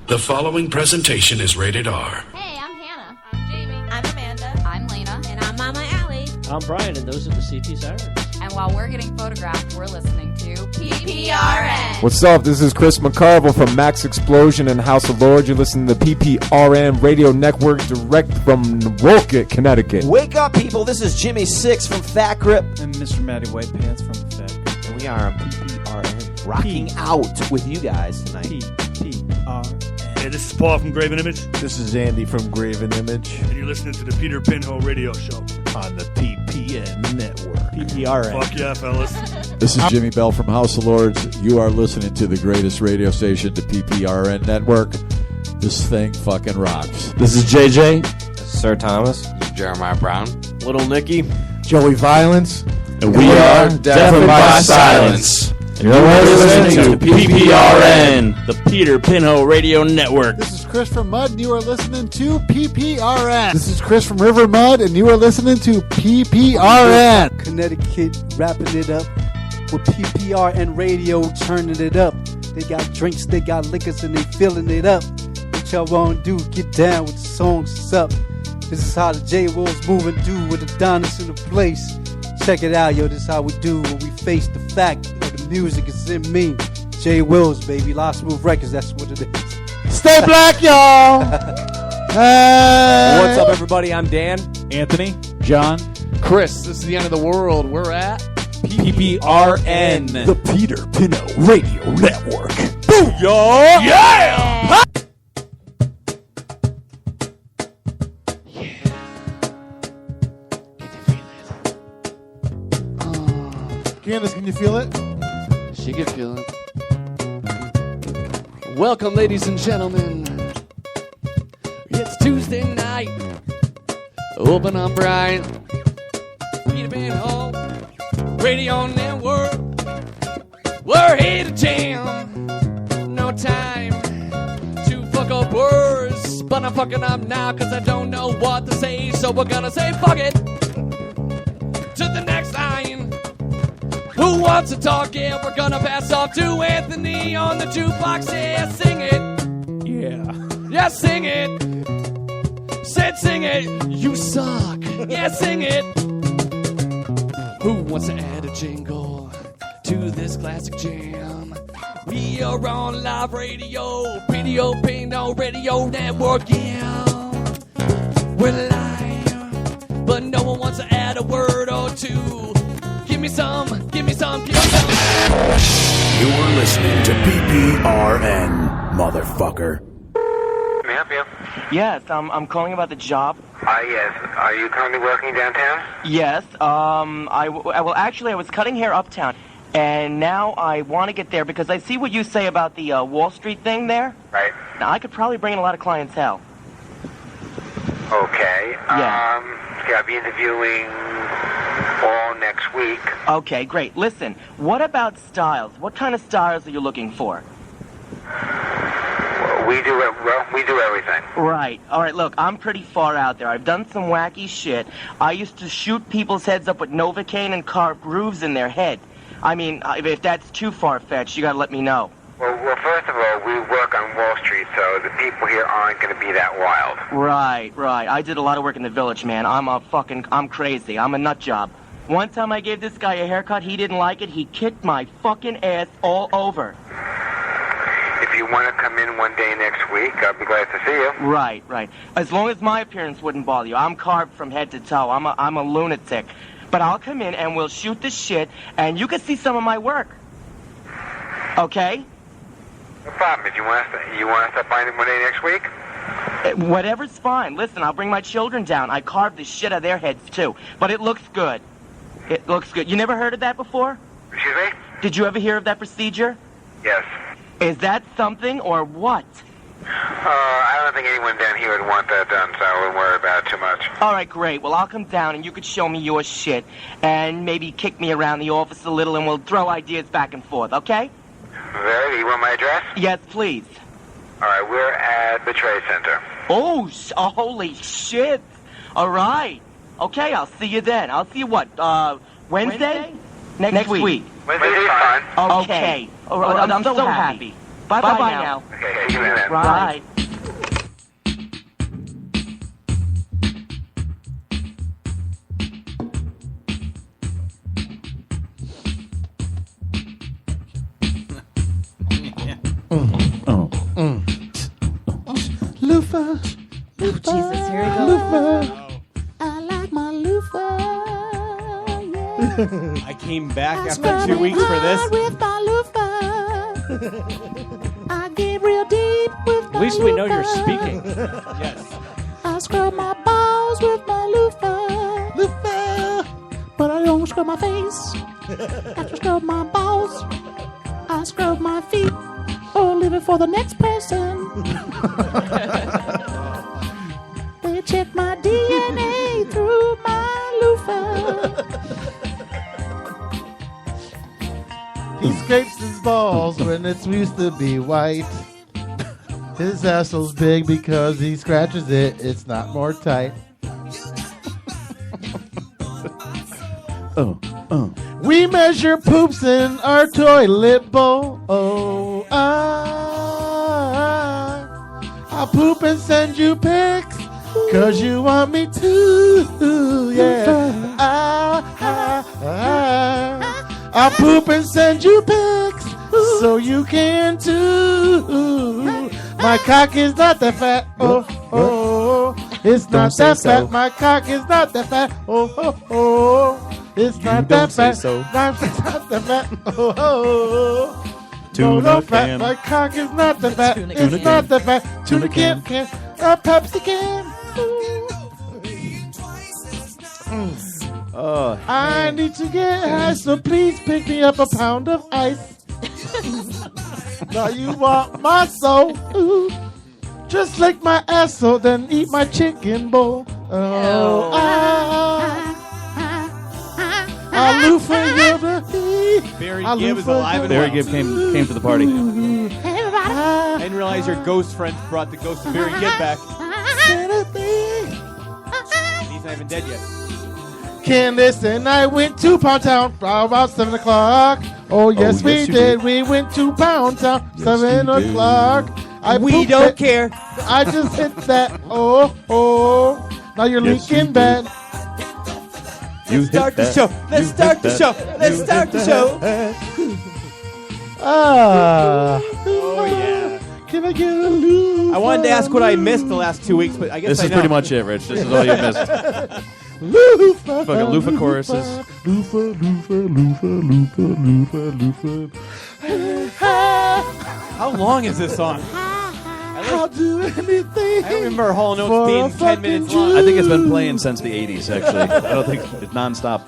The following presentation is rated R. Hey, I'm Hannah. I'm Jamie. I'm Amanda. I'm Lena. And I'm Mama Allie. I'm Brian, and those are the CT Sirens. And while we're getting photographed, we're listening to PPRN. What's up? This is Chris McCarville from Max Explosion and House of Lords. You're listening to the PPRN Radio Network direct from Woolkit, Connecticut. Wake up, people. This is Jimmy Six from Fat Grip. And Mr. Matty White Pants from Fat Grip. And we are on PPRN rocking out with you guys tonight. PPRN. Hey, this is Paul from Graven Image. This is Andy from Graven Image. And you're listening to the Peter Pinhole Radio Show. On the PPN Network. PPRN. Fuck yeah, fellas. This is Jimmy Bell from House of Lords. You are listening to the greatest radio station, the PPRN Network. This thing fucking rocks. This is JJ. This is Sir Thomas. This is Jeremiah Brown. Little Nicky. Joey Violence. And we are Deafened by Silence. And you're listening to PPRN, the Peter Pinhole Radio Network. This is Chris from Mud, and you are listening to PPRN. This is Chris from River Mud, and you are listening to PPRN. Connecticut rapping it up with PPRN Radio, turning it up. They got drinks, they got liquors, and they filling it up. What y'all want to do, get down with the songs, it's up. This is how the J-Wolves move and do with Adonis in the place. Check it out, yo, this is how we do when we face the fact that the music is in me. J-Wills, baby, Lost Smooth Records, that's what it is. Stay black, y'all! What's up, everybody? I'm Dan. Anthony. John. Chris. This is the end of the world. We're at PPRN, the Peter Pinhole Radio Network. Booyah! Yeah! Candace, can you feel it? She can feel it. Welcome, ladies and gentlemen. It's Tuesday night. Open up bright. Peter Pinhole Radio Network. We're here to jam. No time to fuck up words. But I'm fucking up now because I don't know what to say. So we're gonna say fuck it to the next line. Who wants to talk? Yeah, we're gonna pass off to Anthony on the jukebox. Yeah, sing it. Yeah. Yeah, sing it. Said sing it. You suck. Yeah, sing it. Who wants to add a jingle to this classic jam? We are on live radio, PDO Radio Network. Yeah, we're live, but no one wants to add a word or two. Give me some, give me some, give me some. You're listening to PPRN, motherfucker. May I help you? Yes, I'm calling about the job. Yes. Are you currently working downtown? Yes. I was cutting hair uptown, and now I want to get there because I see what you say about the Wall Street thing there. Right. Now, I could probably bring in a lot of clientele. Okay. Yeah. I'll be interviewing all next week. Okay, great. Listen, what about styles? What kind of styles are you looking for? We do everything. Right. All right, look, I'm pretty far out there. I've done some wacky shit. I used to shoot people's heads up with Novocaine and carve grooves in their head. I mean, if that's too far-fetched, you gotta let me know. Well, first of all, we work on Wall Street, so the people here aren't going to be that wild. Right. I did a lot of work in the village, man. I'm crazy. I'm a nut job. One time I gave this guy a haircut, he didn't like it. He kicked my fucking ass all over. If you want to come in one day next week, I'll be glad to see you. Right. As long as my appearance wouldn't bother you. I'm carved from head to toe. I'm a lunatic. But I'll come in and we'll shoot the shit, and you can see some of my work. Okay? No problem. If you want to stop by one day next week? Whatever's fine. Listen, I'll bring my children down. I carved the shit out of their heads, too. But it looks good. It looks good. You never heard of that before? Excuse me? Did you ever hear of that procedure? Yes. Is that something or what? I don't think anyone down here would want that done, so I wouldn't worry about it too much. All right, great. Well, I'll come down and you could show me your shit and maybe kick me around the office a little and we'll throw ideas back and forth, okay? Very. You want my address? Yes, please. All right, we're at the Trade Center. Oh, holy shit. All right. Okay, I'll see you then. I'll see you what, Wednesday? Next week. Wednesday's fine. Okay. I'm so happy. Bye-bye now. Okay, see you then. Bye. Loofah. Jesus, here we go. Loofah. I like my loofah. Yeah. I came back after 2 weeks for this. With my loofah. I get real deep with my At least we know you're loofah. speaking. Yes. I scrub my balls with my loofah. Loofah. But I don't scrub my face. After scrub my balls, I scrub my feet. Or leave it for the next person. They check my DNA through my loofah. He scrapes his balls when it's used to be white. His asshole's big because he scratches it. It's not more tight. We measure poops in our toilet bowl. Oh, I poop and send you pics 'cause you want me to. Yeah. I poop and send you pics so you can too. My cock is not that fat. Oh, oh. It's not that fat. My cock is not that fat. Oh, oh, oh. It's not that fat. It's not that fat. Oh, oh. Tuna fat. can. My cock is not that fat. Tuna It's can. not that fat. Tuna Tuna can. A Pepsi can. I need to get high, so please pick me up a pound of ice. Now you want my soul. Ooh. Just lick my asshole, then eat my chicken bowl. Oh, I loofah you. Barry I Gibb is loofah alive and Barry well. Gibb came to the party. I didn't realize your ghost friend brought the ghost of Barry Gibb back. He's not even dead yet. Candace and I went to Pound Town about 7 o'clock. Oh, yes, yes, we you did. did. We went to Pound Town, Yes, 7 you did. o'clock. We pooped don't it. care. I just hit that. Oh, oh. Now you're Yes, you leaking did. bad. You Start the hit show. that. Let's You start hit the show. that. Let's You start hit the that. show. Oh, yeah. Can I get a loofah? I wanted to ask what I missed the last 2 weeks, but I guess This I is know. pretty much it, Rich. This is all you missed. Loofah. Fucking loofah choruses. Loofah, loofah, loofah, loofah, loofah, loofah. How long is this song? I'll do anything. I remember Hall Notes for being a 10 minutes fucking long. I think it's been playing since the 80s, actually. I don't think it's nonstop.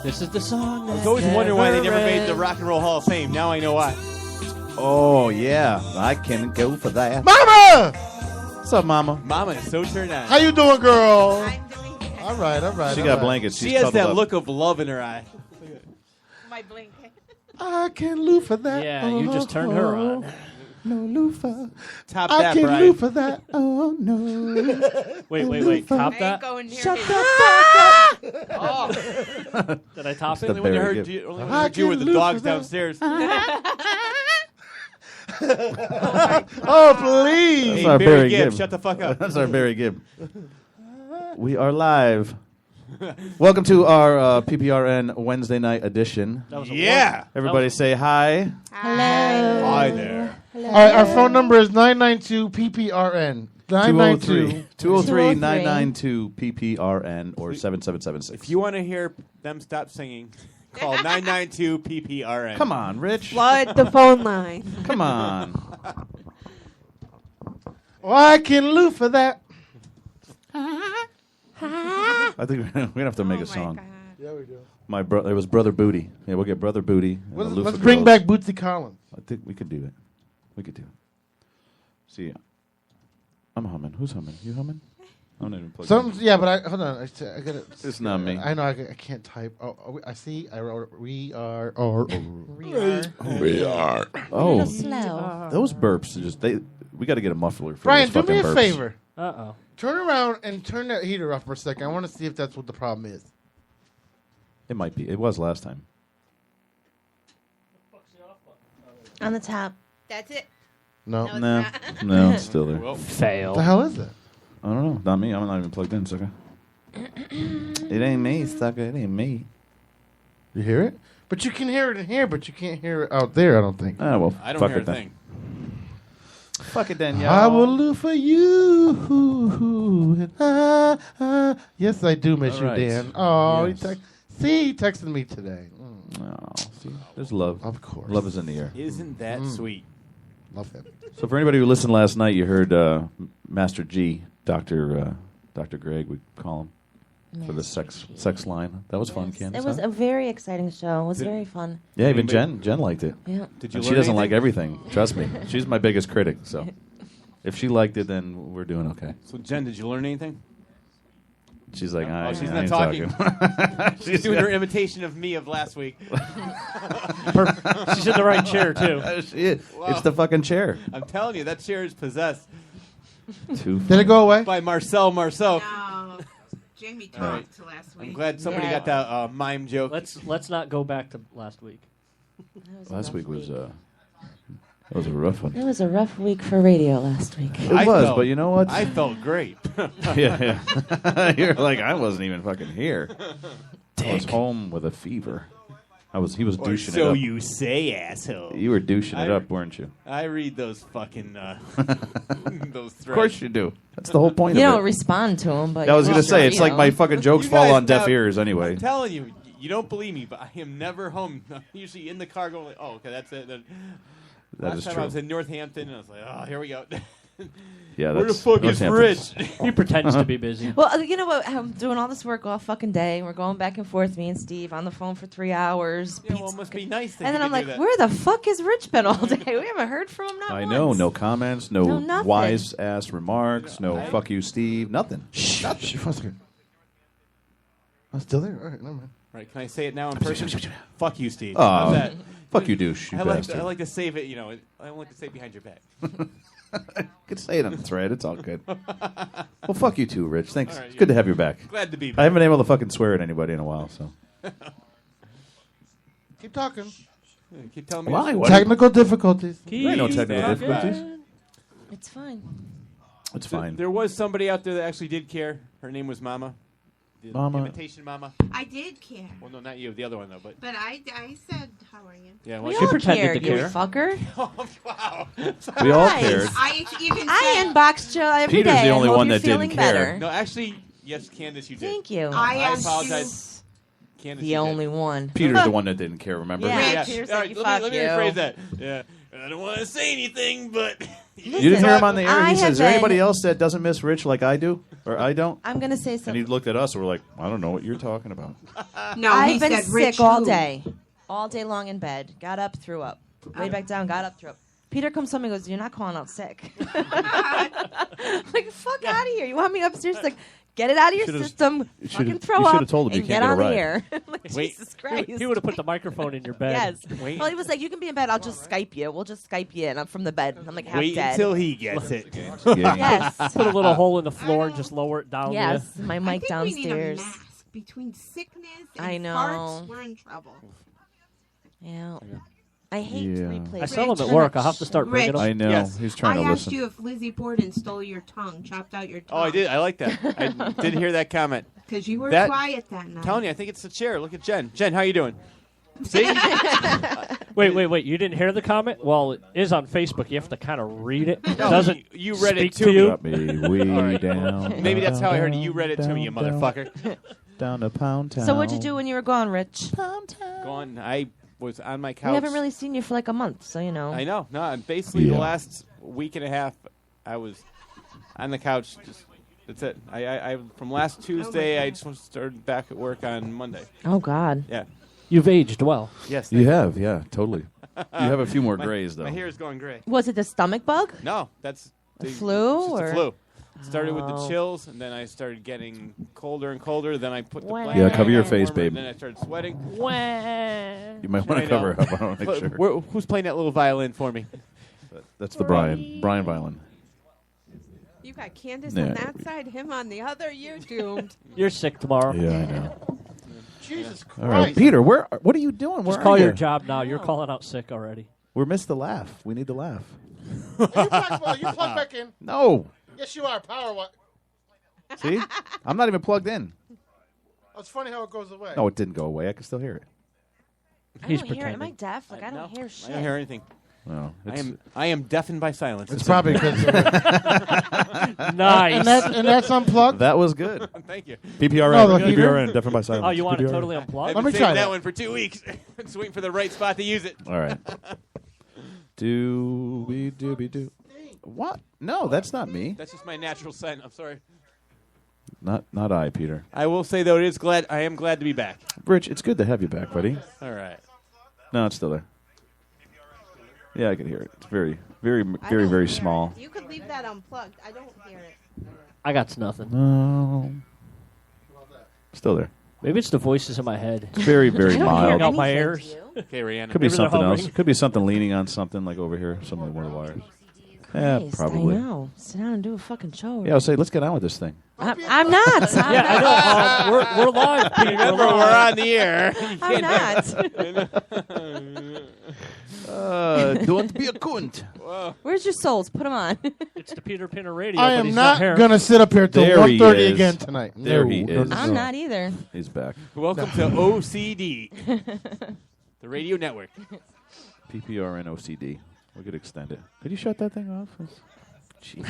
This is the song. I was always wondering why they never made the Rock and Roll Hall of Fame. Now I know why. Oh, yeah. I can go for that. Mama! What's up, Mama? Mama is so turned on. How you doing, girl? All right, all right. She all got right. blankets. She She's has cuddled that up. look of love in her eye. My blanket. I can loofah that. Yeah, you just turned her on. No loofah. Top I that, can Brian. loofah that. Oh, no. Wait. Top I that? ain't going near Shut his- the fuck up. Oh. Did I top the it? Only when I Barry heard Gibb. you, only when I I heard you can with the live dogs for that. downstairs. Oh, please. Hey, our Barry Barry Gibb, Gibb. shut the fuck up. That's our Barry Gibb. We are live. Welcome to our PPRN Wednesday night edition. Yeah. Everybody say hi. Hello. Hi there. All right, our phone number is 992-PPRN. 992. 203-992-PPRN or 7776. If you want to hear them stop singing, call 992-PPRN. Come on, Rich. Flood the phone line. Come on. Well, I can loofah that. I think we're going to have to make a song. God. Yeah, we do. It was Brother Booty. Yeah, we'll get Brother Booty. and the Let's Loofah bring Girls. back Bootsy Collins. I think we could do it. See, I'm humming. Who's humming? You humming? I'm not even plugged in. Something, yeah, but hold on. I got it. It's not me. I know. I can't type. I see. I wrote. We are. We are. Oh, those burps are just we got to get a muffler for Brian, those do me a fucking burps. favor. Uh-oh. Turn around and turn that heater off for a second. I want to see if that's what the problem is. It might be. It was last time. On the top. That's it. No. No, it's No, not. no, it's still there. Well, fail. What the hell is it? I don't know. Not me. I'm not even plugged in, sucker. It ain't me, sucker. It ain't me. You hear it? But you can hear it in here, but you can't hear it out there, I don't think. Ah, well, I don't fuck hear it a then. thing. Fuck it then, y'all. I will do for you. Yes, I do miss All you, right. Dan. Oh, Yes. he texted me today. Oh, see, there's love. Of course. Love is in the air. Isn't that sweet? Love him. So for anybody who listened last night, you heard Master G, Dr. Greg, we call him, for the sex line. That was fun, Candace. It was huh? a very exciting show. It was very fun. Yeah, even Jen liked it. Yeah. Did you And she learn doesn't like anything? everything. Trust me. She's my biggest critic. So if she liked it, then we're doing okay. So, Jen, did you learn anything? She's like, Oh, she's I not ain't talking. She's doing got- her imitation of me of last week. She's in the right chair, too. She is. It's the fucking chair. I'm telling you, that chair is possessed. Did it go away? By Marcel Marceau. No. Jamie talked All right. last week. I'm glad somebody got that mime joke. Let's not go back to last week. Last week was that was a rough one. It was a rough week for radio last week. It was, but you know what? I felt great. yeah. You're like, I wasn't even fucking here. I was home with a fever. He was Or douching so it up. you say, asshole. You were douching it up, weren't you? I read those fucking those threads. Of course you do. That's the whole point You of don't it. respond to them, but I was you going to say, also, it's you like know. my fucking jokes You fall guys on deaf now- ears anyway. I'm telling you, you don't believe me, but I am never home. I'm usually in the car going like, oh, okay, that's it. Then That last is time true. I was in Northampton, and I was like, oh, here we go. Yeah, Where the that's fuck is Northampton's- Rich? He pretends to be busy. Well, you know what? I'm doing all this work all fucking day. We're going back and forth, me and Steve, on the phone for 3 hours. Yeah, well, it must be nice that And then you I'm can like, do that. where the fuck has Rich been all day? We haven't heard from him, not I once. know. No comments, No, no nothing. wise-ass remarks, no fuck you, Steve, nothing. Shh. One second. I'm still there? All right, never mind. Right, can I say it now in person? Fuck you, Steve. Oh, How's that? fuck you, douche, you I bastard. like to save it, I don't like to say it behind your back. You can say it on the thread. It's all good. Well, fuck you too, Rich. Thanks. All right, It's good to have you back. Glad to be I back. haven't been able to fucking swear at anybody in a while, so. Keep talking. Yeah, keep telling me. Why? Technical difficulties. There ain't no technical difficulties. It's fine. It's fine. There was somebody out there that actually did care. Her name was Mama. The Mama. Imitation Mama. I did care. Well, no, not you. The other one, though. But But I said, how are you? yeah, We well, all pretended cared, to you care. fucker. wow. We all Nice. cared. I inboxed you every Peter's day. the only I hope one you're that didn't feeling care. better. No, actually, yes, Candace, you did. Thank you. I apologize. Candace, The you did. only one. Peter's the one that didn't care, remember? Yeah, Peter said, All right, you let fuck me you. rephrase that. Yeah. I don't want to say anything, but You didn't hear him on the air? I He says, have is there anybody been- else that doesn't miss Rich like I do? Or I don't? I'm going to say And he something. looked at us and we're like, I don't know what you're talking about. No, I've been sick all day. All day long in bed. Got up, threw up. Laid back down, got up, threw up. Peter comes home and goes, you're not calling out sick. Like, fuck out of here. You want me upstairs? Like, get it out of your Should've- system. you Fucking should've- throw you up should've told him you and can't get get a on the ride. air. Like, Wait. Jesus Christ. He would have put the microphone in your bed. Yes. Wait. Well, he was like, you can be in bed. I'll just Skype you. We'll just Skype you in. I'm from the bed. I'm like half Wait dead. until he gets it. Yes. Put a little hole in the floor and just lower it down. Yes. My I mic think we need a downstairs. mask. Between sickness and I know. farts, we're in trouble. Yeah. I hate Yeah. replays. I sell them at work. I'll have to start bringing them. I know. Yes. He's trying I to asked listen. you if Lizzie Borden stole your tongue, chopped out your tongue. Oh, I did. I like that. I did hear that comment. Because you were That- quiet that night. I'm telling you, I think it's the chair. Look at Jen. Jen, how you doing? See? Wait. You didn't hear the comment? Well, it is on Facebook. You have to kind of read it. It No, doesn't you read it speak to you. Got me way All right. down. Maybe that's how I heard it. You read it to me, you motherfucker. Down to Pound Town. So what'd you do when you were gone, Rich? Gone. I was on my couch. We haven't really seen you for like a month, so you know. I know. No, and basically Yeah. the last week and a half, I was on the couch. Just that's it. I from last Tuesday, I just started back at work on Monday. Oh God. Yeah. You've aged well. Yes. You have, yeah, totally. You have a few more grays, though. My hair is going gray. Was it the stomach bug? No, that's The flu, it's just or- the flu. It started with the Oh. chills, and then I started getting colder and colder. Then I put the Wah. blanket Yeah, cover on, your got face, warmer, babe. and then I started sweating. You might want I to cover know. up. I want to make But sure. who's playing that little violin for me? That's the Brian violin. You got Candace Yeah. on that side, him on the other. You're doomed. You're sick tomorrow. Yeah, I know. Jesus Christ. All right, Peter, what are you doing? Where Just call are your you? job now. You're calling out sick already. We missed the laugh. We need the laugh. You plug back in. No. Yes, you are. Power what? See? I'm not even plugged in. Oh, it's funny how it goes away. No, it didn't go away. I can still hear it. I don't hear it. Am I deaf? Like I don't hear shit. I don't hear anything. No, I am deafened by silence. It's probably because Nice. And that's unplugged. That was good. Thank you. PPRN. Oh, the heater? PPRN. Deafened by silence. Oh, you want it PPRN. totally unplugged? I've Let me been try saving that. that one for 2 weeks. Just waiting for the right spot to use it. All right. Do. What? No, that's not me. That's just my natural sign. I'm sorry. Not I, Peter. I will say though, I am glad to be back. Rich, it's good to have you back, buddy. All right. No, it's still there. Yeah, I can hear it. It's very, very, very, very small. You could leave that unplugged. I don't hear it. I got nothing. No. Still there. Maybe it's the voices in my head. It's very, very mild. Out my ears. Okay, Rihanna. Could be Maybe they're something else. hovering. Could be something leaning on something like over here, some of one of the wires. Yeah, Christ, probably. I know. Sit down and do a fucking show. Yeah, I'll say, let's get on with this thing. I'm not. Yeah, I know. We're live. Pete. Remember, we're on the air. I'm not. Don't be a cunt. Whoa. Where's your souls? Put them on. It's the Peter Pinner Radio. I but am he's not here. going to sit up here till There he 1:30 is. again tonight. There No, he no, is. no. I'm not either. He's back. Welcome to OCD, the radio network. PPRN OCD. We could extend it. Could you shut that thing off? Jeez.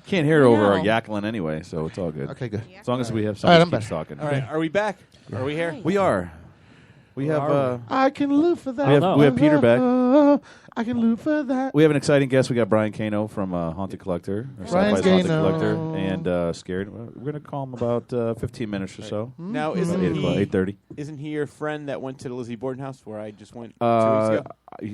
Can't hear it over our yackling anyway, so it's all good. Okay, good. As long as we have All right, somebody I'm keeps back. talking. All right, are we back? Are we here? We are. We have I can live for that. we have Peter back. I can live for that. We have an exciting guest. We got Brian Cano from Haunted Collector, or Brian South by Haunted Cano. Collector, and Scared. We're going to call him about 15 minutes or so. Now, About isn't 8:30. Isn't he your friend that went to the Lizzie Borden house where I just went 2 weeks ago?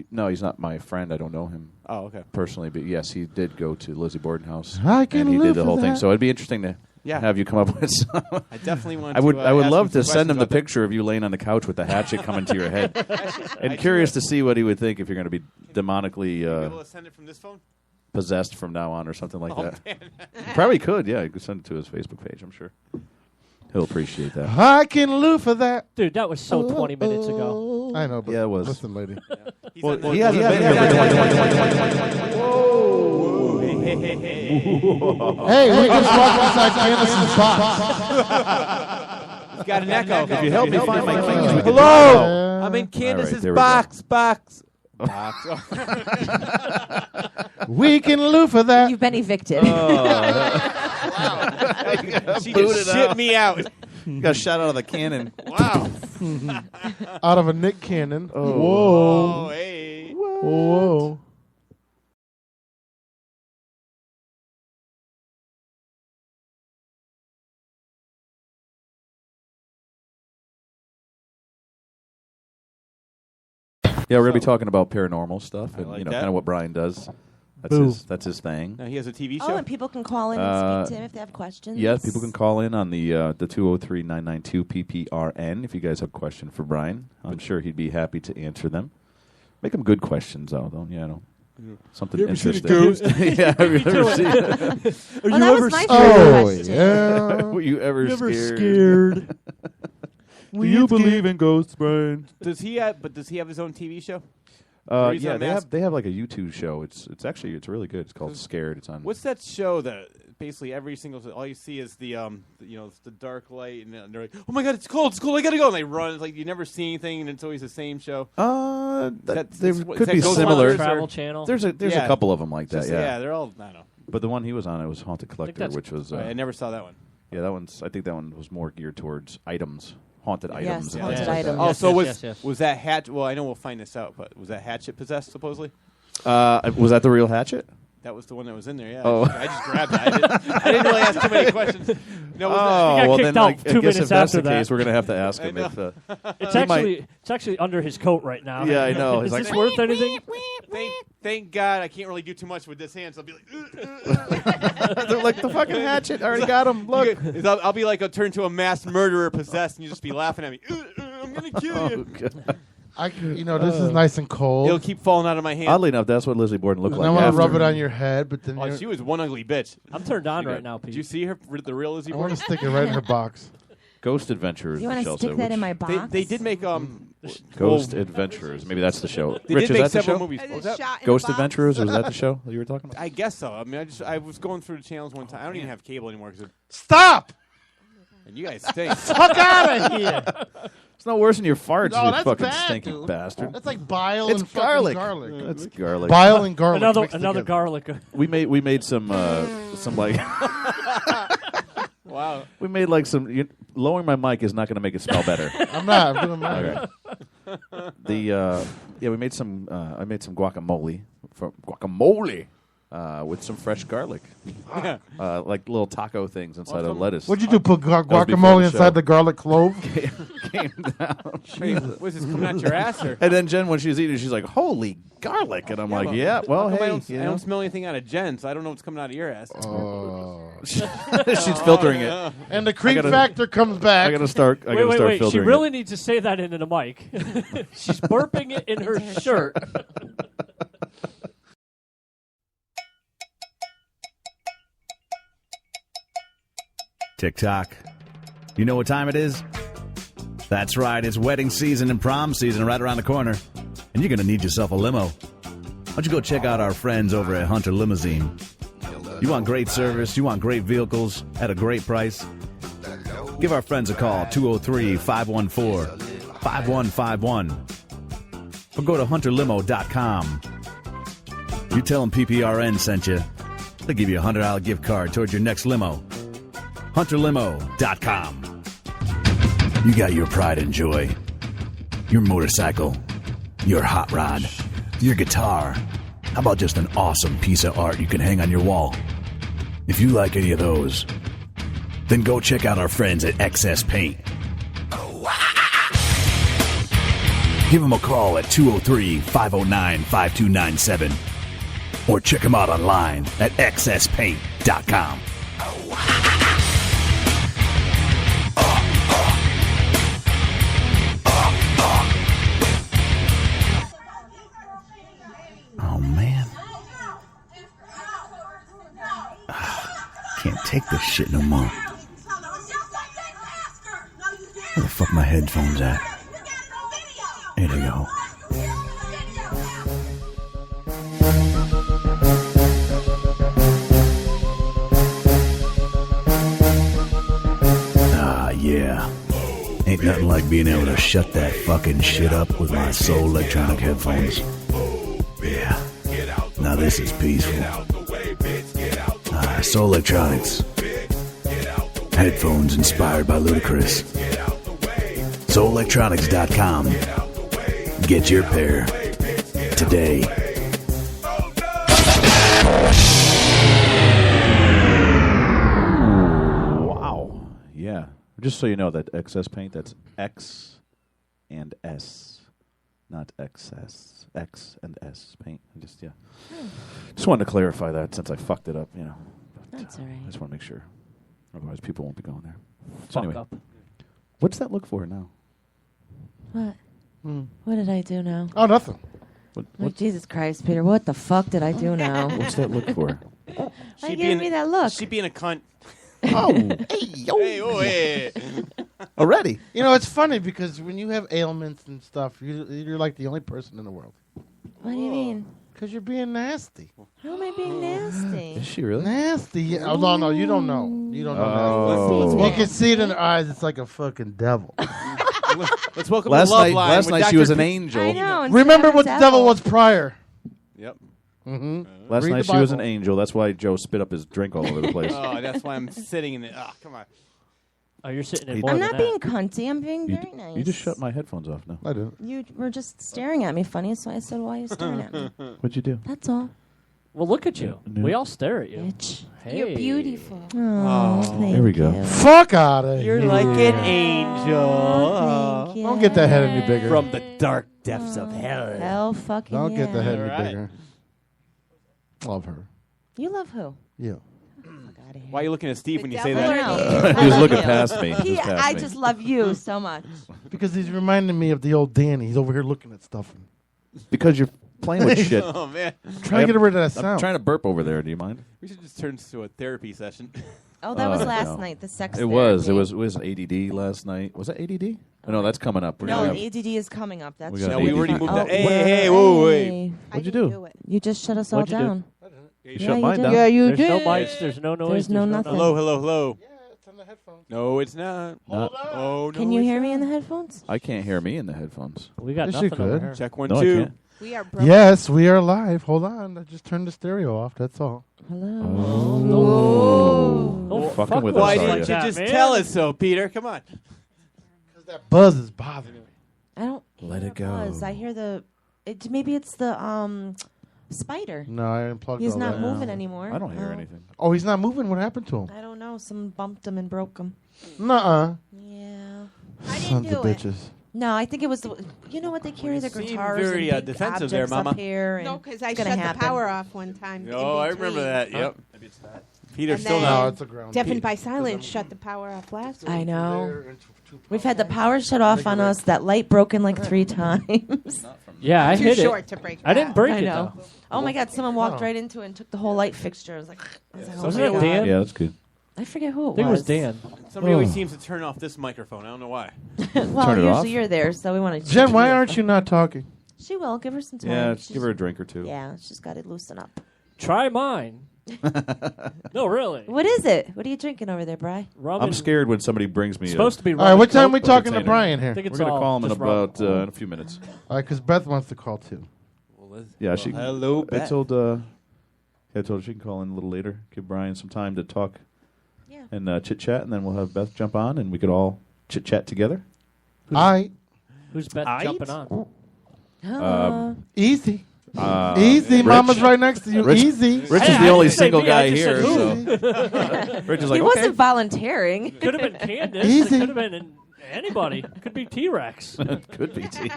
No, he's not my friend. I don't know him. Oh, okay. Personally, but yes, he did go to Lizzie Borden house, I can and he live did the for whole thing. that. So it'd be interesting to have you come up with some. I definitely want. I would ask love him to some send him the questions about that. picture of you laying on the couch with the hatchet coming to your head, and curious to see what he would think if you're going to be demonically Be able to send it from this phone? possessed from now on or something like Oh, that. man. Probably could. Yeah, you could send it to his Facebook page. I'm sure he'll appreciate that. I can live for that. Dude, that was so 20 minutes ago. I know, but Yeah, it was. listen, lady. Well, he hasn't been here for 20. Whoa. Hey, hey, hey. Hey, we just walked inside Candace's box. He's got an echo. If you help me find my keys, we can Hello. do it. I'm in Candace's there we go. box. We can live for that. You've been evicted. She Booted just shit out. me out. Got shot out of the cannon. Wow. Out of a Nick Cannon. Oh, Whoa. hey. Whoa. Yeah, we're gonna be talking about paranormal stuff and like kind that. of what Brian does. Boom. That's his thing. Now he has a TV show. Oh, and people can call in and speak to him if they have questions. Yes, people can call in on the 203-992-PPRN if you guys have a question for Brian. I'm sure he'd be happy to answer them. Make them good questions, though. Yeah, no. Something You ever seen a interesting. ghost? Yeah, have you ever seen it? Oh, that was my favorite Oh, question. yeah. Were you ever scared? scared? Do you believe in ghosts, Brian? Does he have his own TV show? Yeah, they have like a YouTube show. It's really good. It's called Scared. It's on. What's that show that basically every single all you see is the the dark light and they're like, oh my god, it's cold, I gotta go, and they run. It's like you never see anything and it's always the same show. There could be similar. Travel Channel. There's a couple of them like that. Yeah, they're all. I don't know. But the one he was on, it was Haunted Collector, which was. I never saw that one. Yeah, I think that one was more geared towards items, haunted items. Yes, haunted items. Oh, so yes. was that Hatchet? Well, I know we'll find this out, but was that Hatchet possessed supposedly? Was that the real Hatchet? That was the one that was in there. Yeah. Oh. I just grabbed it. I didn't really ask too many questions. No, well kicked then out I 2 guess minutes if that's after the that. case, we're gonna have to ask him if. It's actually under his coat right now. Yeah, I know. Is He's this like, worth anything? Thank God I can't really do too much with this hand, so I'll be like, They're like the fucking Hatchet. I already got him. Look, I'll be like a turn to a mass murderer possessed, and you just be laughing at me. I'm gonna kill you. This is nice and cold. It'll keep falling out of my hand. Oddly enough, that's what Lizzie Borden looked And like. I want to after. rub it on your head, but then Oh, she was one ugly bitch. I'm turned on right now, Pete. Did you see her, the real Lizzie I want Borden? to stick it right in her box. Ghost Adventures. You want to Michelle stick said, that in which- my box? They did make Ghost Adventurers. Maybe that's the show. They Rich, did is make that the several show? movies. What was that? Ghost Adventurers? Was that the show that you were talking about? I guess so. I mean, I was going through the channels one time. I don't even have cable anymore because Stop! And you guys stink. Fuck out of here! It's no worse than your farts, No, you that's fucking bad, stinking dude. bastard. That's like bile It's and fucking garlic. garlic. That's garlic. Bile and garlic. Another mixed together. garlic. We made some like. Wow. We made like some. Lowering my mic is not going to make it smell better. I'm not. I'm doing mine. Okay. We made some. I made some guacamole with some fresh garlic, like little taco things inside of lettuce. What'd you do? Put That was before guacamole show. inside the garlic clove? Came down. Wait, was this coming out your ass? Or? And then Jen, when she was eating, she's like, "Holy garlic!" And I'm like, but "Yeah, well, how come hey." I don't smell anything out of Jen, so I don't know what's coming out of your ass. She's filtering it. And the creep factor comes back. I gotta start. I gotta start Wait. She filtering really it. needs to say that into the mic. She's burping it in her shirt. TikTok. You know what time it is? That's right, it's wedding season and prom season right around the corner. And you're going to need yourself a limo. Why don't you go check out our friends over at Hunter Limousine? You want great service, you want great vehicles at a great price? Give our friends a call, 203-514-5151. Or go to hunterlimo.com. You tell them PPRN sent you. They'll give you a $100 gift card towards your next limo. hunterlimo.com. You got your pride and joy, your motorcycle, your hot rod, your guitar. How about just an awesome piece of art you can hang on your wall? If you like any of those, then go check out our friends at XS Paint. Give them a call at 203-509-5297 or check them out online at xspaint.com. Oh, man. Can't take this shit no more. Where the fuck my headphones at? Here they go. Ah, yeah. Ain't nothing like being able to shut that fucking shit up with my Soul Electronic headphones. Yeah. Now this is peaceful. Soul Electronics. Headphones inspired by Ludacris. SoulElectronics.com. Get your pair today. Wow. Yeah. Just so you know that XS Paint, that's X and S, not XS. X and S Paint. Just wanted to clarify that since I fucked it up, you know. But, that's all right. I just want to make sure. Otherwise, people won't be going there. So Fuck anyway, up. what's that look for now? What? What did I do now? Oh, nothing. Like, Jesus Christ, Peter, what the fuck did I do now? What's that look for? Why giving me that look? She being a cunt. Oh, hey. Already. You know, it's funny because when you have ailments and stuff, you're like the only person in the world. What do you mean? Because you're being nasty. How am I being nasty? Is she really? Nasty. Yeah. Oh, no, you don't know. You don't know. Oh. You can see it in her eyes. It's like a fucking devil. Let's welcome Last the love night, line. last with night she Dr. was an P- angel. I know. Remember what the devil was prior. Yep. Mm-hmm. Last Read night the she was an Bible. angel. That's why Joe spit up his drink all over the place. Oh, that's why I'm sitting in it. Oh, come on. Oh, you're sitting in I'm more I'm than not that. being cunty. I'm being You very d- nice. You just shut my headphones off now. I didn't. You were just staring at me funny, so I said, why are you staring at me? What'd you do? That's all. Well, look at you. No. We all stare at you. Bitch. Hey. You're beautiful. Oh, thank There we go. you. Fuck out of here. You're like an angel. Thank you. Don't get that head any bigger. From the dark depths of hell. Hell fucking Don't get the head any All right. bigger. Love her. You love who? Yeah. Why are you looking at Steve when you say devil that? or me? He was I looking love past you. me. He- Just past I me. just love you so much. Because he's reminding me of the old Danny. He's over here looking at stuff. Because you're playing with shit. Oh, man. Trying to get rid of that I'm sound. trying to burp over there. Do you mind? We should just turn this to a therapy session. Oh, that was last no. night, the sex It was. therapy. It was ADD last night. Was that ADD? Oh, no, that's coming up. We're No, gonna have- ADD is coming up. That's We got just- an we already ADD. moved Oh, that. Hey, whoa, wait. hey. What'd you do? You just shut us all What'd you do? down. You Yeah, shut you mine did. down. Yeah, you There's no did. mics. There's no noise. There's no nothing. Hello, hello, hello. Yeah, it's on the headphones. No, it's not. Oh, no. Can you hear me in the headphones? I can't hear me in the headphones. We got Yes, you nothing over could. here. Check one, No, I two. can't. We are broken. Yes, we are live. Hold on. I just turned the stereo off. That's all. Hello. Don't fucking with Why us, are didn't you? you just man. tell us so, Peter? Come on. That buzz is bothering me. I don't Let hear it go. buzz. I hear the. Maybe it's the spider. No, I unplugged He's all not that. moving anymore. I don't hear Oh. anything. Oh, he's not moving? What happened to him? I don't know. Someone bumped him and broke him. Nuh-uh. Yeah. Sons of bitches. No, I think it was the. You know what they carry the seem guitars very, and big defensive there, objects Mama. up here. And No, because I it's shut gonna the happen. power off one time. Oh, I remember that. Yep. Peter And still then not. No, it's a ground. Deafened by Silence shut the power off last week. I know. We've had the power shut off on us. That light broken like 3 times. Yeah, I Too hit short it. to break I didn't that. break I it know. though. Oh my God! Someone walked right into it and took the whole light fixture. I was like, oh Wasn't my it God. Dan? Yeah, that's good. I forget who it I think it was Dan. Somebody always Oh. seems to turn off this microphone. I don't know why. Well, Turn it usually off? you're there, so we want to. Jen, why aren't you not talking? She will give her some time. Yeah, She's- give her a drink or two. Yeah, she's got to loosen up. Try mine. No, really. What is it? What are you drinking over there, Bri? Rum I'm and- scared when somebody brings me. Supposed to be. All right, what time Coke, we but talking to container. Brian I here? think We're it's gonna all call him in just rum. about in a few minutes. All right, because Beth wants to call too. Yeah, she. Hello, I Beth. told. I told her she can call in a little later. Give Brian some time to talk. Yeah. And chit chat, and then we'll have Beth jump on, and we could all chit chat together. Who's Beth jumping on? Easy. Easy. Rich. Mama's right next to you. Rich, Easy. Rich is the only single guy here. So Rich is like, He wasn't volunteering. Could have been Candace. Easy. It could have been anybody. Could be T-Rex. Could be T.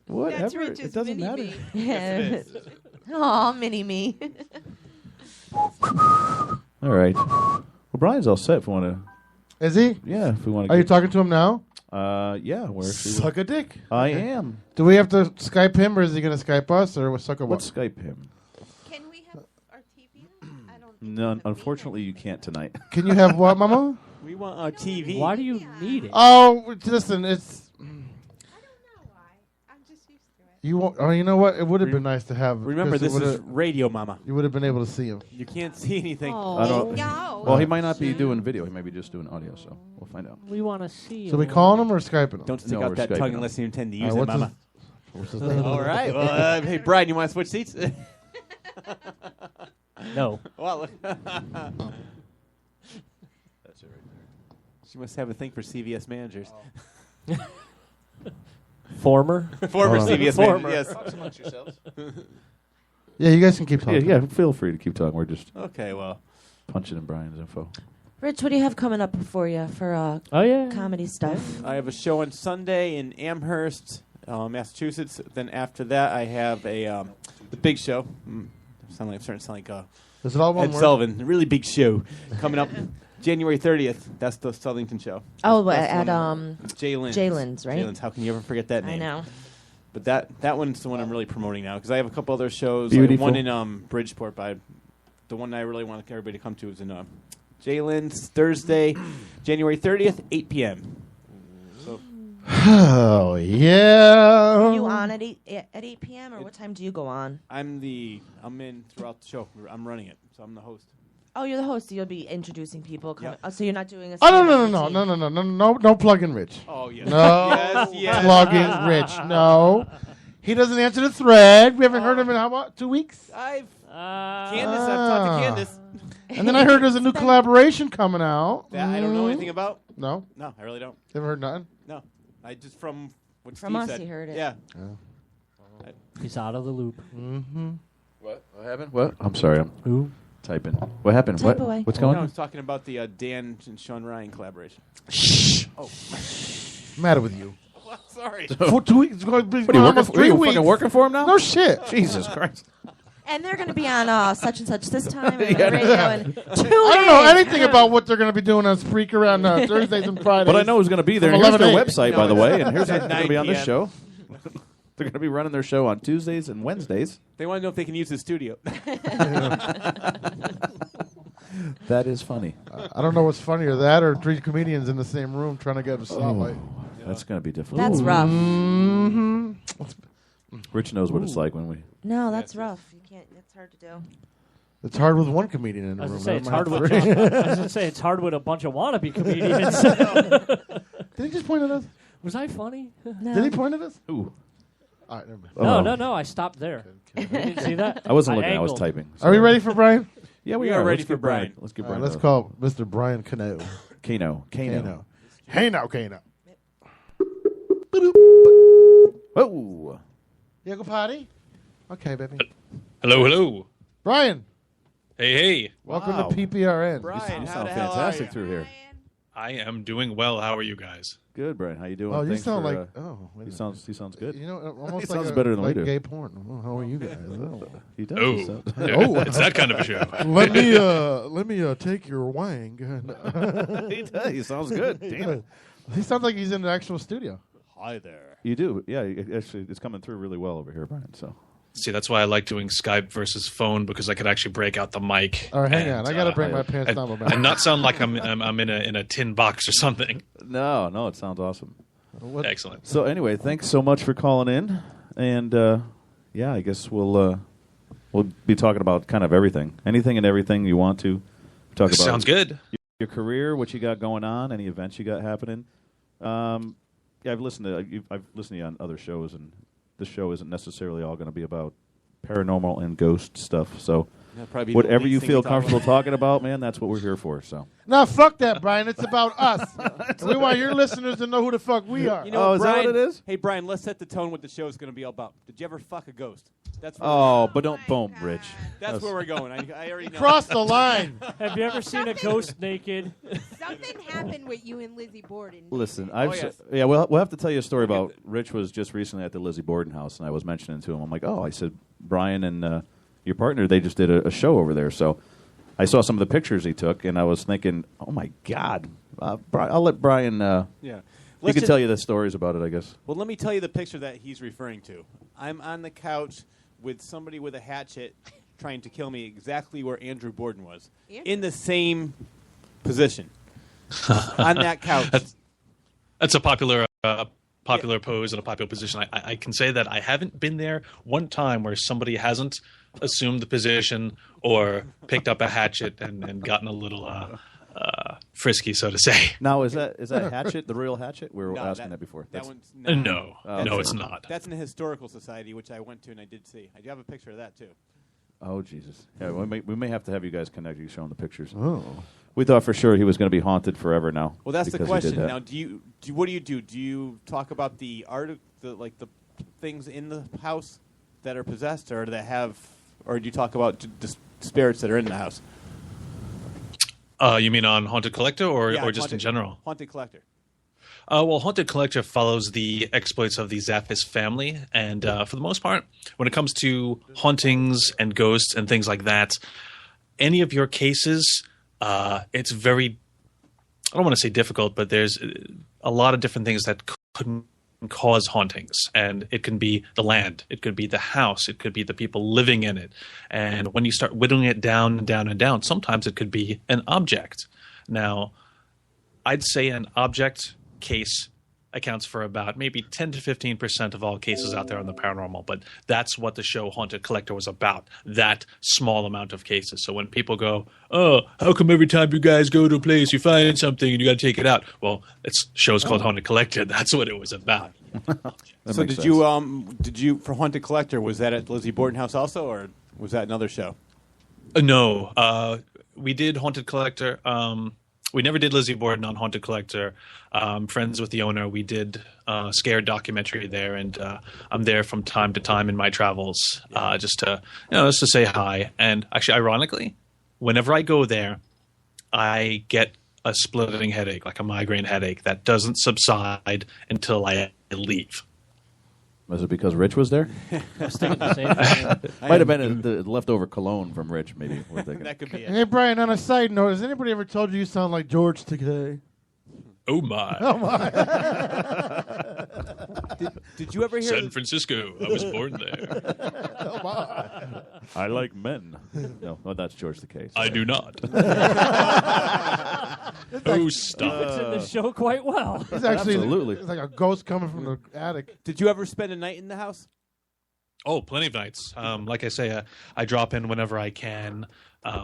Whatever. It doesn't matter. Yeah. Aw, mini me. All right. Well, Brian's all set if we want to. Is he? Yeah, if we want to. Are you talking to him now? Yeah. Where Suck a dick. I am. Do we have to Skype him, or is he going to Skype us, or suck a what? Let's Skype him. Can we have our TV? I don't. No, unfortunately, you can't tonight. Can you have what, Mama? We want our TV. Why do you need it? Oh, listen, it's. I don't know why. I'm just used to it. You won't. Oh, you know what? It would have been nice to have. Remember, because this it is would've- radio, Mama. You would have been able to see him. You can't see anything. Oh. I don't. No. Well, he might not be doing video. He might be just doing audio. So we'll find out. We want to see. So we calling him or Skyping him? Don't stick No, out we're that Skyping tongue him. unless you intend to All use right, it, Mama. what's his name? All right. Well, hey, Brian, you want to switch seats? No. Well, look. That's it right there. She must have a thing for CVS managers. Former. Former Oh. CVS Former. managers. Yes. Talk amongst yourselves. Yeah, you guys can keep Yeah, talking. yeah. Feel free to keep talking. We're just Okay. Well. punching in Brian's info. Rich, what do you have coming up for you for Oh yeah. comedy stuff? I have a show on Sunday in Amherst, Massachusetts. Then after that, I have a the big show. I'm starting to sound like Is it all one Ed word? Sullivan. A really big show coming up January 30th. That's the Southington show. Oh, That's at the one- Jaylen's. Jaylen's, right? Jaylen's. How can you ever forget that name? I know. But that one's the one I'm really promoting now because I have a couple other shows. Beautiful. One in Bridgeport, but the one I really want everybody to come to is in Jaylen's Thursday, January 30th, 8 p.m. So Oh yeah. Are you on at 8 p.m. or what time do you go on? I'm in throughout the show. I'm running it, so I'm the host. Oh, you're the host, so you'll be introducing people. Yep. Oh, so you're not doing a. Oh no stand-up routine. no plugging Rich. Oh yes. No yes. plugging Rich. No. He doesn't answer the thread. We haven't heard him in how about 2 weeks? I've I've talked to Candace. And then I heard there's a new collaboration coming out. That I don't know anything about. No. No, I really don't. Never heard nothing. No, I just from what From Steve us, said. you heard it. Yeah. He's out of the loop. Mm-hmm. What happened? What? I'm sorry. I'm Who? typing. What happened? Type what? away. What's No, going I on? was talking about the Dan and Sean Ryan collaboration. Shh. Oh, Matter with you. well, sorry. For 2 weeks. It's going to be What are you working almost for? Are you 3 weeks. fucking working for him now? No shit. Jesus Christ. And they're going to be on such and such this time on Yeah. the radio in 2 I don't know days. anything about what they're going to be doing on Spreaker on Thursdays and Fridays. But I know who's going to be there. From And here's their 11 to 8. website, by the way. And here's At who's going to be on 9 this show. They're going to be running their show on Tuesdays and Wednesdays. They want to know if they can use the studio. That is funny. I don't know what's funnier, that or three comedians in the same room trying to get a spotlight. That's going to be difficult. That's rough. Mm-hmm. Rich knows what it's like when we. No, that's rough. You can't. That's hard to do. It's hard with one comedian in the I was room. gonna say it's never hard mind with. three. I was gonna say it's hard with a bunch of wannabe comedians. Did he just point at us? Was I funny? Did he point at us? Ooh. All right, never mind. No. I stopped there. You didn't see that? I wasn't looking. I was angled. typing. Are we ready for Brian? Yeah, We are ready Let's for get Brian. Let's get All right, Brian. let's call Mr. Brian Cano. Kano. Hey now, Kano. Whoa. You go potty? Okay, baby. Hello. Brian, Hey. welcome Wow. to PPRN. Brian, You how sound the hell fantastic are through here. I am doing well. How are you guys? Good, Brian. How you doing? Oh, you Thanks sound for, like he sounds good. You know, almost He like sounds better than we like do. gay porn. Oh, how are you guys? Oh. He does. Oh, He sounds- it's that kind of a show. let me take your wang. He does. He sounds good. Damn it. He sounds like he's in the actual studio. Hi there. You do. Yeah. Actually, it's coming through really well over here, Brian. So. See, that's why I like doing Skype versus phone because I could actually break out the mic. All right, hang and, on. I got to bring my pants down. and not sound like I'm in a tin box or something. No, it sounds awesome. Excellent. So anyway, thanks so much for calling in, and yeah, I guess we'll be talking about kind of everything, anything and everything you want to talk about. Sounds good. Your career, what you got going on, any events you got happening. Yeah, I've listened to you on other shows, and this show isn't necessarily all going to be about paranormal and ghost stuff. So That'd probably be the whatever least you thing feel to talk comfortable about. talking about, man, that's what we're here for. So. No, fuck that, Brian. It's about us. And we want your listeners to know who the fuck we are. You know, Oh, is that Brian, what it is? Hey, Brian, let's set the tone what the show is going to be all about. Did you ever fuck a ghost? That's where Oh, but don't boom, Rich. That's where we're going. I already know. Cross the line. Have you ever seen a ghost naked? Something happened with you and Lizzie Borden. Listen, yes. we'll have to tell you a story about Rich was just recently at the Lizzie Borden house, and I was mentioning to him, I'm like, I said, Brian and your partner, they just did a show over there. So I saw some of the pictures he took, and I was thinking, oh my God, I'll let Brian. Yeah. He can tell you the stories about it, I guess. Well, let me tell you the picture that he's referring to. I'm on the couch with somebody with a hatchet trying to kill me exactly where Andrew Borden was. In the same position. On that couch. That's a popular pose and a popular position. I can say that I haven't been there one time where somebody hasn't assumed the position or picked up a hatchet and gotten a little frisky, so to say. Now, is that hatchet, the real hatchet? We were No, asking that before. That That's- one's No. No, it's not. That's in the Historical Society, which I went to and I did see. I do have a picture of that, too. Oh, Jesus. Yeah, we may have to have you guys connect. You showing the pictures. Oh. We thought for sure he was going to be haunted forever now. Well, that's the because he did question. that. Now, what do you do? Do you talk about the art, the things in the house that are possessed, or or do you talk about the spirits that are in the house? You mean on Haunted Collector or just in general? Haunted Collector. Well, Haunted Collector follows the exploits of the Zappis family, and for the most part, when it comes to hauntings and ghosts and things like that, any of your cases, it's very, I don't want to say difficult, but there's a lot of different things that could cause hauntings, and it can be the land, it could be the house, it could be the people living in it, and when you start whittling it down and down and down, sometimes it could be an object. Now, I'd say an object case accounts for about maybe 10 to 15% of all cases out there on the paranormal, but that's what the show Haunted Collector was about, that small amount of cases. So when people go, oh, how come every time you guys go to a place you find something and you got to take it out? Well, it's show's called Haunted Collector. That's what it was about. So did you for Haunted Collector, was that at Lizzie Borden House also, or was that another show? No, we did Haunted Collector. We never did Lizzie Borden on Haunted Collector. Friends with the owner, we did a Scared documentary there, and I'm there from time to time in my travels, just to say hi. And actually, ironically, whenever I go there, I get a splitting headache, like a migraine headache, that doesn't subside until I leave. Was it because Rich was there? I was thinking the same thing. Might have been the leftover cologne from Rich, maybe. We're thinking. That could be it. Hey, Brian, on a side note, has anybody ever told you sound like George Takei? Oh, my. Oh, my. Did you ever hear San Francisco. I was born there. Oh, my. I like men. No, well, that's George Takei. I do not. Oh, stop Fits in the show quite well. It's actually Absolutely. It's like a ghost coming from the attic. Did you ever spend a night in the house? Oh, plenty of nights. Like I say, I drop in whenever I can.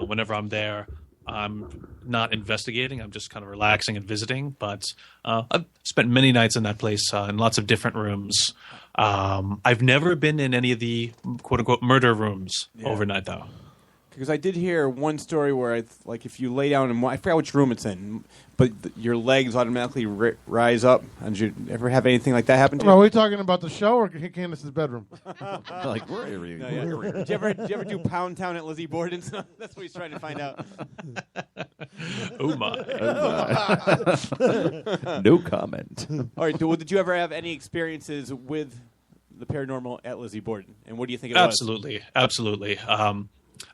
Whenever I'm there, I'm not investigating. I'm just kind of relaxing and visiting. But I've spent many nights in that place in lots of different rooms. I've never been in any of the quote-unquote murder rooms overnight, though. Because I did hear one story where, if you lay down in I forgot which room it's in, but your legs automatically rise up. Did you ever have anything like that happen to you? Are we talking about the show or Candace's bedroom? Like, where are you? No, yeah. Did you ever do Pound Town at Lizzie Borden's? That's what he's trying to find out. Oh, my. No comment. All right. Well, did you ever have any experiences with the paranormal at Lizzie Borden? And what do you think it was? Absolutely.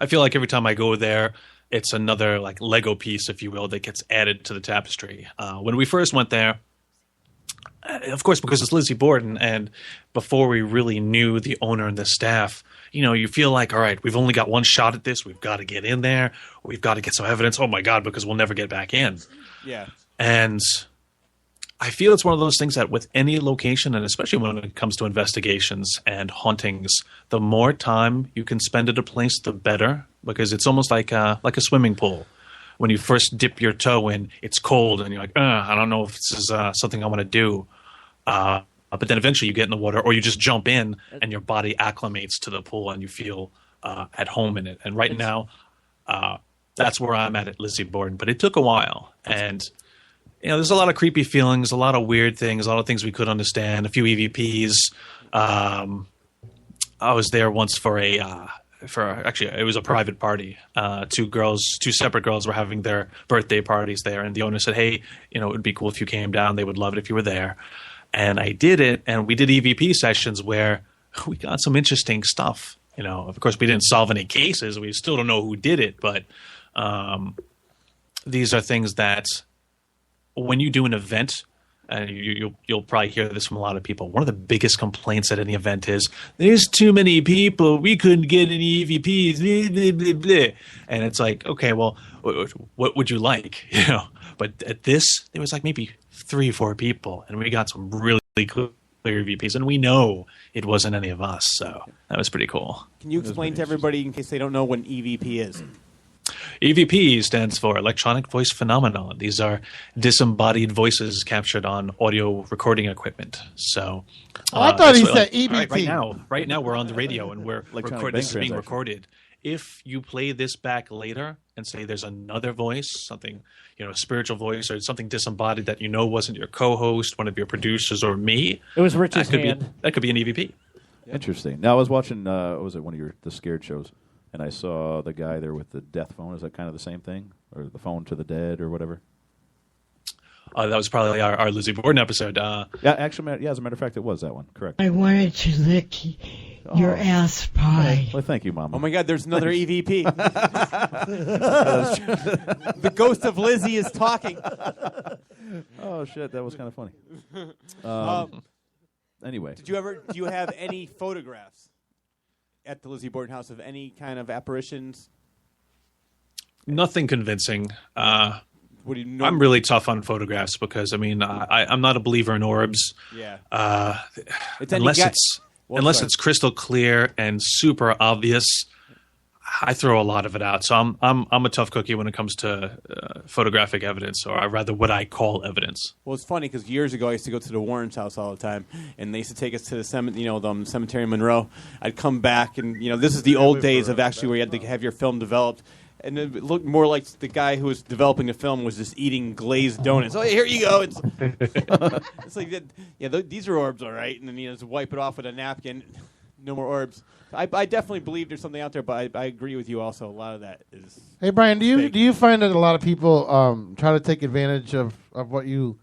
I feel like every time I go there, it's another like Lego piece, if you will, that gets added to the tapestry. When we first went there, of course, because it's Lizzie Borden, and before we really knew the owner and the staff, you feel like, all right, we've only got one shot at this. We've got to get in there. We've got to get some evidence. Oh, my God, because we'll never get back in. Yeah. And I feel it's one of those things that with any location, and especially when it comes to investigations and hauntings, the more time you can spend at a place, the better, because it's almost like a swimming pool. When you first dip your toe in, it's cold, and you're like, I don't know if this is something I want to do. But then eventually you get in the water, or you just jump in, and your body acclimates to the pool, and you feel at home in it. And right now, that's where I'm at Lizzie Borden. But it took a while, and there's a lot of creepy feelings, a lot of weird things, a lot of things we could understand, a few EVPs. I was there once for actually, it was a private party. Two separate girls were having their birthday parties there, and the owner said, hey, it would be cool if you came down. They would love it if you were there. And I did it, and we did EVP sessions where we got some interesting stuff. Of course, we didn't solve any cases. We still don't know who did it, but these are things that when you do an event, and you'll probably hear this from a lot of people, one of the biggest complaints at any event is, there's too many people, we couldn't get any EVPs, blah, blah, blah, blah. And it's like, okay, well, what would you like? But at this, there was like maybe 3 or 4 people, and we got some really clear EVPs, and we know it wasn't any of us, so that was pretty cool. Can you explain to everybody, in case they don't know what an EVP is? EVP stands for Electronic Voice Phenomenon. These are disembodied voices captured on audio recording equipment. So, I thought he said EVP. Right now, we're on the radio and we're this is being transaction. recorded. If you play this back later and say there's another voice, something a spiritual voice or something disembodied that wasn't your co-host, one of your producers, or me, it was Rich's hand. That could be an EVP. Interesting. Now I was watching. What was it? One of the scared shows. And I saw the guy there with the death phone. Is that kind of the same thing? Or the phone to the dead or whatever? That was probably our Lizzie Borden episode. Yeah, actually, as a matter of fact, it was that one. Correct. I wanted to lick your ass pie. Well, thank you, Mom. Oh, my God, there's another EVP. The ghost of Lizzie is talking. Oh, shit, that was kind of funny. Anyway. Do you have any photographs at the Lizzie Borden house of any kind of apparitions? Nothing convincing. What do you know? I'm really tough on photographs because I'm not a believer in orbs. Yeah. Unless it's crystal clear and super obvious, I throw a lot of it out. So I'm a tough cookie when it comes to photographic evidence, or rather what I call evidence. Well, it's funny because years ago I used to go to the Warrens' house all the time, and they used to take us to the cemetery in Monroe. I'd come back, and this is the old days of actually where you had to have your film developed, and it looked more like the guy who was developing the film was just eating glazed donuts. Oh, here you go. It's like these are orbs, all right, and then just wipe it off with a napkin. No more orbs. I definitely believe there's something out there, but I agree with you also. A lot of that is. Hey, Brian, do fake. you find that a lot of people try to take advantage of what you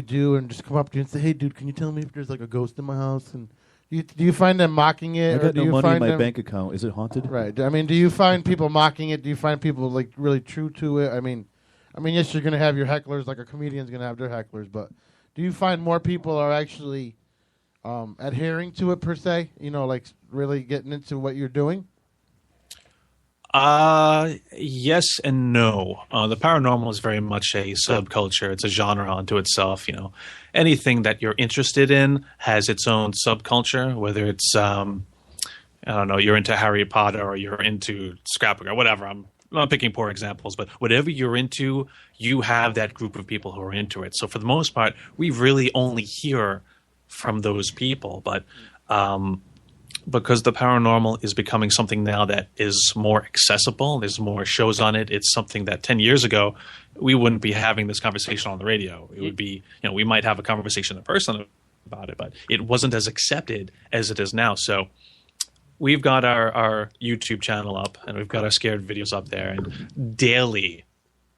do and just come up to you and say, "Hey, dude, can you tell me if there's like a ghost in my house?" And do you find them mocking it? I got or do no you money find in my them, bank account. Is it haunted? Right. I mean, do you find people mocking it? Do you find people like really true to it? I mean, yes, you're gonna have your hecklers, like a comedian's gonna have their hecklers, but do you find more people are actually adhering to it per se? You know, like really getting into what you're doing? Yes and no. The paranormal is very much a subculture. It's a genre unto itself. You know, anything that you're interested in has its own subculture. Whether it's I don't know, you're into Harry Potter or you're into scrapbook or whatever. I'm not picking poor examples, but whatever you're into, you have that group of people who are into it. So for the most part, we really only hear from those people. But because the paranormal is becoming something now that is more accessible, there's more shows on it. It's something that 10 years ago, we wouldn't be having this conversation on the radio. It would be, you know, we might have a conversation in person about it, but it wasn't as accepted as it is now. So we've got our YouTube channel up, and we've got our scared videos up there. And daily,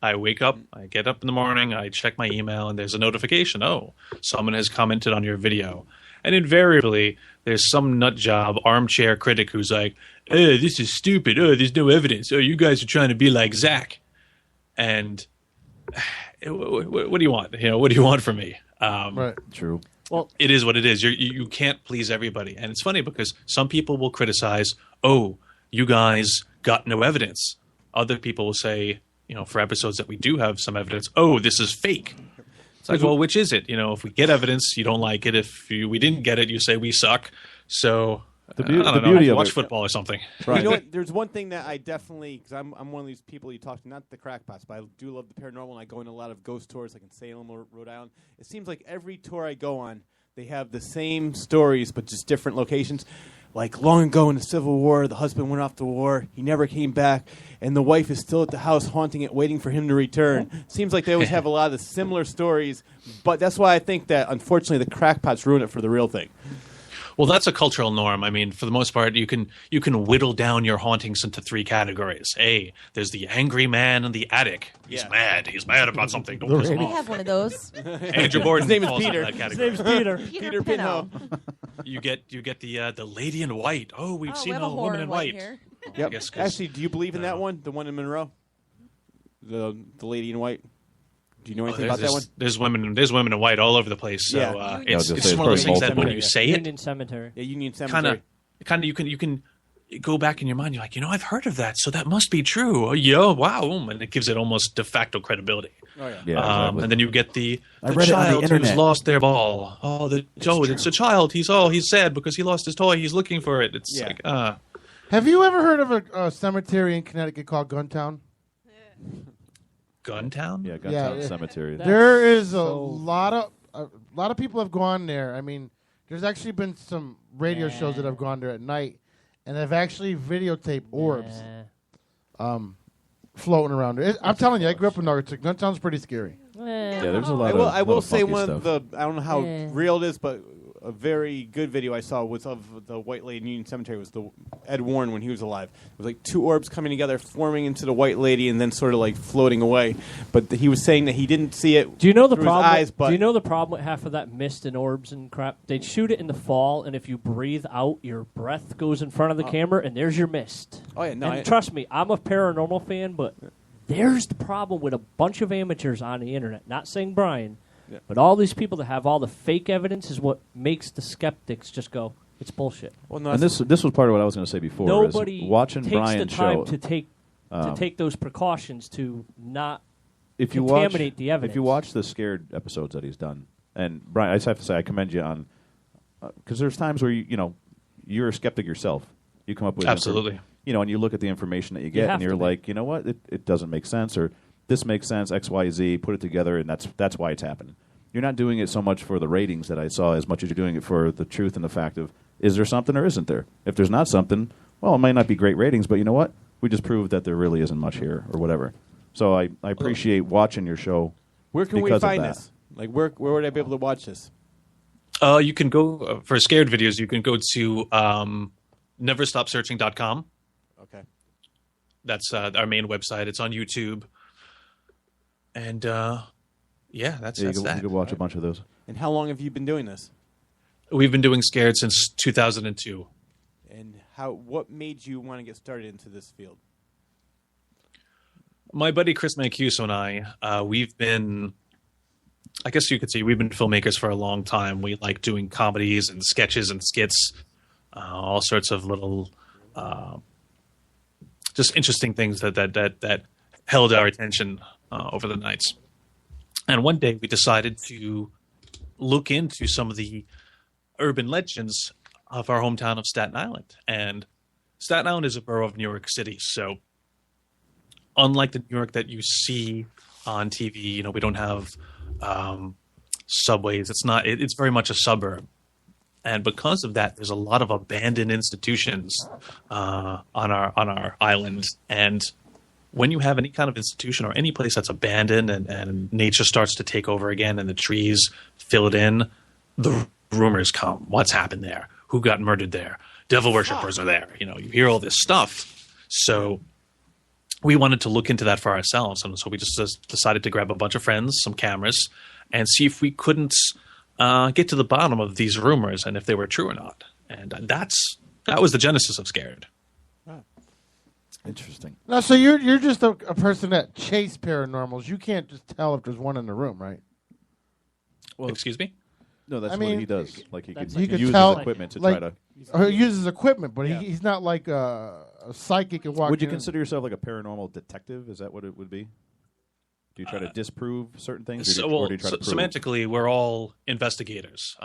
I wake up, I get up in the morning, I check my email, and there's a notification. Oh, someone has commented on your video. And invariably, there's some nut job armchair critic who's like, "Oh, this is stupid. Oh, there's no evidence. Oh, you guys are trying to be like Zach." And what do you want? You know, what do you want from me? Right. True. Well, it is what it is. You can't please everybody. And it's funny because some people will criticize, "Oh, you guys got no evidence." Other people will say, you know, for episodes that we do have some evidence, "Oh, this is fake." It's like, well, which is it? You know, if we get evidence, you don't like it. If we didn't get it, you say we suck. So the I don't beauty know, of watch it, football or something. Right. You know what? There's one thing that I definitely, because I'm one of these people you talk to, not the crackpots, but I do love the paranormal, and I go on a lot of ghost tours, like in Salem or Rhode Island. It seems like every tour I go on, they have the same stories, but just different locations. Like long ago in the Civil War, the husband went off to war. He never came back, and the wife is still at the house haunting it, waiting for him to return. Seems like they always have a lot of the similar stories, but that's why I think that, unfortunately, the crackpots ruin it for the real thing. Well, that's a cultural norm. I mean, for the most part, you can whittle down your hauntings into three categories. A, there's the angry man in the attic. He's mad. He's mad about something. Don't piss him We off. have one of those. Andrew Borden. His name is falls into Peter. that His category. name's Peter. Peter Pinho. You get the lady in white. Oh, we've seen we have a a woman horror in in white. white here. I Yep. guess 'cause- Actually, do you believe in that one? The one in Monroe? The lady in white? Do you know anything about that one? There's women in white all over the place. So Yeah. it's just one of those things that when you say it, Union Cemetery. Yeah, Union Cemetery. kind of you can go back in your mind. You're like, I've heard of that, so that must be true. Oh, yeah, wow, and it gives it almost de facto credibility. Oh yeah. Yeah, exactly. And then you get the I read it on the child who's internet. lost their ball. Oh, it's a child. He's sad because he lost his toy. He's looking for it. It's like Have you ever heard of a cemetery in Connecticut called Guntown? Guntown? Yeah, Guntown Yeah, Cemetery. There is a lot of people have gone there. I mean, there's actually been some radio shows that have gone there at night, and have actually videotaped orbs floating around there. I'm telling you, I grew up in Naugatuck. Guntown's pretty scary. Yeah, there's a lot I will say funky one stuff. of the, I don't know how real it is, but a very good video I saw was of the White Lady in Union Cemetery. Was the Ed Warren when he was alive. It was like two orbs coming together, forming into the White Lady, and then sort of like floating away. But he was saying that he didn't see it. Do you know the through problem? His eyes, but do you know the problem with half of that mist and orbs and crap? They'd shoot it in the fall, and if you breathe out, your breath goes in front of the camera, and there's your mist. Oh yeah, no. And trust me, I'm a paranormal fan, but there's the problem with a bunch of amateurs on the internet. Not saying Brian, but all these people that have all the fake evidence is what makes the skeptics just go, "It's bullshit." Well, no, And this was part of what I was going to say before. Nobody is watching takes Brian's the time show. to take those precautions to not If you contaminate watch, the evidence. If you watch the scared episodes that he's done, and Brian, I just have to say I commend you on because there's times where you're a skeptic yourself. You come up with Absolutely. And you look at the information that you get, have and you're to be. like, you know what, it doesn't make sense, or this makes sense, X, Y, Z. Put it together, and that's why it's happening. You're not doing it so much for the ratings that I saw as much as you're doing it for the truth and the fact of, is there something or isn't there? If there's not something, well, it might not be great ratings, but you know what? We just proved that there really isn't much here or whatever. So I appreciate watching your show. where can we because of find that. this? Like, where would I be able to watch this? You can go for scared videos. You can go to neverstopsearching.com. Okay. That's our main website. It's on YouTube. And that's You that. can watch a bunch of those. And how long have you been doing this? We've been doing Scared since 2002. And what made you want to get started into this field? My buddy Chris Mancuso and I, we've been I guess you could say we've been filmmakers for a long time. We like doing comedies and sketches and skits, all sorts of little, just interesting things that held our attention over the nights. And one day we decided to look into some of the urban legends of our hometown of Staten Island. And Staten Island is a borough of New York City, so unlike the New York that you see on TV, we don't have subways. It's very much a suburb. And because of that, there's a lot of abandoned institutions on our island. And when you have any kind of institution or any place that's abandoned and nature starts to take over again and the trees fill it in, the rumors come. What's happened there? Who got murdered there? Devil worshippers are there. You hear all this stuff. So we wanted to look into that for ourselves. And so we just decided to grab a bunch of friends, some cameras, and see if we couldn't get to the bottom of these rumors and if they were true or not. And that was the genesis of Scared. Interesting. Now, so you're just a person that chase paranormals. You can't just tell if there's one in the room, right? Well, excuse me? No, that's I what mean, he does. Like he could could use tell, his equipment to like, try to. He uses equipment, but he's not like a psychic and walk. Would you in. consider yourself like a paranormal detective? Is that what it would be? Do you try to disprove certain things, or do you try to prove? Semantically, we're all investigators.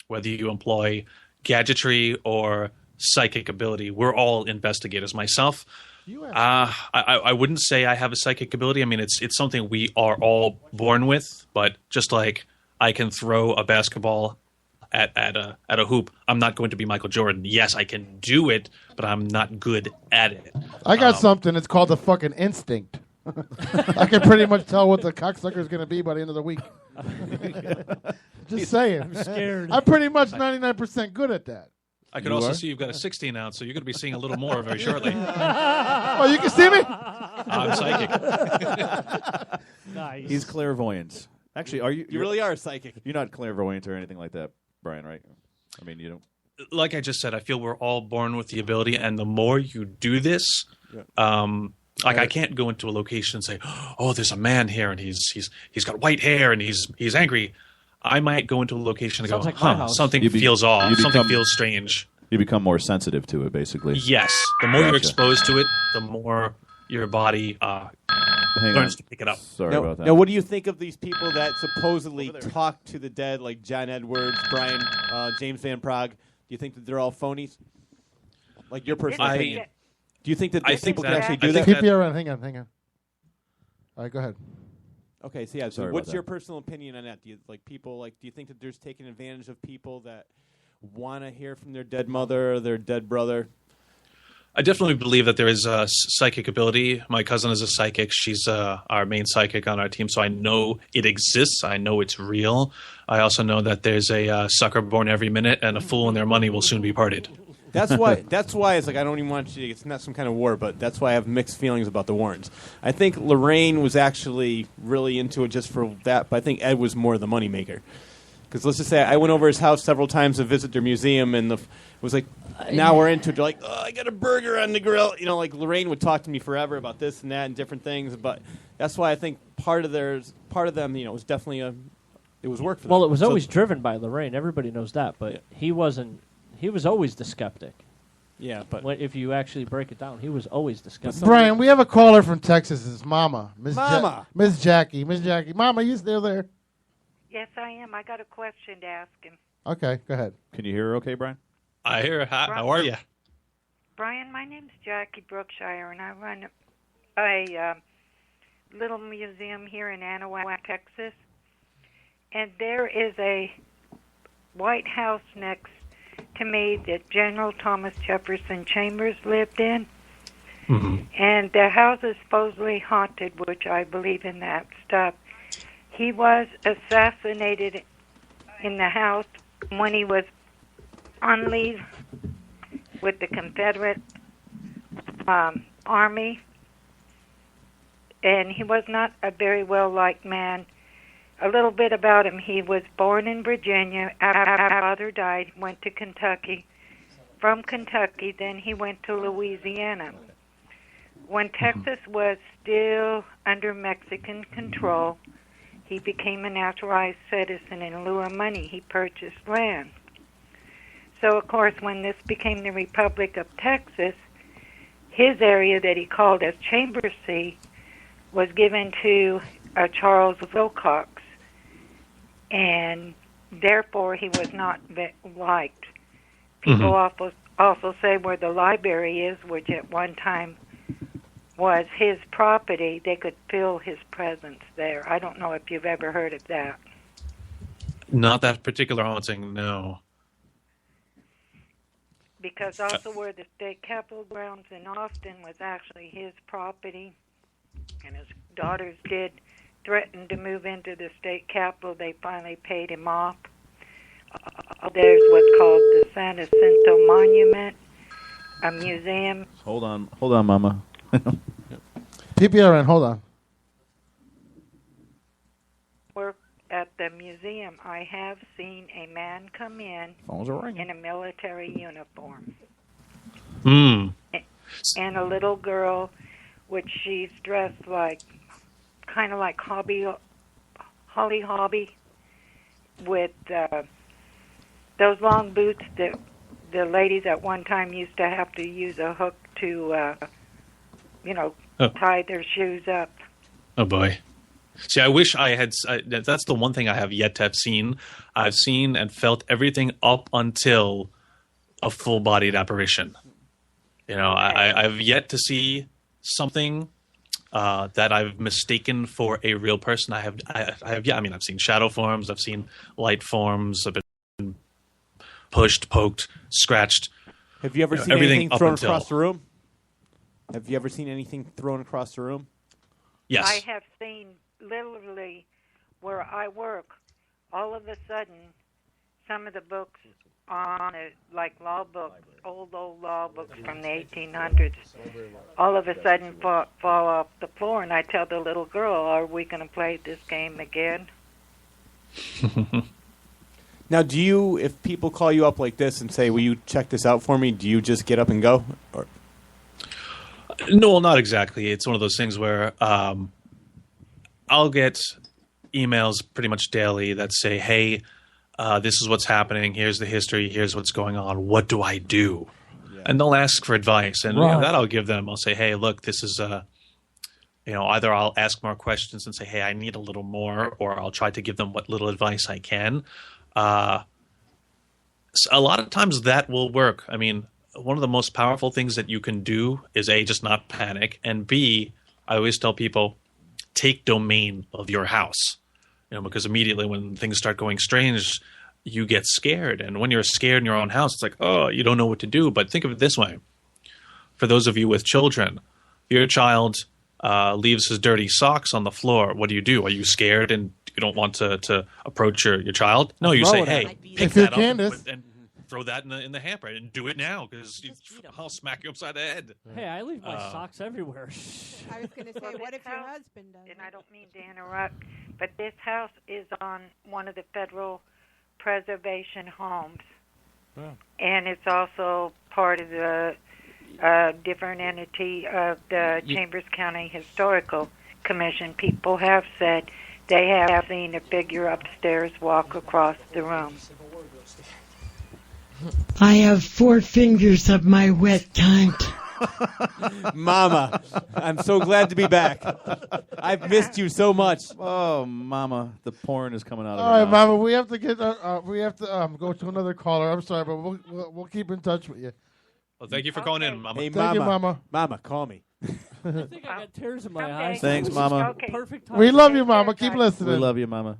Whether you employ gadgetry or psychic ability, we're all investigators. Myself, I wouldn't say I have a psychic ability. I mean, it's something we are all born with. But just like I can throw a basketball at a hoop, I'm not going to be Michael Jordan. Yes, I can do it, but I'm not good at it. I got something. It's called the fucking instinct. I can pretty much tell what the cocksucker is going to be by the end of the week. Just saying. I'm scared. I'm pretty much 99% good at that. I could also see you've got a 16 ounce, so you're going to be seeing a little more very shortly. Oh, you can see me? I'm psychic. Nice. He's clairvoyant. Actually, are you? You really are psychic. You're not clairvoyant or anything like that, Brian, right? I mean, you don't. Like I just said, I feel we're all born with the ability, and the more you do this, I can't go into a location and say, "Oh, there's a man here, and he's got white hair, and he's angry." I might go into a location and go, something feels off, something feels strange. You become more sensitive to it, basically. Yes, the more you're exposed to it, the more your body learns to pick it up. Sorry about that. Now, what do you think of these people that supposedly talk to the dead, like John Edwards, Brian, James Van Prague? Do you think that they're all phonies? Like your personal opinion? Do you think that people can actually do that? PPRN, hang on. All right, go ahead. Okay, so what's your personal opinion on that? Do you do you think that there's taking advantage of people that want to hear from their dead mother or their dead brother? I definitely believe that there is a psychic ability. My cousin is a psychic. She's our main psychic on our team, so I know it exists. I know it's real. I also know that there's a sucker born every minute, and a fool and their money will soon be parted. That's why it's like I don't even want you. It's not some kind of war, but that's why I have mixed feelings about the Warrens. I think Lorraine was actually really into it just for that, but I think Ed was more the moneymaker. Because let's just say I went over his house several times to visit their museum, and it was like, now we're into it. They're like, I got a burger on the grill. Like Lorraine would talk to me forever about this and that and different things. But that's why I think part of them, was definitely it was work for them. Well, it was always driven by Lorraine. Everybody knows that, but he wasn't. He was always the skeptic. Yeah, but if you actually break it down, he was always the skeptic. Brian, we have a caller from Texas. It's Mama. Miss Jackie. Miss Jackie. Mama, you still there? Yes, I am. I got a question to ask him. Okay, go ahead. Can you hear her okay, Brian? I hear her. Hi, how are you? Brian, my name's Jackie Brookshire, and I run a little museum here in Anahuac, Texas. And there is a White House next to me that General Thomas Jefferson Chambers lived in. Mm-hmm. And the house is supposedly haunted, which I believe in that stuff. He was assassinated in the house when he was on leave with the Confederate Army. And he was not a very well-liked man. A little bit about him. He was born in Virginia. After his father died, went to Kentucky. From Kentucky, then he went to Louisiana. When Texas was still under Mexican control, he became a naturalized citizen. In lieu of money, he purchased land. So, of course, when this became the Republic of Texas, his area that he called as Chambersea was given to Charles Wilcox, and therefore he was not liked. People also say where the library is, which at one time was his property, they could feel his presence there. I don't know if you've ever heard of that. Not that particular haunting, no. Because also where the state capitol grounds in Austin was actually his property, and his daughters did threaten to move into the state capitol. They finally paid him off. There's what's called the San Jacinto Monument, a museum. Hold on, Mama. PPRN, hold on. At the museum, I have seen a man come in a military uniform. And a little girl, which she's dressed like, kind of like Holly Hobby, with those long boots that the ladies at one time used to have to use a hook to, tie their shoes up. Oh, boy. See, I wish I had. That's the one thing I have yet to have seen. I've seen and felt everything up until a full-bodied apparition. I've yet to see something that I've mistaken for a real person. I've seen shadow forms. I've seen light forms. I've been pushed, poked, scratched. Have you ever seen anything thrown across the room? Have you ever seen anything thrown across the room? Yes. I have seen. Literally, where I work, all of a sudden, some of the books on it, like law books, old law books from the 1800s, all of a sudden fall off the floor, and I tell the little girl, "Are we going to play this game again?" Now, if people call you up like this and say, "Will you check this out for me?" Do you just get up and go? Or? No, not exactly. It's one of those things where I'll get emails pretty much daily that say, hey, this is what's happening. Here's the history. Here's what's going on. What do I do? Yeah. And they'll ask for advice. And that I'll give them. I'll say, hey, look, this is, either I'll ask more questions and say, hey, I need a little more, or I'll try to give them what little advice I can. A lot of times that will work. I mean, one of the most powerful things that you can do is A, just not panic, and B, I always tell people, take domain of your house, because immediately when things start going strange, you get scared. And when you're scared in your own house, it's like, oh, you don't know what to do. But think of it this way. For those of you with children, your child leaves his dirty socks on the floor. What do? Are you scared and you don't want to approach your child? No, you say, hey, pick that up and throw that in the hamper and do it now, because I'll smack you upside the head. Hey, I leave my socks everywhere. I was going to say, what if your husband does? And I don't mean to interrupt, but this house is on one of the federal preservation homes. Oh. And it's also part of the different entity of the Chambers County Historical Commission. People have said they have seen a figure upstairs walk across the room. I have 4 fingers of my wet tank. Mama, I'm so glad to be back. I've missed you so much. Oh, Mama, the porn is coming out of All right, her mouth. Mama, we have to go to another caller. I'm sorry, but we'll keep in touch with you. Well, thank you for calling in, Mama. Hey, Thank you, Mama. Mama, call me. I think I got tears in my eyes. Thanks, Mama. Okay. Perfect time. We love you, Mama. Keep listening. We love you, Mama.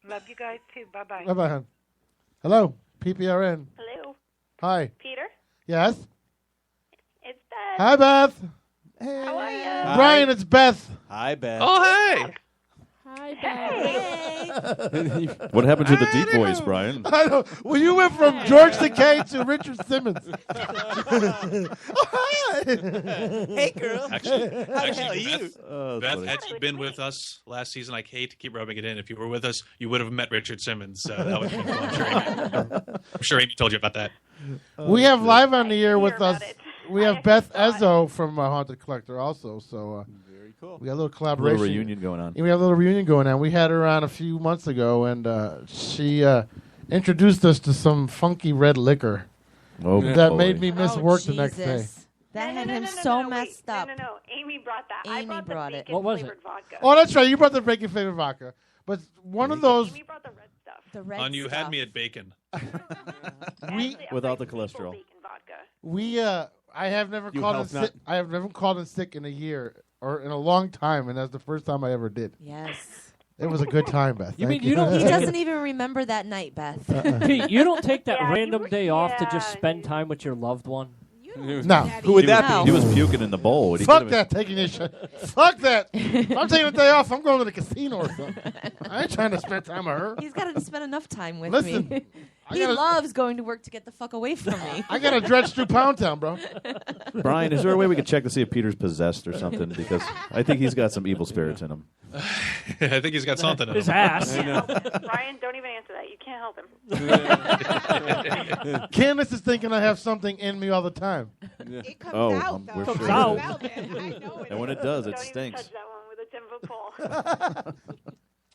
Love you guys too. Bye-bye. Bye-bye, hon. Hello, PPRN. Hello. Hi. Peter? Yes? It's Beth. Hi, Beth. Hey. How are you? Brian, it's Beth. Hi, Beth. Oh, hey. Hi, Hey. What happened to the deep voice, Brian? I know. Well, you went from George Takei to Richard Simmons. Oh, hi. Hey, girl. Actually, How the hell are you? Beth, had you been with us last season, I hate to keep rubbing it in. If you were with us, you would have met Richard Simmons. That would have been cool. I'm sure Amy told you about that. We have live on the air with us. We have Beth Ezzo from Haunted Collector also. So cool. We got a little collaboration. Little reunion going on. Yeah, we have a little reunion going on. We had her on a few months ago, and she introduced us to some funky red liquor that made me miss work the next day. That had him so messed up. No. Amy brought that. Amy I brought the it. bacon What was flavored it? Vodka. Oh, that's right. You brought the bacon flavored vodka, but one of those. Amy brought the red stuff. The red On you had me at bacon. Without the cholesterol. I have never You called in health sick. nut. I have never called in sick in a year or in a long time, and that's the first time I ever did. Yes. It was a good time, Beth. You Thank mean you don't- He doesn't even remember that night, Beth. Pete, you don't take that random day off to just spend time with your loved one? No. Who would that be? He was puking in the bowl. He Fuck could've that, taking this shit. Fuck that. If I'm taking a day off, I'm going to the casino or something. I ain't trying to spend time with her. He's got to spend enough time with Listen, me. I He gotta- loves going to work to get the fuck away from me. I got to dredge through Pound Town, bro. Brian, is there a way we could check to see if Peter's possessed or something? Because I think he's got some evil spirits in him. I think he's got something in His him. ass. Brian, don't even answer that. You can't help him. Candace is thinking I have something in me all the time. It comes we're Comes sure. out. And when it does, it Don't even stinks. touch that one with a 10-foot pole.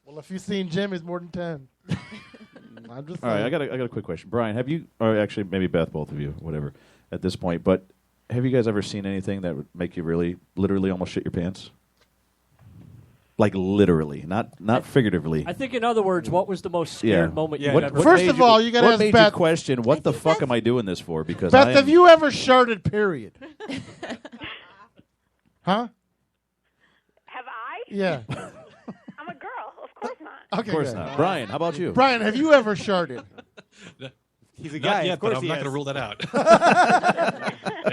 Well, if you've seen Jim, he's more than 10. I'm just All right, saying. I got a quick question. Brian, have you, or actually maybe Beth, both of you, whatever, at this point, but have you guys ever seen anything that would make you really, literally almost shit your pants? Like literally, not figuratively. I think, in other words, what was the most scared moment you've ever First of all, you got to what ask made Beth. you question, what the fuck am I doing this for? Because Beth, I have you ever sharded, period? Huh? Have I? Yeah. I'm a girl. Of course not. Okay, Of course good. not. Brian, how about you? Brian, have you ever sharded? He's a Not guy. yet, of course but I'm he not has. going to rule that out.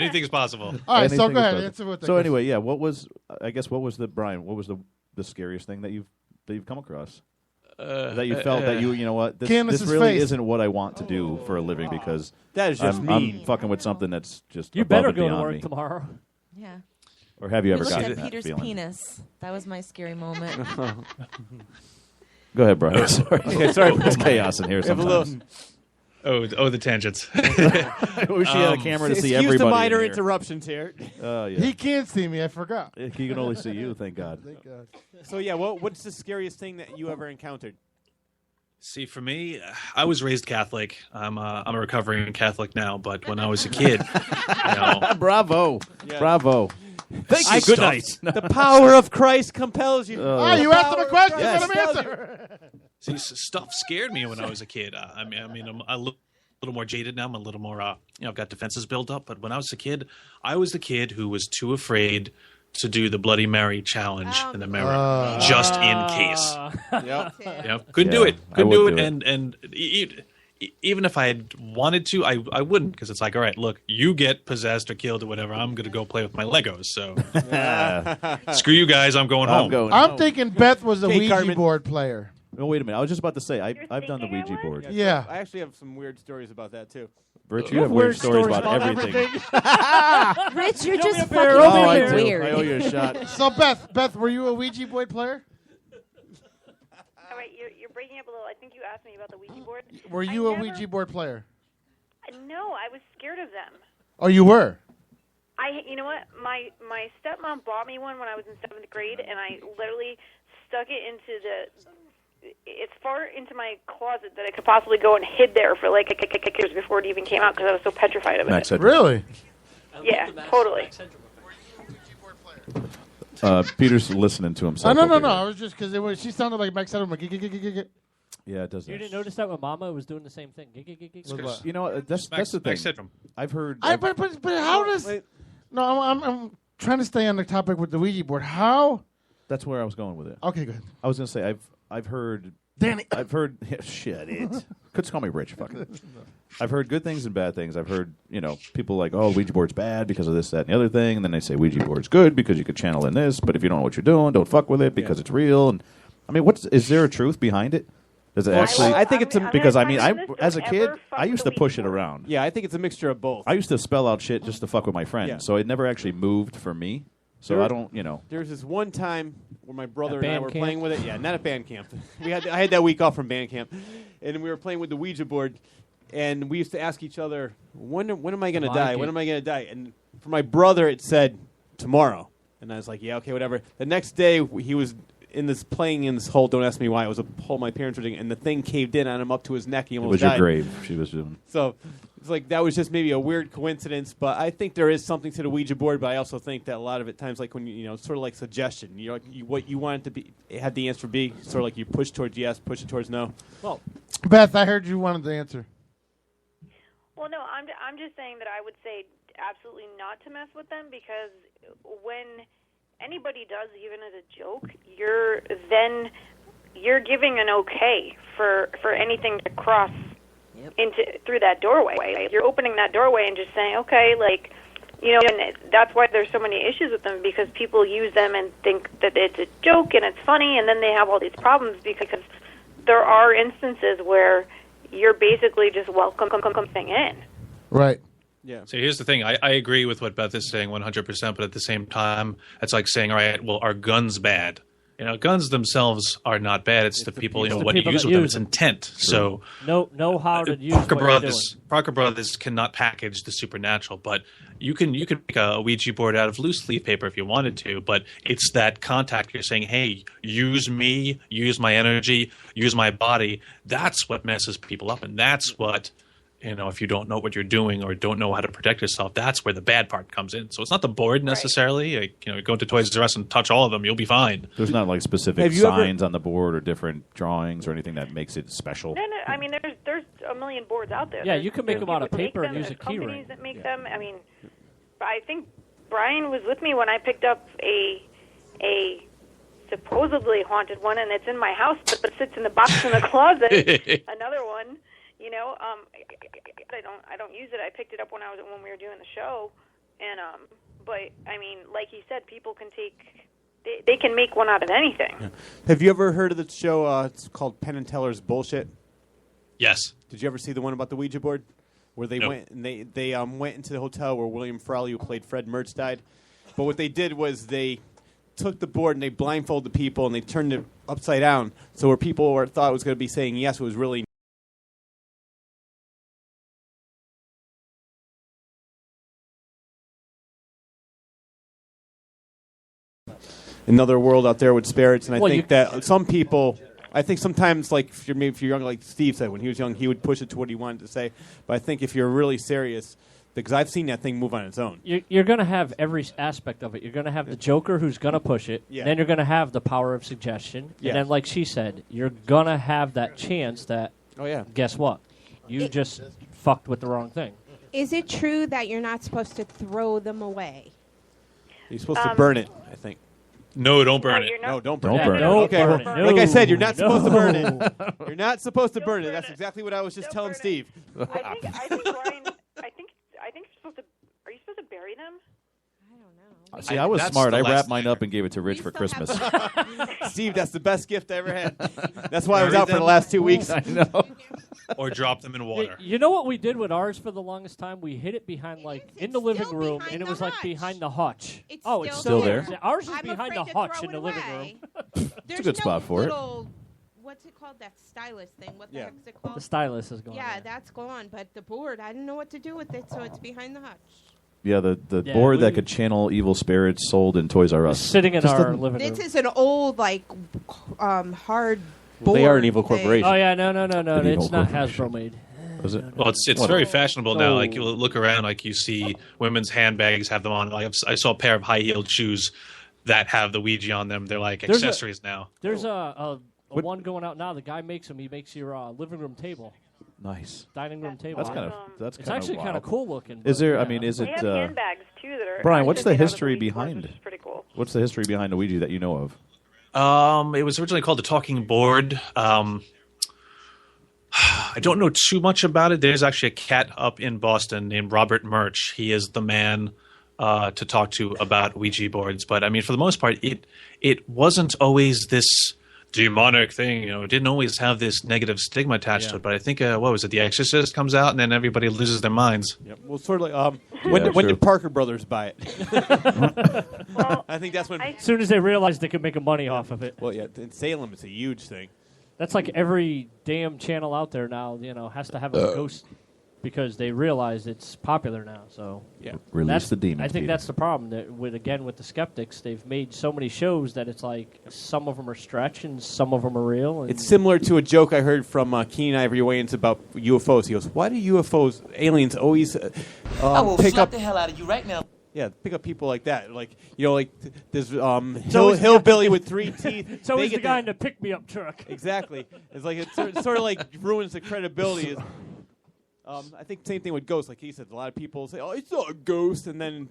Anything is possible. All right, so Anything go is ahead. possible. Answer what the So question- anyway, yeah, what was the scariest thing that you've come across? That you felt that you know what, this Candace's really face. isn't what I want to do for a living because That is just I'm mean. fucking with something that's just You above better and go to beyond work me. tomorrow. Yeah. Or have you We ever looked gotten at that Peter's feeling? penis. That was my scary moment. Go ahead, Brian. Sorry. Okay, sorry. There's chaos in here We have a little- sometimes. Oh, the tangents. I wish you had a camera to see Excuse everybody the in minor here. interruptions here. Yeah. He can't see me. I forgot. He can only see you, thank God. Thank God. So yeah, what's the scariest thing that you ever encountered? See, for me, I was raised Catholic. I'm a recovering Catholic now, but when I was a kid, Bravo. Yeah. Bravo. Thank you. Good night. The power of Christ compels you. You asked him a question. Yes. Let him answer. See, stuff scared me when I was a kid. I mean, I'm a little more jaded now. I'm a little more, I've got defenses built up. But when I was a kid, I was the kid who was too afraid to do the Bloody Mary challenge in the mirror, just in case. Couldn't do it. I Couldn't would do it. do And even if I had wanted to, I wouldn't, because it's like, all right, look, you get possessed or killed or whatever. I'm going to go play with my Legos. So screw you guys. I'm going home. I'm thinking Beth was a Okay, Ouija Carmen. board player. Oh, wait a minute. I was just about to say, I've done the Ouija board. Yeah. I actually have some weird stories about that too. Rich, you have weird stories about everything. Rich, you're Show just me a fucking bear, show me a I bear. do. weird. I owe you a shot. So Beth, were you a Ouija board player? All right, you're breaking up a little. I think you asked me about the Ouija board. Were you a Ouija board player? No, I was scared of them. Oh, you were. You know what? My stepmom bought me one when I was in 7th grade, and I literally stuck it into it's far into my closet that I could possibly go and hid there for like years before it even came out because I was so petrified of it. Really? Yeah, totally. Peter's listening to Oh, himself. no. over here. I was just because she sounded like Max Headroom. Yeah, it does. You didn't notice that when Mama was doing the same thing? You know, that's the thing. syndrome. I've heard. But how does? No, I'm trying to stay on the topic with the Ouija board. How? That's where I was going with it. Okay, good. I was going to say I've heard. Danny. I've heard. Yeah, shit. It. Could just call me Rich. Fuck it. I've heard good things and bad things. I've heard people like, oh, Ouija board's bad because of this, that, and the other thing, and then they say Ouija board's good because you could channel in this, but if you don't know what you're doing, don't fuck with it because it's real. And I mean, is there a truth behind it? Does it actually? I think it's because I mean, as a kid, I used to push it around. Yeah, I think it's a mixture of both. I used to spell out shit just to fuck with my friends, Yeah. so it never actually moved for me. So I don't, There's this one time where my brother At and I band were camp? playing with it. Yeah, not at band camp. I had that week off from band camp, and we were playing with the Ouija board, and we used to ask each other, when am I going to die? When am I going to die? And for my brother, it said tomorrow. And I was like, yeah, okay, whatever. The next day, he was playing in this hole. Don't ask me why. It was a hole my parents were digging, and the thing caved in on him up to his neck. He It almost was died. your grave she was doing. So it's like that was just maybe a weird coincidence. But I think there is something to the Ouija board. But I also think that a lot of it times, like when sort of like suggestion. What you want it to be, had the answer be. Sort of like you push towards yes, push it towards no. Well, Beth, I heard you wanted the answer. Well, no, I'm just saying that I would say absolutely not to mess with them, because when anybody does, even as a joke, you're giving an okay for anything to cross through that doorway. You're opening that doorway and just saying, okay, like, and that's why there's so many issues with them, because people use them and think that it's a joke and it's funny, and then they have all these problems because there are instances where you're basically just welcoming in. Right. Yeah. So here's the thing. I agree with what Beth is saying 100%, but at the same time, it's like saying, all right, well, are guns bad? Guns themselves are not bad. It's the people, what you use with them. It's intent. So know how to use what you're doing. Parker Brothers cannot package the supernatural, but you can make a Ouija board out of loose leaf paper if you wanted to, but it's that contact. You're saying, hey, use me, use my energy, use my body. That's what messes people up, and that's what, if you don't know what you're doing or don't know how to protect yourself, that's where the bad part comes in. So it's not the board necessarily. Like, go to Toys R Us and touch all of them, you'll be fine. There's not like specific signs on the board or different drawings or anything that makes it special. No. I mean, there's a million boards out there. Yeah, you can make them out of paper and use a key companies ring. that make them. I mean, I think Brian was with me when I picked up a supposedly haunted one, and it's in my house, but it sits in the box in the closet. Another one. I don't use it. I picked it up when we were doing the show, and but I mean, like he said, people can they can make one out of anything. Yeah. Have you ever heard of the show? It's called Penn and Teller's Bullshit. Yes. Did you ever see the one about the Ouija board, where they went and they went into the hotel where William Frawley, who played Fred Mertz, died? But what they did was they took the board and they blindfolded the people and they turned it upside down, so where people thought it was going to be saying yes, it was really. Another world out there with spirits, and I think that some people, I think sometimes, like if you're young, like Steve said, when he was young, he would push it to what he wanted to say. But I think if you're really serious, because I've seen that thing move on its own. You're going to have every aspect of it. You're going to have the Joker who's going to push it. Yeah. Then you're going to have the power of suggestion. Yeah. And then, like she said, you're going to have that chance that, guess what? You just fucked with the wrong thing. Is it true that you're not supposed to throw them away? You're supposed to burn it, I think. No, don't burn it. No, don't burn it. Don't burn it. Okay, Don't well, burn it. like I said, you're not No. supposed to burn it. You're not supposed to burn it. That's exactly what I was just telling Steve. I think Brian. I think you're supposed to. Are you supposed to bury them? See, I was smart. I wrapped mine up and gave it to Rich for Christmas. Steve, that's the best gift I ever had. That's why I was out for the last 2 weeks. I know. Or drop them in water. You know what we did with ours for the longest time? We hid it behind, in the living room, and it was behind the hutch. It's it's still there? Yeah, ours is I'm behind the afraid to hutch throw in the it living away. room. There's a good spot for it. What's it called? That stylus thing. What the heck is it called? The stylus is gone. Yeah, that's gone. But the board, I didn't know what to do with it, so it's behind the hutch. Yeah, the board that could channel evil spirits sold in Toys R Us. Sitting in Just our doesn't- living room. This is an old, hard board. They are an evil thing. corporation. Oh, yeah, no. An It's evil not corporation. Hasbro made. Was it? Well, it's very fashionable now. Like you look around, like you see women's handbags have them on. Like I saw a pair of high-heeled shoes that have the Ouija on them. They're like There's accessories now. There's a one going out now. The guy makes them. He makes your living room table. Nice. Dining room table. That's It's actually kind of cool looking. Is there? but, I mean, is They it? have handbags too that are. Brian, what's the made out of history Ouija boards, behind? which is pretty cool. What's the history behind the Ouija that you know of? It was originally called the Talking Board. I don't know too much about it. There's actually a cat up in Boston named Robert Murch. He is the man to talk to about Ouija boards. But I mean, for the most part, it wasn't always this demonic thing. You know, it didn't always have this negative stigma attached to it. But I think what was it? The Exorcist comes out, and then everybody loses their minds. Yep. Well, sort of like when did Parker Brothers buy it? I think that's when. As soon as they realized they could make money off of it. Well, yeah, in Salem, it's a huge thing. That's like every damn channel out there now. Has to have a ghost because they realize it's popular now. So Release that's, the demons, I think Peter. that's the problem. That with the skeptics, they've made so many shows that it's like some of them are stretch and some of them are real. And It's similar to a joke I heard from Keenan Ivory Wayans about UFOs. He goes, "Why do aliens always I will pick slap up the hell out of you right now." Yeah, pick up people like that. Like, you know, like there's always- hillbilly with 3 teeth. It's always They the get guy in the pick-me-up truck. Exactly. It's like it sort of like ruins the credibility. I think same thing with ghosts. Like he said, a lot of people say, "Oh, it's not a ghost," and then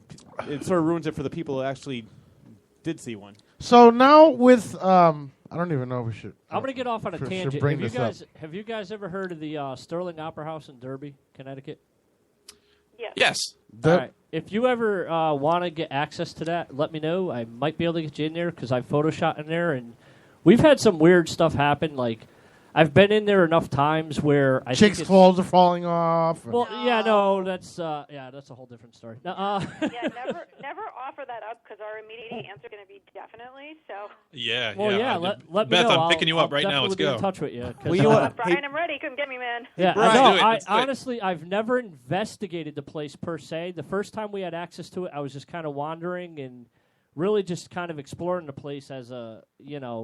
it sort of ruins it for the people who actually did see one. So now with I don't even know if we should. I'm going to get off on a should tangent. bring Have you this up. guys ever heard of the Sterling Opera House in Derby, Connecticut? Yes. All right. If you ever want to get access to that, let me know. I might be able to get you in there because I photoshopped in there, and we've had some weird stuff happen. Like, I've been in there enough times where I Chicks' think clothes are falling off. Well, yeah, no, that's a whole different story. No, Never offer that up because our immediate answer is going to be definitely. So. Yeah. Well, yeah. Let me Beth, know. I'm picking you up right now. Let's definitely be go. in touch with you. 'Cause, Well, you know what? Brian, I'm ready. Come get me, man. Yeah, Brian, no, do it. Let's do it. honestly, I've never investigated the place per se. The first time we had access to it, I was just kind of wandering and really just kind of exploring the place as a,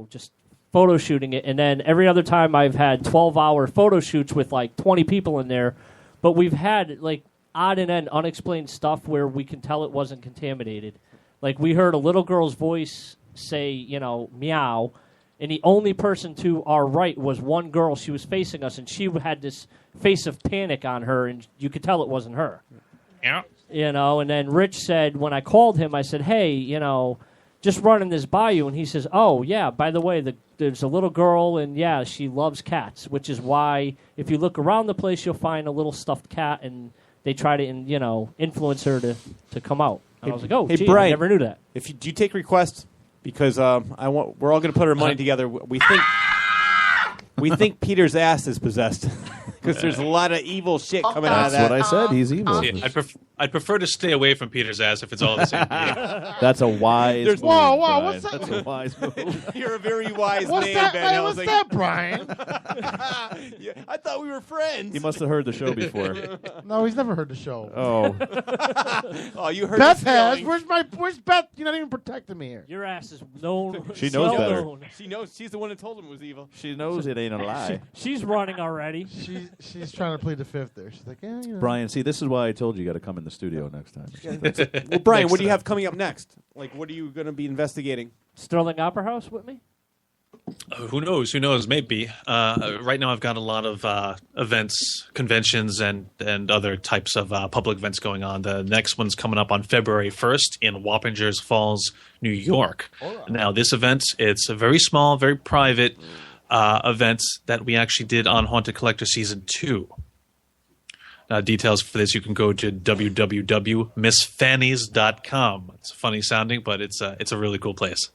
just photo shooting it. And then every other time I've had 12-hour photo shoots with like 20 people in there. But we've had like odd and end unexplained stuff where we can tell it wasn't contaminated. Like we heard a little girl's voice say, meow. And the only person to our right was one girl. She was facing us, and she had this face of panic on her, and you could tell it wasn't her. Yeah. And then Rich said, when I called him, I said, hey, just running this by you. And he says, oh, yeah, by the way, there's a little girl, and, yeah, she loves cats, which is why if you look around the place, you'll find a little stuffed cat, and they try to, influence her to come out. And I was like, oh, hey, gee, Brian, I never knew that. Do you take requests? Because we're all going to put our money together. We think Peter's ass is possessed because there's a lot of evil shit coming out of that. That's what I said. He's evil. See, I'd prefer to stay away from Peter's ass if it's all the same. That's a wise move. Whoa, Brian. what's that? That's a wise move. You're a very wise What's man, that? Ben Hey, what's Helsing. that, Brian? Yeah, I thought we were friends. He must have heard the show before. No, he's never heard the show. Oh. Oh, you heard Beth the has. spelling. Where's Beth? You're not even protecting me here. Your ass is known. She knows better. known. She knows. She's the one that told him it was evil. She knows it ain't a lie. She's running already. She's trying to plead the fifth there. She's like, yeah, Brian, see, this is why I told you got to come in the studio next time. Well, Brian, what do you have coming up next? Like, what are you going to be investigating? Sterling Opera House with me? Who knows? Who knows? Maybe. Right now, I've got a lot of events, conventions, and other types of public events going on. The next one's coming up on February 1st in Wappingers Falls, New York. Now, this event, it's a very small, very private event that we actually did on Haunted Collector Season 2. Details for this, you can go to www.missfannies.com. It's funny sounding, but it's a really cool place.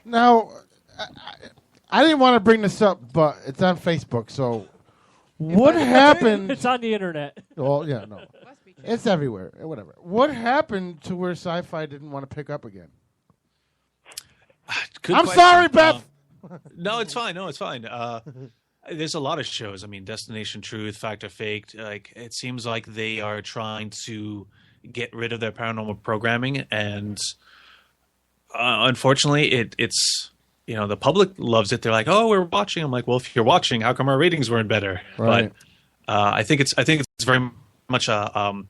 Now, I didn't want to bring this up, but it's on Facebook. So, what happened? It's on the internet. Well, yeah, no, it's everywhere. Whatever. What happened to where Sci-Fi didn't want to pick up again? Good I'm question. sorry, Beth. No, it's fine. No, it's fine. There's a lot of shows. I mean, Destination Truth, Fact or Faked. Like, it seems like they are trying to get rid of their paranormal programming, and unfortunately, it's the public loves it. They're like, "Oh, we're watching." I'm like, "Well, if you're watching, how come our ratings weren't better?" Right. But I think it's very much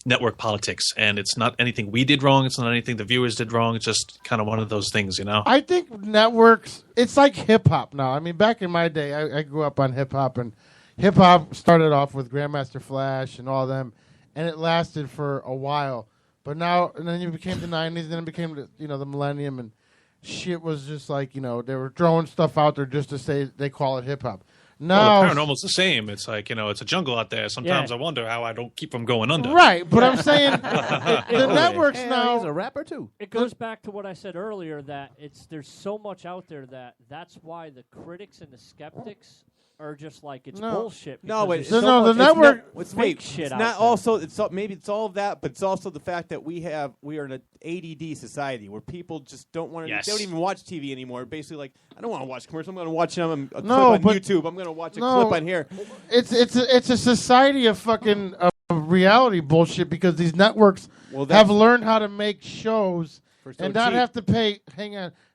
network politics, and it's not anything we did wrong. It's not anything the viewers did wrong. It's just kind of one of those things, I think networks, it's like hip-hop now. I mean, back in my day, I grew up on hip-hop, and hip-hop started off with Grandmaster Flash and all them, and it lasted for a while. But now, and then it became the 90s, and then it became the millennium, and shit was just like, they were throwing stuff out there just to say they call it hip-hop. Well, the paranormal's the same. It's like, it's a jungle out there. Sometimes I wonder how I don't keep them going under. Right, but I'm saying the networks now. He's a rapper too. It goes back to what I said earlier that there's so much out there that's why the critics and the skeptics are just like it's bullshit. No, because but there's so much- network. it's Wait, fake shit it's out not there. also. Maybe it's all of that, but it's also the fact that we are in an ADD society where people just don't want to. Yes. They don't even watch TV anymore. Basically, like I don't want to watch commercials. I'm going to watch them No, clip on but- YouTube. I'm going to watch a clip on here. It's a society of fucking reality bullshit because these networks have learned how to make shows and not have to pay.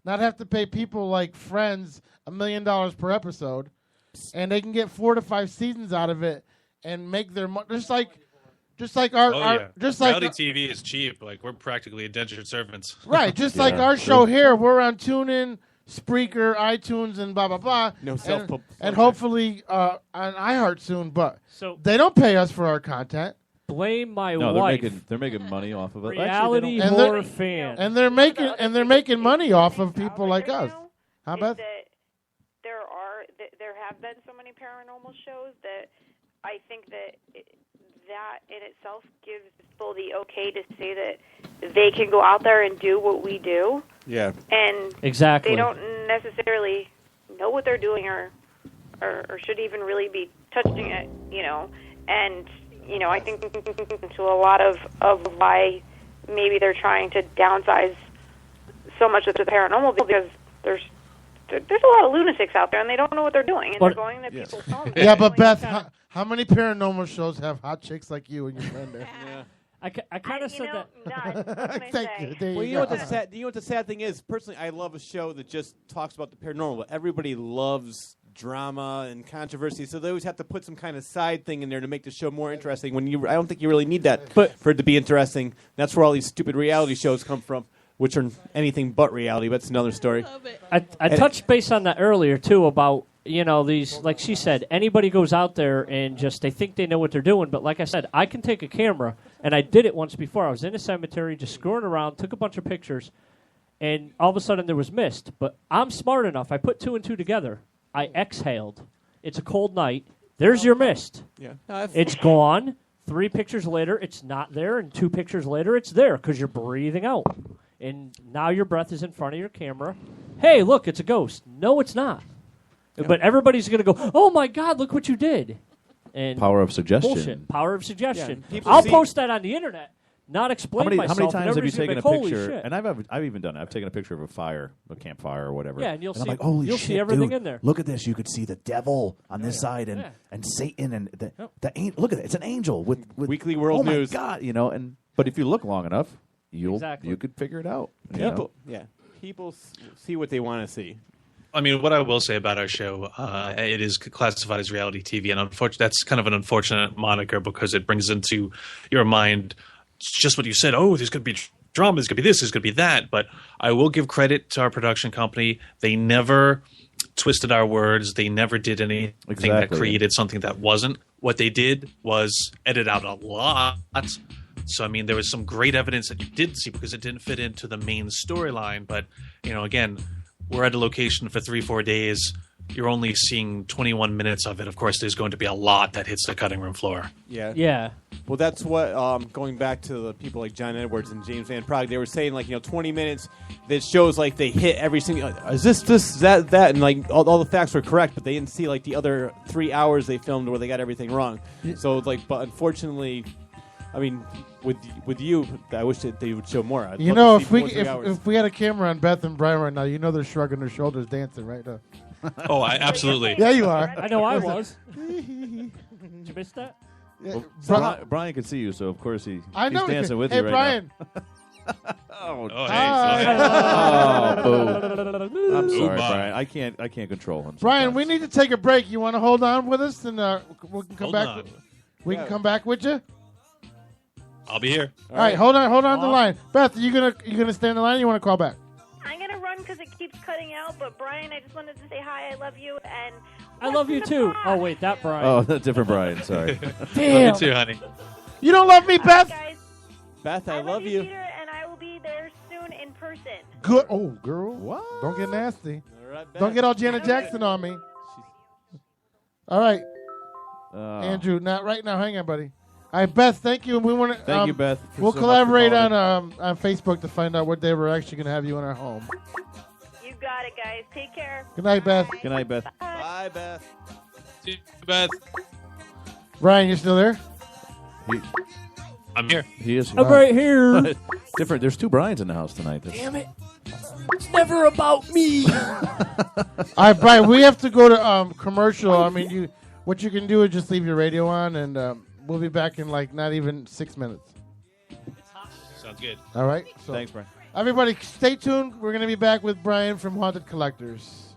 Not have to pay people like Friends $1 million per episode, and they can get 4 to 5 seasons out of it and make their money. Just like reality TV is cheap. Like we're practically indentured servants. Right, just like our show here, we're on TuneIn, Spreaker, iTunes, and blah blah blah. No and hopefully on iHeart soon. But So- they don't pay us for our content. Blame my No, wife. they're making money off of it. Reality And horror they're- fan. and they're making money off of people like us. How about? That there have been so many paranormal shows that I think that that in itself gives people the okay to say that they can go out there and do what we do. Yeah. And Exactly. they don't necessarily know what they're doing or should even really be touching it, And, I think to a lot of why maybe they're trying to downsize so much of the paranormal because there's a lot of lunatics out there and they don't know what they're doing and they're going to people's homes. Yeah, but Beth, how many paranormal shows have hot chicks like you and your friend there? I kind of said that. Thank you. There Well, you you know go. what the sad thing is? Personally, I love a show that just talks about the paranormal. But everybody loves drama and controversy, so they always have to put some kind of side thing in there to make the show more interesting. I don't think you really need that for it to be interesting. That's where all these stupid reality shows come from, which are anything but reality. But that's another story. I touched base on that earlier too about these, like she said, anybody goes out there and just they think they know what they're doing, but like I said, I can take a camera and I did it once before. I was in a cemetery just screwing around, took a bunch of pictures, and all of a sudden there was mist. But I'm smart enough. I put 2 and 2 together. I exhaled. It's a cold night. There's your mist. Yeah, it's gone. 3 pictures later, it's not there, and 2 pictures later, it's there because you're breathing out. And now your breath is in front of your camera. Hey, look, it's a ghost. No, it's not. Yeah. But everybody's going to go, oh, my God, look what you did. And Power of suggestion. Bullshit. Power of suggestion. Yeah, I'll post that on the internet, not explain How myself. many times have you taken a Holy picture? shit. And I've even done it. I've taken a picture of a campfire or whatever. Yeah, and you'll I'm see- like, holy you'll shit, see everything dude, in there. Look at this. You could see the devil on this side and Satan and the look at it. It's an angel with Weekly World oh News. my God, but if you look long enough, you could figure it out. People see what they want to see. I mean, what I will say about our show, it is classified as reality TV, and that's kind of an unfortunate moniker because it brings into your mind just what you said. Oh, there's going to be drama, there's going to be this, there's going to be that. But I will give credit to our production company. They never twisted our words. They never did anything that created something that wasn't. What they did was edit out a lot. So, I mean, there was some great evidence that you did see because it didn't fit into the main storyline. But, again, we're at a location for 3-4 days. You're only seeing 21 minutes of it. Of course, there's going to be a lot that hits the cutting room floor. Yeah. Yeah. Well, that's what, going back to the people like John Edwards and James Van Prague, they were saying, 20 minutes that shows, they hit every single, is this, that, and, all the facts were correct, but they didn't see, the other 3 hours they filmed where they got everything wrong. Yeah. So, but unfortunately, I mean, with you, I wish that they would show more. I'd love to see more 3 hours. if we had a camera on Beth and Brian right now, they're shrugging their shoulders, dancing right now. Oh, absolutely. Yeah, you are. I know I was. Did you miss that? Yeah, Well, Brian can see you, so of course he's dancing with hey, you right Brian. now. Oh, Hi. Oh, boo. I'm sorry, bye. Brian. I can't control him. Brian, we need to take a break. You want to hold on with us, and we can come Hold back. on. We can come back with you. I'll be here. All right, hold on the line. Beth, you gonna stay on the line? Or you want to call back? I'm going to run because it keeps cutting out, but Brian, I just wanted to say hi, I love you, and I love you too. Oh, wait, that Brian. Oh, that's different Brian. Sorry. Damn. Love you too, honey. You don't love me, Beth? guys, Beth, I love you, you. Peter, and I will be there soon in person. Good. Oh, girl. What? Don't get nasty. All right, Beth. Don't get all Janet Jackson on me. All right, Andrew. Not right now. Hang on, buddy. All right, Beth. Thank you. We want to. Thank you, Beth. We'll so collaborate much for on Facebook to find out what day we're actually going to have you in our home. You got it, guys. Take care. Good night, Beth. Good night, Beth. Bye, Beth. See you, Beth. Ryan, you still there? I'm here. He is. I'm right here. Different. There's 2 Brians in the house tonight. Damn it. It's never about me. All right, Brian. We have to go to commercial. I mean, what you can do is just leave your radio on, and we'll be back in like not even 6 minutes. Sounds good. All right. So Thanks, Brian. Everybody, stay tuned. We're going to be back with Brian from Haunted Collectors.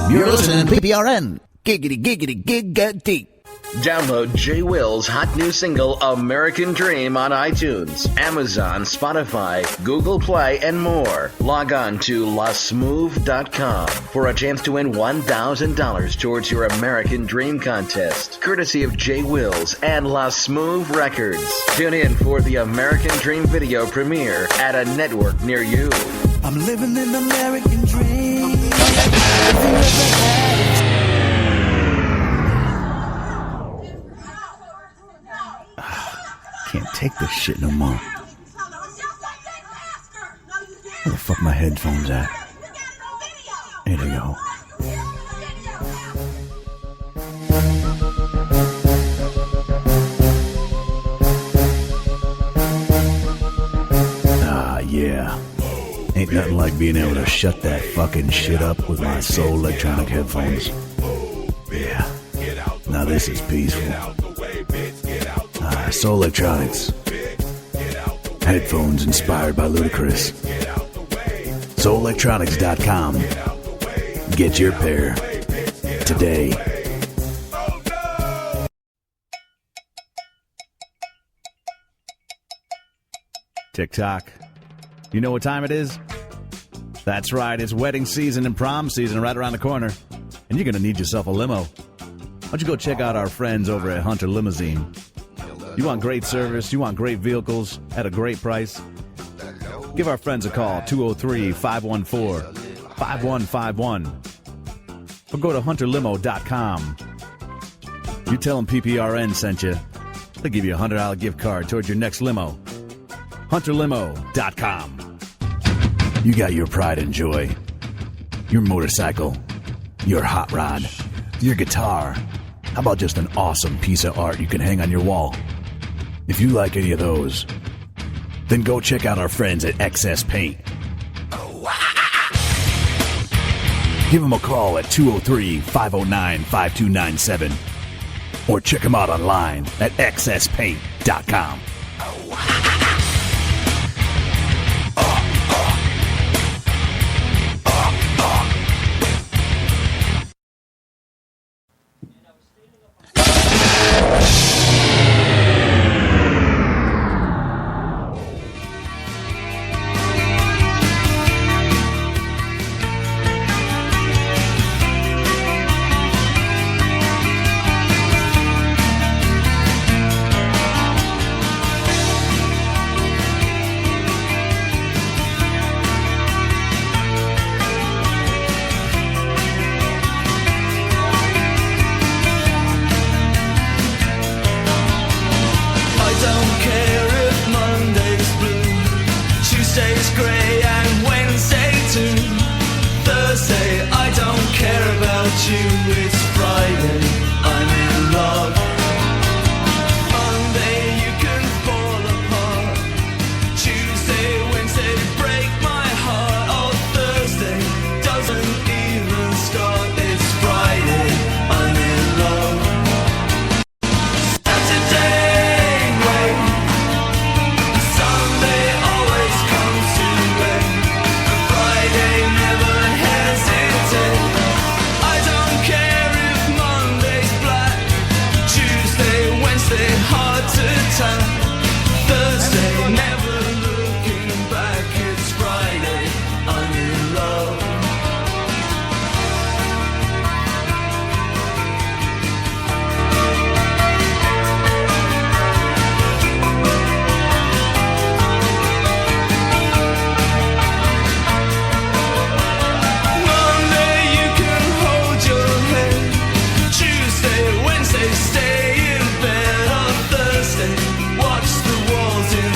You're listening to PPRN. Giggity, giggity, giggity. Download Jay Will's hot new single, American Dream, on iTunes, Amazon, Spotify, Google Play, and more. Log on to lasmove.com for a chance to win $1,000 towards your American Dream contest, courtesy of Jay Will's and La Smooth Records. Tune in for the American Dream video premiere at a network near you. I'm living an American dream. Can't take this shit no more. Where the fuck my headphones at? Here they go. Ah, yeah. Ain't nothing like being able to shut that fucking shit up with my Soul Electronic headphones. Yeah. Now this is peaceful. Soul Electronics. Headphones inspired by Ludacris. SoulElectronics.com. Get your pair today. TikTok. You know what time it is? That's right, it's wedding season and prom season right around the corner. And you're going to need yourself a limo. Why don't you go check out our friends over at Hunter Limousine? You want great service, you want great vehicles at a great price? Give our friends a call, 203-514-5151. Or go to hunterlimo.com. You tell them PPRN sent you. They'll give you a $100 gift card towards your next limo. hunterlimo.com. You got your pride and joy. Your motorcycle. Your hot rod. Your guitar. How about just an awesome piece of art you can hang on your wall? If you like any of those, then go check out our friends at XS Paint. Give them a call at 203-509-5297 or check them out online at xspaint.com. Wednesday, stay in bed on Thursday. Watch the walls in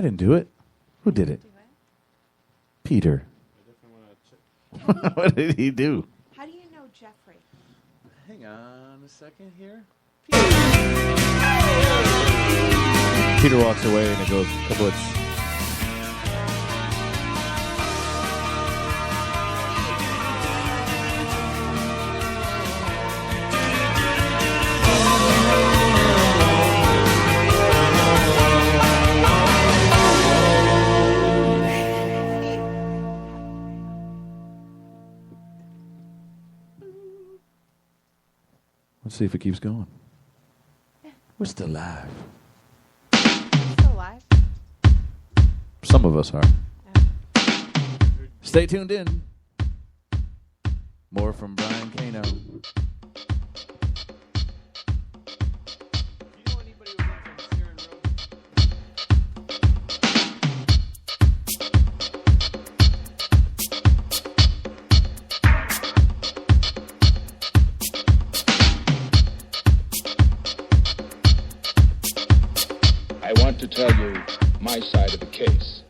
I didn't do it. Who did it? Peter. What did he do? How do you know Jeffrey? Hang on a second here. Peter walks away and it goes kabloots. Let's see if it keeps going. We're still live. Still alive? Some of us are. Stay tuned in. More from Brian Cano. I want to tell you my side of the case.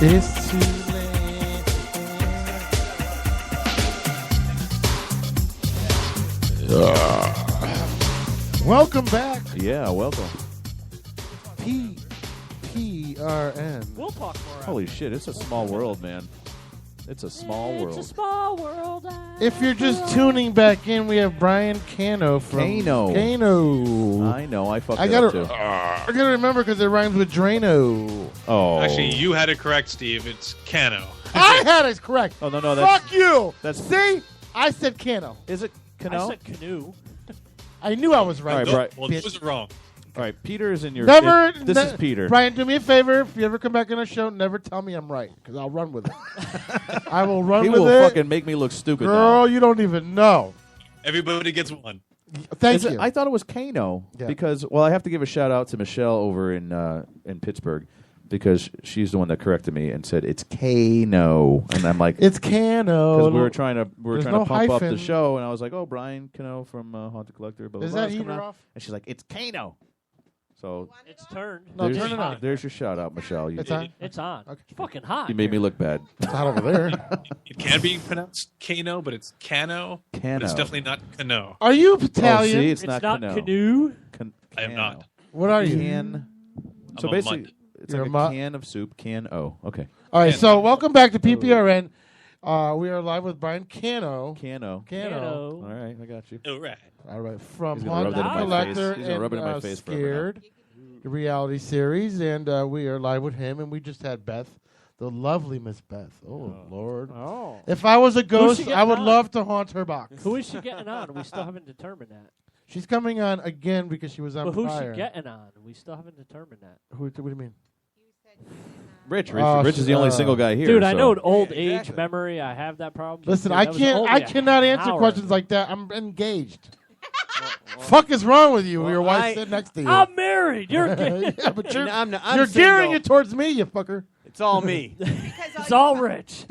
It's too late. Welcome back. Yeah, welcome. PRN. We'll talk more. Holy shit, it's a small world, man. It's a small world. It's a small world. If you're just tuning back in, we have Brian Cano from Cano. I know, I fucked I it gotta, up too. I gotta remember because it rhymes with Drano. Oh. Actually, you had it correct, Steve. It's Cano. I had it correct. Oh, no, Fuck you. That's- See? I said Cano. Is it Cano? I said canoe. I knew I was right. All right, Well, bitch. those are wrong. All right, Peter is in your... Never. This is Peter. Brian, do me a favor. If you ever come back on a show, never tell me I'm right because I'll run with it. I will run He with will it. fucking make me look stupid Girl, now. you don't even know. Everybody gets one. Thank Is it- you. I thought it was Cano Yeah. because, well, I have to give a shout out to Michelle over in Pittsburgh because she's the one that corrected me and said it's Cano, and I'm like, It's Cano. because we were trying to There's pump no up hyphen. the show, and I was like, oh, Brian Cano from Haunted Collector. Blah, blah, Is blah, that is coming heater out. off? And she's like, it's Cano. So It's turned. No, there's, turn it on. there's your shout out, Michelle. You, It's on. It's on. It's fucking hot. you made me look bad. It's hot over there. It can be pronounced Cano, but it's Cano. But Cano. it's definitely not Cano. Are you Oh, Italian? see, it's It's not not Cano. canoe. I am not. What are you? Can. So I'm a basically, mutt. it's You're like a a mutt? can of soup. Can O. Okay. All right, so welcome back to PPRN. We are live with Brian Cano. Cano. Cano. All right, I got you. All right. All right, from He's gonna rub Haunted that in my Collector face. He's gonna rub it in my and face forever Scared, the reality series, and we are live with him, and we just had Beth, the lovely Miss Beth. Oh, Lord. Oh. If I was a ghost, she I would getting on? love to haunt her box. Who is she getting on? We still haven't determined that. She's coming on again because she was on But who's prior. she getting on? We still haven't determined that. What do you mean? Rich. Oh, Rich is the only single guy here. Dude, I so. know an old age memory. I have that problem. Listen, Dude, I that was an can't. old I guy. cannot answer Hour. questions like that. I'm engaged. Fuck is wrong with you? Your wife sitting next to you. I'm married. You're gay. Yeah, but you're, I'm you're gearing it towards me, you fucker. It's all me. It's all Rich.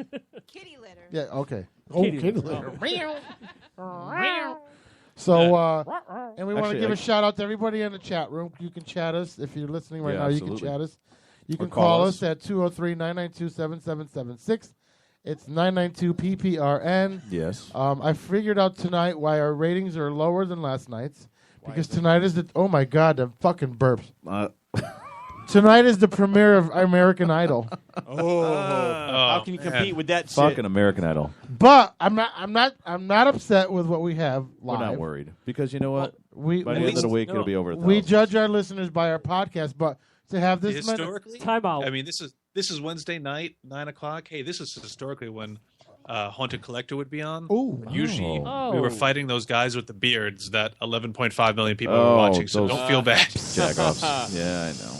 Kitty litter. Yeah. Okay. Kitty kitty litter. litter. So, and we want to Actually, give I- a shout out to everybody in the chat room. You can chat us if you're listening right Yeah, now. absolutely. You can chat us. You Or can call call us. us at 203-992-7776. It's 992-PPRN. Yes. I figured out tonight why our ratings are lower than last night's. Because tonight is the... Oh, my God, the fucking burps. Tonight is the premiere of American Idol. How can you compete with that shit? Fucking American Idol. But I'm not upset with what we have live. We're not worried because you know what? We By the end of the week, it'll be over. We judge our listeners by our podcast, but to have this many- Historically, time out. I mean, this is Wednesday night, 9:00. Hey, this is historically when Haunted Collector would be on. Ooh. Usually, Oh. we were fighting those guys with the beards that 11.5 million people Oh, were watching. So those don't feel bad. Jack-offs. Yeah, I know.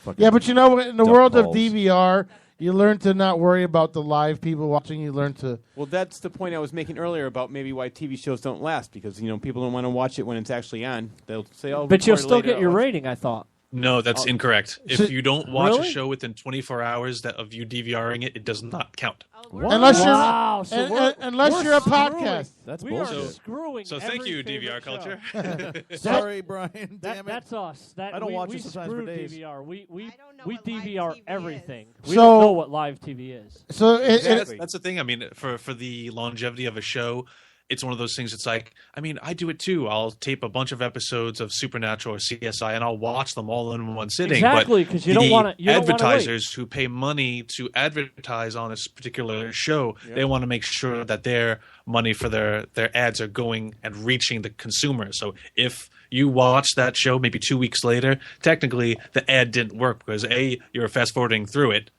Fucking Yeah, but you know, in the dumb world of balls. DVR, you learn to not worry about the live people watching. You learn to. Well, that's the point I was making earlier about maybe why TV shows don't last because people don't want to watch it when it's actually on. They'll say, "Oh, But you'll record it still later. get your I'll watch rating, I thought. No, that's Oh. incorrect. If So- you don't watch Really? a show within 24 hours of you DVRing it, it does not count. Unless you're, Wow, so we're- unless we're you're a screwing. podcast. That's We bullshit. are screwing. So thank every you, favorite DVR show. culture. Sorry, Brian. That, Damn it. that's us. That, I don't watch we it sometimes for screw days. DVR. We I don't know what live DVR TV everything. is. We So- don't know what live TV is. So That's the thing. I mean, for the longevity of a show, it's one of those things. It's like, I mean, I do it too. I'll tape a bunch of episodes of Supernatural or CSI, and I'll watch them all in one sitting. Exactly, But 'cause you don't wanna- you don't wanna advertisers who pay money to advertise on a particular show, they want to make sure that their money for their ads are going and reaching the consumer. So if you watch that show maybe 2 weeks later, technically the ad didn't work because A, you're fast forwarding through it,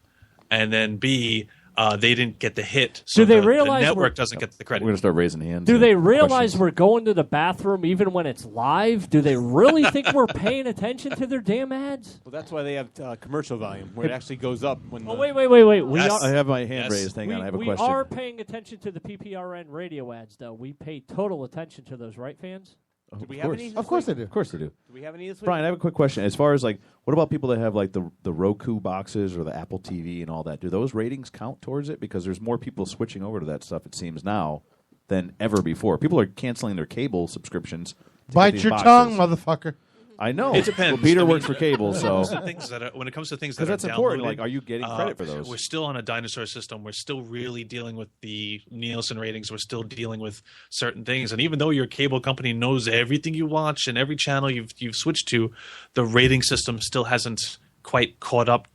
and then B, they didn't get the hit. So Do they the realize network we're- doesn't get the We're credit. gonna start raising hands. Do and they realize questions. we're going to the bathroom even when it's live? Do they really think we're paying attention to their damn ads? Well, that's why they have commercial volume where it actually goes up when. Oh, the, wait. We Yes. are, I have my hand Yes. raised. Hang on, I have a we question. are paying attention to the PPRN radio ads, though. We pay total attention to those, right, fans? Do we Of have course. any? of course they do. Of course they do. Do we have any this week? Brian, I have a quick question. As far as like, what about people that have like the Roku boxes or the Apple TV and all that? Do those ratings count towards it? Because there's more people switching over to that stuff, it seems now, than ever before. People are canceling their cable subscriptions. to get Bite these your boxes. tongue, motherfucker. I know. It depends. Well, Peter I mean, works for cable, so when it comes to things that 'Cause are that's important. downloaded, Like, are you getting credit for those? We're still on a dinosaur system. We're still really dealing with the Nielsen ratings. We're still dealing with certain things. And even though your cable company knows everything you watch and every channel you've switched to, the rating system still hasn't quite caught up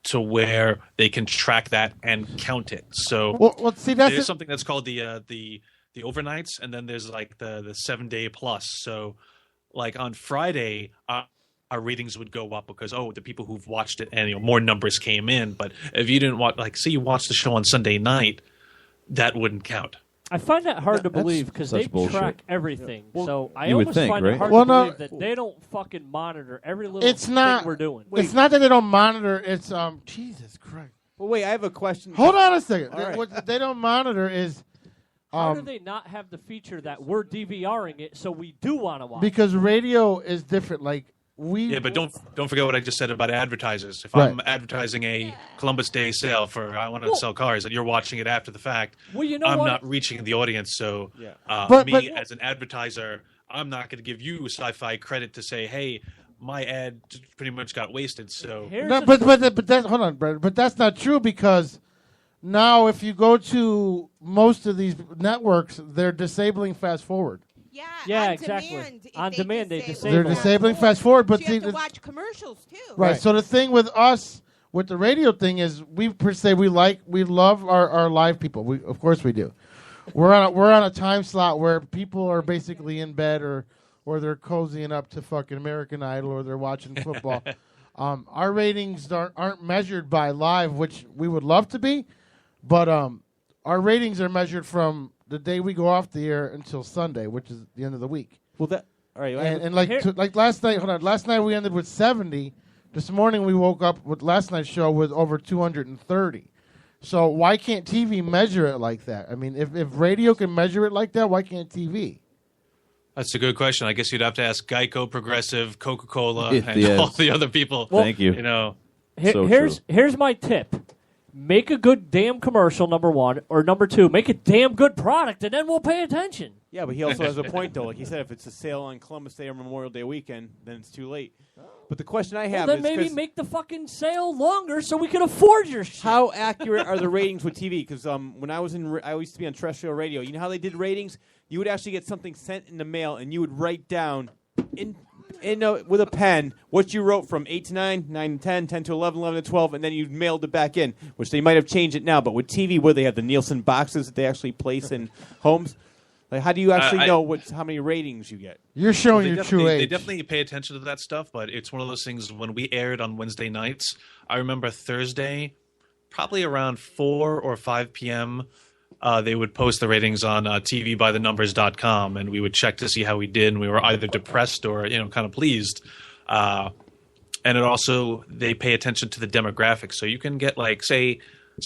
to where they can track that and count it. So Well, see, that's there's something that's called the overnights, and then there's like the 7-day plus. So like on Friday, our ratings would go up because the people who've watched it and more numbers came in. But if you didn't watch, like say you watched the show on Sunday night, that wouldn't count. I find that hard to believe because they such bullshit. track everything. Well, so I you would almost think, find right? it hard Well, to no. believe that they don't fucking monitor every little It's not. thing we're doing. It's not that they don't monitor. It's Jesus Christ. Well, wait, I have a question. Hold on a second. All right. What they don't monitor is How do they not have the feature that we're DVRing it so we do want to watch because radio is different. Like Yeah, but don't forget what I just said about advertisers. If Right. I'm advertising a Columbus Day sale for I want to sell cars, and you're watching it after the fact, Well, you know I'm what? not reaching the audience. So But- as an advertiser, I'm not going to give you sci-fi credit to say, hey, my ad pretty much got wasted. So No, but that's hold on, Brad. But that's not true because now if you go to most of these networks, they're disabling fast forward. Yeah, exactly. On demand, they disable. They're disabling fast forward, but you have see, to watch commercials too. right. So the thing with us, with the radio thing, is we per se we love our live people. Of course we do. We're on a time slot where people are basically in bed or they're cozying up to fucking American Idol or they're watching football. Our ratings aren't measured by live, which we would love to be, but our ratings are measured from the day we go off the air until Sunday, which is the end of the week. Well, that all right. And like last night, hold on. Last night we ended with 70. This morning we woke up with last night's show with over 230. So why can't TV measure it like that? I mean, if radio can measure it like that, why can't TV? that's a good question. I guess you'd have to ask Geico, Progressive, Coca-Cola, Yes. and all the other people. Thank you. You know, Here's my tip. Make a good damn commercial, number one, or number two, make a damn good product, and then we'll pay attention. Yeah, but he also has a point, though. Like he said, if it's a sale on Columbus Day or Memorial Day weekend, then it's too late. But the question I have Well, then is maybe 'cause make the fucking sale longer so we can afford your shit. how accurate are the ratings with TV? Because when I was I used to be on terrestrial radio. You know how they did ratings? You would actually get something sent in the mail, and you would write down with a pen what you wrote from 8 to 9, 9 to 10, 10 to 11, 11 to 12, and then you mailed it back in, which they might have changed it now. But with TV, where they have the Nielsen boxes that they actually place in homes, like how do you actually know how many ratings you get? You're showing They your true They age. definitely pay attention to that stuff, but it's one of those things when we aired on Wednesday nights, I remember Thursday, probably around 4 or 5 p.m., they would post the ratings on tvbythenumbers.com, and we would check to see how we did, and we were either depressed or kind of pleased. And it also, they pay attention to the demographics. So you can get say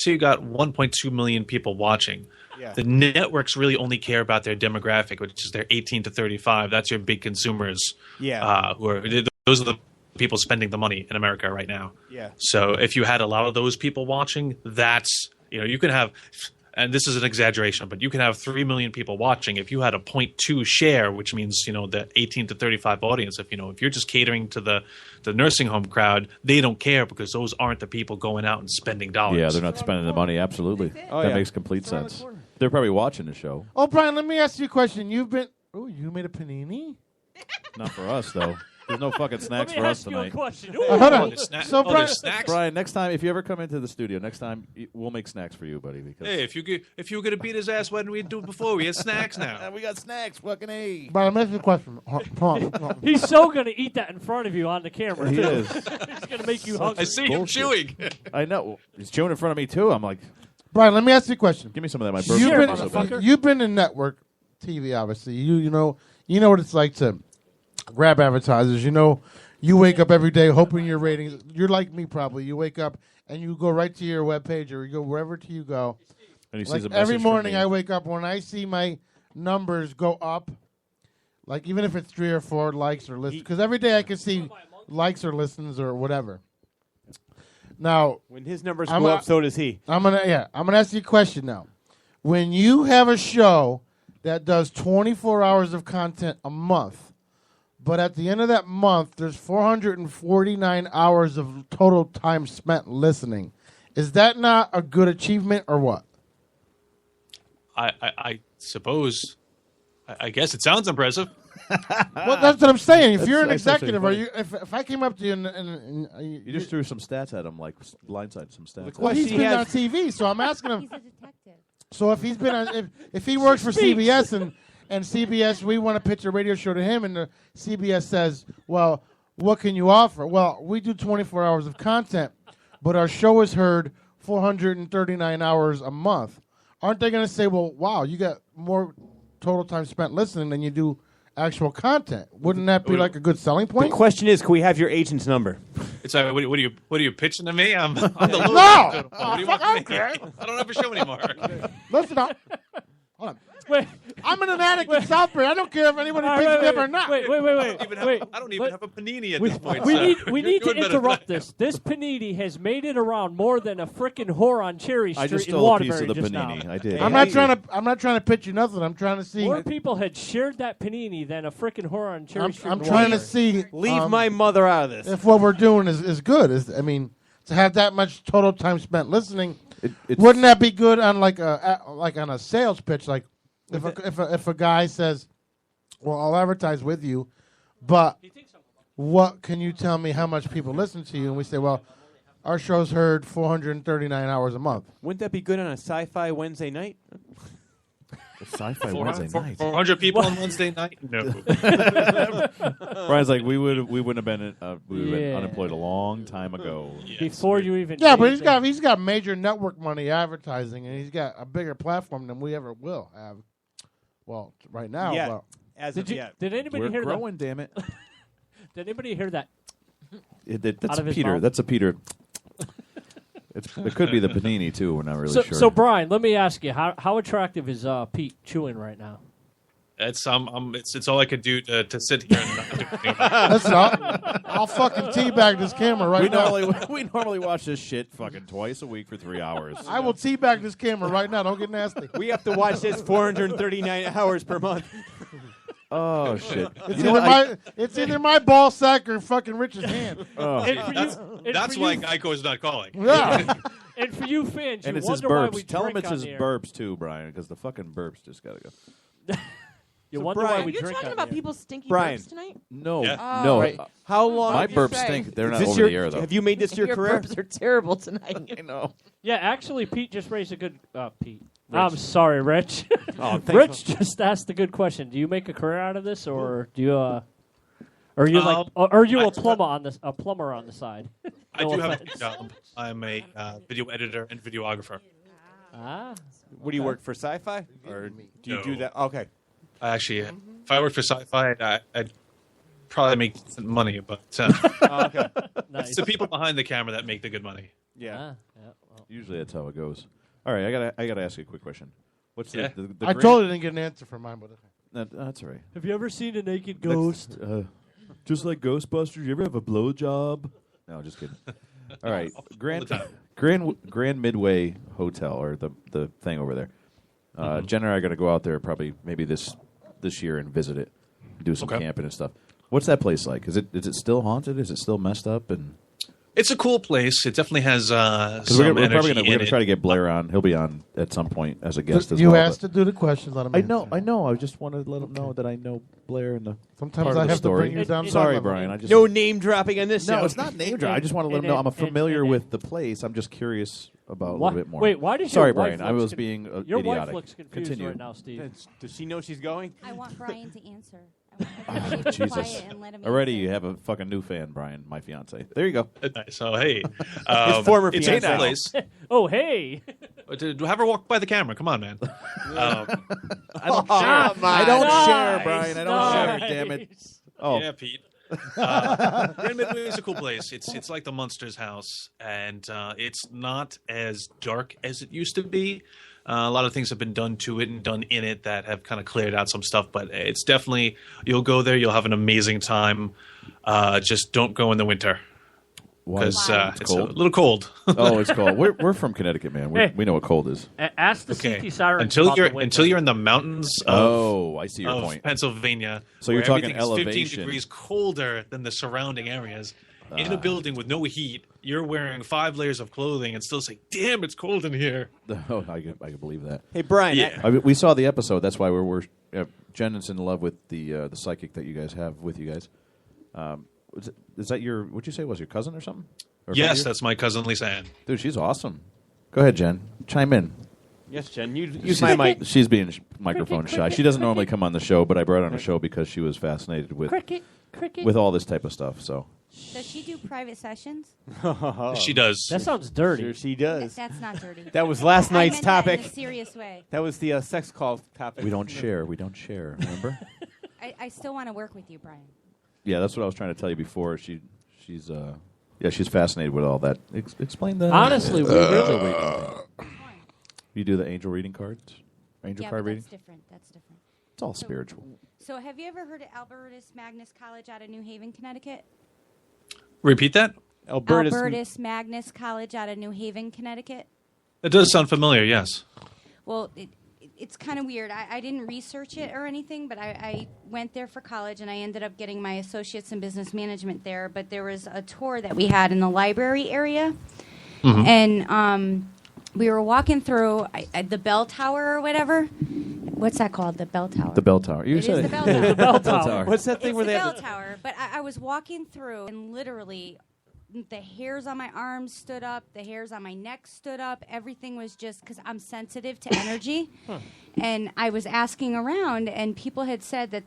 you got 1.2 million people watching. Yeah. The networks really only care about their demographic, which is their 18 to 35. That's your big consumers. Yeah. Those are the people spending the money in America right now. Yeah. So if you had a lot of those people watching, that's you can have, and this is an exaggeration, but you can have 3 million people watching. If you had a 0.2 share, which means the 18 to 35 audience, if you're just catering to the nursing home crowd, they don't care because those aren't the people going out and spending dollars. Yeah, they're not spending the money. Absolutely, that makes complete sense. They're probably watching the show. Oh, Brian, let me ask you a question. You made a panini? Not for us though. There's no fucking snacks for us tonight. Hold on. So, Brian, Brian, next time if you ever come into the studio, next time we'll make snacks for you, buddy. Because Hey, if you were gonna beat his ass, why didn't we do it before? We had snacks now. we got snacks, fucking A. Brian, let me ask you a question. Hold on. He's so going to eat that in front of you on the camera, He too. is. He's going to make you hungry. I see him chewing. I know. He's chewing in front of me too. I'm like, Brian, let me ask you a question. give me some of that. My birthday. You've been in network TV, obviously. You know what it's like to grab advertisers. You wake up every day hoping your ratings. You're like me, probably. You wake up and you go right to your webpage or you go wherever you go. And he Like sees a message every from morning, me. I wake up when I see my numbers go up. Like even if it's 3 or 4 likes or listens, because every day I can see likes or listens or whatever. Now, when his numbers go up, so does he. I'm gonna ask you a question now. When you have a show that does 24 hours of content a month, but at the end of that month, there's 449 hours of total time spent listening. Is that not a good achievement or what? I suppose. I guess it sounds impressive. Well, that's what I'm saying. If you're an That's actually executive, funny. if I came up to you and You just threw some stats at him, like blindside some stats. well, he's been on TV, so I'm asking him. So if he's been on, if he works for CBS and CBS, we want to pitch a radio show to him, and the CBS says, well, what can you offer? Well, we do 24 hours of content, but our show is heard 439 hours a month. Aren't they going to say, well, wow, you got more total time spent listening than you do actual content? Wouldn't that be like a good selling point? The question is, can we have your agent's number? It's what are you pitching to me? I'm the low. No! What do you want from me? I don't have a show anymore. Listen up. Hold on. Wait. I'm in an attic in Southbury. I don't care if anybody picks me up or not. Wait. I don't even have a panini at this point. We need to interrupt this. This panini has made it around more than a frickin' whore on Cherry Street I just in stole a piece Waterbury of the just panini. now. I did. I'm not trying to pitch you nothing. I'm trying to see. More people had shared that panini than a frickin' whore on Cherry Street. I'm in trying to Waterbury. see. Leave my mother out of this. If what we're doing is good, to have that much total time spent listening, wouldn't that be good on like on a sales pitch? Like if a guy says, "Well, I'll advertise with you, but what can you tell me how much people listen to you?" And we say, "Well, our show's heard 439 hours a month." Wouldn't that be good on a sci-fi Wednesday night? Sci-fi Wednesday night. 400 people on Wednesday night? No. Brian's like, we wouldn't have been unemployed a long time ago. Before you even. Yeah, but he's got major network money advertising, and he's got a bigger platform than we ever will have. Well, right now. Yeah. Well, Did anybody We're hear growing, damn it. Did anybody hear that? That's Out of his Peter. mouth? That's a Peter. It could be the panini too. We're not really sure. So Brian, let me ask you, how attractive is Pete chewing right now? It's all I could do to sit here and not do anything about it. Listen, I'll fucking teabag this camera right now. We normally watch this shit fucking twice a week for 3 hours. I will teabag this camera right now. Don't get nasty. We have to watch this 439 hours per month. Oh shit! It's either my ball sack or fucking Rich's hand. Oh. That's why Geico is not calling. Yeah. And for you fans, And you it's his wonder why we burps. Tell him drink it's on his the air. burps too, Brian, because the fucking burps just gotta go. You So wonder Brian- why we You're drink talking on about the air. people's stinky Brian. burps tonight? No, Yeah. no. Right. How long? My What'd you burps say? stink. They're Is not this over your- the air though. Have you made this your Your career? burps are terrible tonight. I know. Yeah, actually, Pete just raised a good. Pete. I'm sorry, Rich. Oh, thanks. Rich just asked a good question. Do you make a career out of this, or do you? Or are you are you a plumber on the side? I No do have a offense. job. I'm a video editor and videographer. Ah. What do you work for, Sci-Fi, or do you No. do that? Okay. I actually, if I worked for Sci-Fi, I'd probably make decent money, but Okay. it's the people behind the camera that make the good money. Yeah. Usually that's how it goes. All right, I gotta ask you a quick question. What's Yeah. the I told you I didn't get an answer for mine, but That's all right. Have you ever seen a naked ghost? Just like Ghostbusters, you ever have a blowjob? No, just kidding. All right, Grand Midway Hotel, or the thing over there. Jen and I are going to go out there probably maybe this year and visit it, do some camping and stuff. What's that place like? Is it still haunted? Is it still messed up? And It's a cool place. It definitely has some we're energy probably in gonna try to get Blair on. He'll be on at some point as a guest as you well. asked to do the questions. Let him I answer. know. I just wanted to let him know that I know Blair and the Sometimes part I of the have to story. bring you down to Sorry, that level. Brian. I just No name dropping on this show. No, it's not name drop. I just want to let him know I'm familiar with the place. I'm just curious about a little bit more. Wait, why does Sorry, your wife Brian. I looks was being your idiotic. wife looks confused Continue. right now, Steve. Does she know she's going? I want Brian to answer. Jesus. Quiet and let him Already answer. you have a fucking new fan, Brian, my fiance. There you go. So hey, His former it's a fiancé. cool place. Oh, hey. To have her walk by the camera. Come on, man. I don't share, Brian. I don't share. Damn it. Oh, Yeah, Pete. Grand Midway is a cool place. It's like the Munsters house, and it's not as dark as it used to be. A lot of things have been done to it and done in it that have kind of cleared out some stuff, but it's definitely, you'll go there, you'll have an amazing time. Just don't go in the winter. because it's cold? a little cold. Oh, it's cold. We're from Connecticut, man. We know what cold is. Ask the CT siren until you're in the mountains. I see your of point. Pennsylvania. So you're where talking everything is 15 elevation. degrees colder than the surrounding areas. In a building with no heat, you're wearing 5 layers of clothing and still say, "Damn, it's cold in here." Oh, I can believe that. Hey, Brian. Yeah. We saw the episode. That's why we're Jen is in love with the psychic that you guys have with you guys. Is that your? What'd you say was your cousin or something? Or Yes, that's my cousin Lisa Ann. Dude, she's awesome. Go ahead, Jen. Chime in. Yes, Jen. Use my mic. She's being microphone shy. She doesn't normally come on the show, but I brought her on the show because she was fascinated with with all this type of stuff. So Does she do private sessions? She does. That sounds dirty. Sure, she does. That's not dirty. That was last night's I meant that topic. in a serious way. That was the sex call topic. we don't share. We don't share. Remember? I still want to work with you, Brian. Yeah, that's what I was trying to tell you before. She's fascinated with all that. Explain that. Honestly, you do the angel reading cards, angel Yeah, card but reading. that's different. That's different. It's all spiritual. So, have you ever heard of Albertus Magnus College out of New Haven, Connecticut? Repeat that. Albertus Magnus College out of New Haven, Connecticut. It does sound familiar. Yes. Well, it's kind of weird. I didn't research it or anything, but I went there for college, and I ended up getting my associates in business management there. But there was a tour that we had in the library area, and we were walking through the bell tower or whatever. What's that called? The bell tower. The bell tower. You It said is the bell tower. The bell tower. What's that thing It's where the they bell have tower. But I was walking through, and literally, the hairs on my arms stood up, the hairs on my neck stood up. Everything was just because I'm sensitive to energy. And I was asking around, and people had said that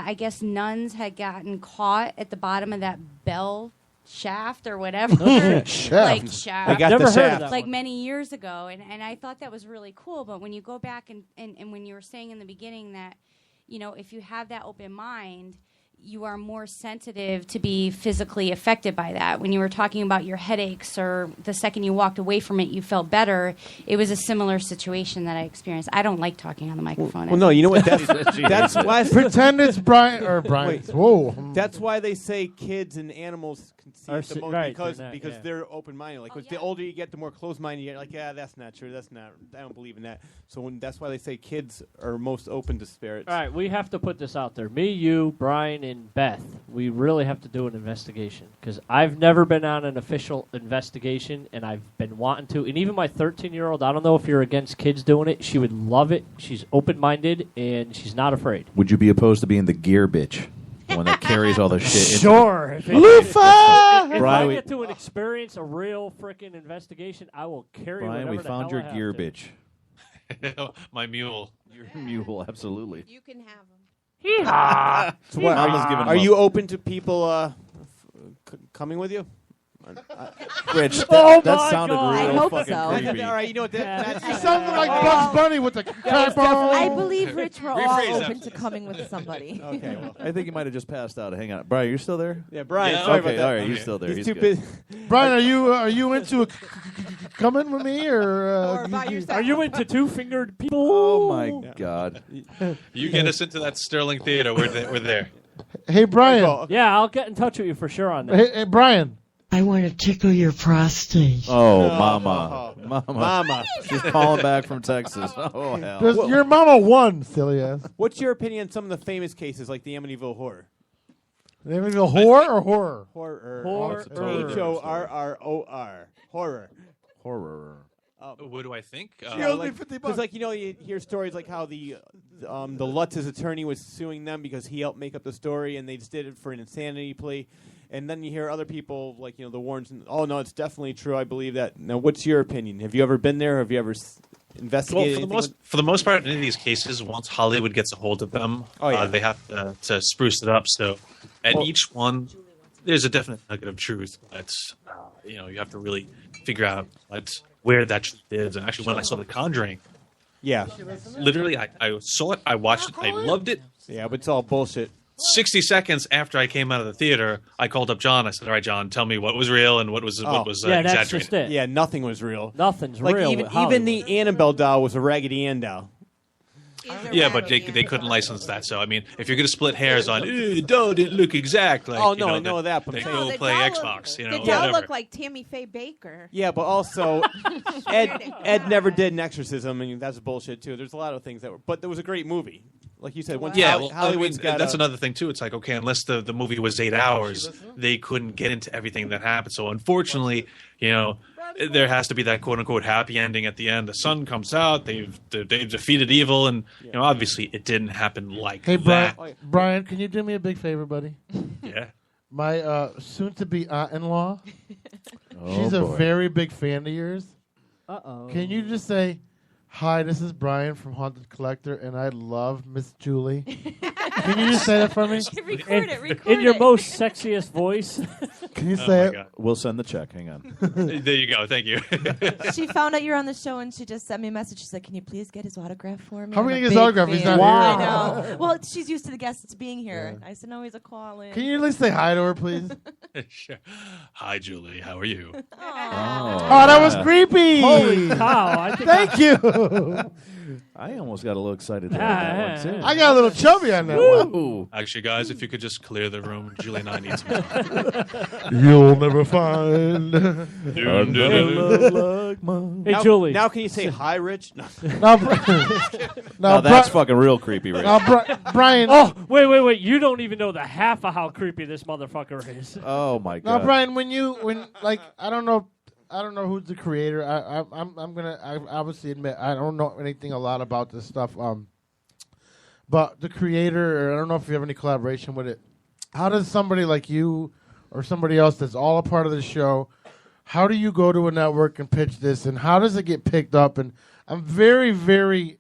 I guess nuns had gotten caught at the bottom of that bell shaft or whatever. Shaft. Like shaft. I got Never the heard of shaft. that Like one. many years ago. And I thought that was really cool. But when you go back and when you were saying in the beginning that, if you have that open mind, you are more sensitive to be physically affected by that. When you were talking about your headaches or the second you walked away from it, you felt better, it was a similar situation that I experienced. I don't like talking on the microphone. Well, no, you know what? That's why. Pretend it's Brian or Brian. Wait. Whoa. That's why they say kids and animals can see Are it the si- most right, because they're not, yeah. they're open-minded. Like, the older you get, the more closed-minded you get. Like, yeah, that's not true. That's not. I don't believe in that. So that's why they say kids are most open to spirits. All right, we have to put this out there. Me, you, Brian, and Beth, we really have to do an investigation because I've never been on an official investigation, and I've been wanting to. And even my 13-year-old, I don't know if you're against kids doing it. She would love it. She's open-minded, and she's not afraid. Would you be opposed to being the gear bitch, the one that carries all the shit? Sure. If I get to experience a real freaking investigation, I will carry Brian, we whatever the found hell your I have gear to. bitch. My mule. Your mule, absolutely. You can have them. Hee-haw. So what, Mama's giving are them you up. open to people coming with you? Rich, Oh that my sounded God. real I hope fucking so. creepy. All right, you know what? You That's sounded like Bugs Bunny with the I believe Rich, we're all Rephrase that. open to coming with somebody. okay. Well, I think he might have just passed out. Hang on, Brian, you're still there? yeah, Brian. Yeah, Sorry Okay, about that. all right, you're Okay. still there. He's He's too good. busy. Brian, are you into coming with me Or by yourself. Are you into two-fingered people? Oh my God! You get us into that Sterling Theater. We're there. Hey Brian. Yeah, I'll get in touch with you for sure on that. Hey Brian. I want to tickle your prostate. Oh, No. mama. Mama. She's calling back from Texas. Oh hell! Does your mama won, silly ass. What's your opinion on some of the famous cases like the Amityville Horror? They even go whore or horror? Horror. Horror. Horror. Horror. Horror. What do I think? Because, like, you hear stories like how the Lutz's attorney was suing them because he helped make up the story, and they just did it for an insanity plea. And then you hear other people, like, the Warrens, oh, no, it's definitely true. I believe that. Now, what's your opinion? Have you ever been there? Have you ever investigated Well, for the most part, in any of these cases, once Hollywood gets a hold of them, they have to spruce it up. So at each one, there's a definite nugget of truth. But, you have to really figure out where that truth is. And actually, when I saw The Conjuring, literally, I saw it, I watched it, I loved it. Yeah, but it's all bullshit. 60 seconds after I came out of the theater, I called up John. I said, all right, John, tell me what was real and what was yeah, that's exaggerated. just it. Yeah, nothing was real. Nothing's like real. Even the Annabelle doll was a Raggedy Ann doll. Yeah, but they couldn't license that. So I mean, if you're going to split hairs on, the doll didn't look exact. Like, Oh, you no, know, I know that, but they I'm go saying- play doll Xbox. You know, The doll whatever. looked like Tammy Faye Baker. Yeah, but also Ed never did an exorcism, and that's bullshit too. There's a lot of things that were, but there was a great movie, like you said. Once Hollywood's got that's another thing too. It's like, okay, unless the movie was 8 hours, they couldn't get into everything that happened. So unfortunately, you know, there has to be that quote unquote happy ending at the end. The sun comes out. They've defeated evil, and you know, obviously, it didn't happen like Hey, that. Brian, can you do me a big favor, buddy? Yeah. My soon-to-be aunt-in-law, Oh, she's a boy. very big fan of yours. Uh-oh. Can you just say, "Hi, this is Brian from Haunted Collector, and I love Miss Julie." Can you just say that for me? In your most sexiest voice. Can you Oh say my it? God. We'll send the check. Hang on. There you go. Thank you. She found out you're on the show and she just sent me a message. She said, "Can you please get his autograph for me?" How are we I'm gonna a get his big autograph? He's fan." not here. I know. Well, she's used to the guests being here. I said, "No, he's a call-in." Can you at least say hi to her, please? Sure. Hi, Julie. How are you? Oh, that was creepy. Holy cow. I think Thank you. I almost got a little excited about that one, too. I got a little chubby on that one. Actually, guys, if you could just clear the room, Julie and I need some time. You'll never find. Hey, now, Julie. Now can you say hi, Rich? No. Now that's fucking real creepy, Rich. Brian. Oh, wait. You don't even know the half of how creepy this motherfucker is. Oh, my Now, God. Brian, when I don't know who's the creator. I'm gonna obviously admit I don't know anything a lot about this stuff. But the creator, or I don't know if you have any collaboration with it. How does somebody like you or somebody else that's all a part of the show? How do you go to a network and pitch this, and how does it get picked up? And I'm very, very.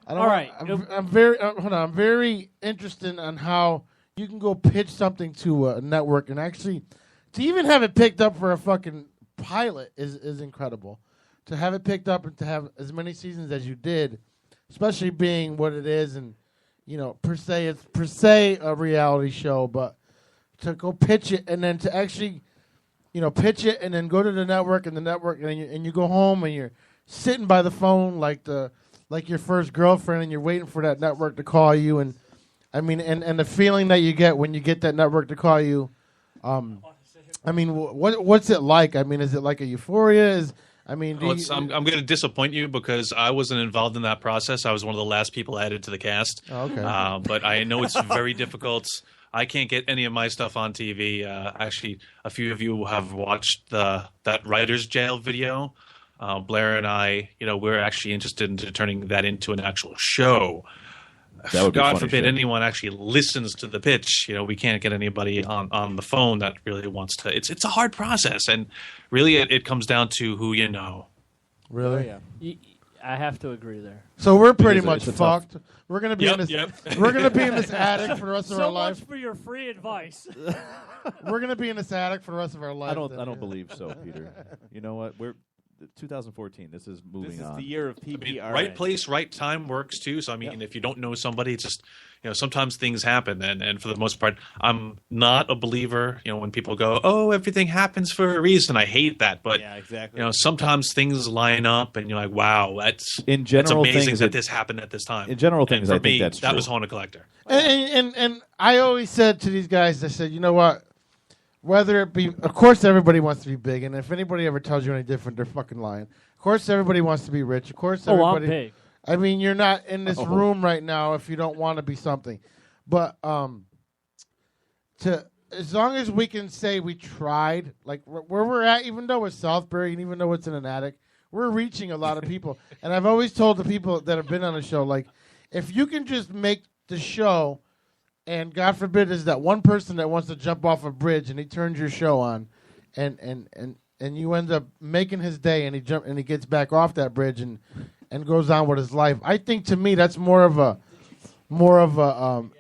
I'm very. Hold on. I'm very interested on how you can go pitch something to a network and actually to even have it picked up for a fucking pilot is incredible. To have it picked up and to have as many seasons as you did, especially being what it is, and you know, it's per se a reality show, but to go pitch it and then to actually, you know, pitch it and then go to the network and you go home and you're sitting by the phone like your first girlfriend and you're waiting for that network to call you, and I mean and the feeling that you get when you get that network to call you. I mean, what's it like? I mean, is it like a euphoria? I'm going to disappoint you because I wasn't involved in that process. I was one of the last people added to the cast. Oh, okay. But I know it's very difficult. I can't get any of my stuff on TV. Actually, a few of you have watched that writer's jail video. Blair and I, you know, we're actually interested in turning that into an actual show. That would be God funny forbid shit. anyone actually listens to the pitch. You know, we can't get anybody on the phone that really wants to. It's a hard process, and really it comes down to who you know. Really? Oh, yeah. I have to agree there. So we're pretty It's a much tough- fucked. We're gonna be in this. We're gonna be in this attic for the rest of our So life. much for your free advice. We're gonna be in this attic for the rest of our life. I don't believe so, Peter. You know what? We're 2014. This is moving This is on. the year of PPR. Right place, right time works too. So I mean, if you don't know somebody, it's just, you know, sometimes things happen, and for the most part, I'm not a believer. You know, when people go, "Oh, everything happens for a reason," I hate that. But yeah, exactly. you know, sometimes things line up, and you're like, "Wow, that's In general, it's amazing things that that- this happened at this time." in general And things, for I think me, that's that true. was Haunted Collector. And I always said to these guys, I said, you know what? Whether it be, of course, everybody wants to be big, and if anybody ever tells you any different, they're fucking lying. Of course, everybody wants to be rich. Of course, Oh, I'm everybody. big. I mean, you're not in this room right now if you don't want to be something. But as long as we can say we tried, like where we're at, even though it's Southbury and even though it's in an attic, we're reaching a lot of people. And I've always told the people that have been on the show, like, if you can just make the show, and God forbid is that one person that wants to jump off a bridge and he turns your show on, and you end up making his day, and he gets back off that bridge and goes on with his life. I think to me that's more of a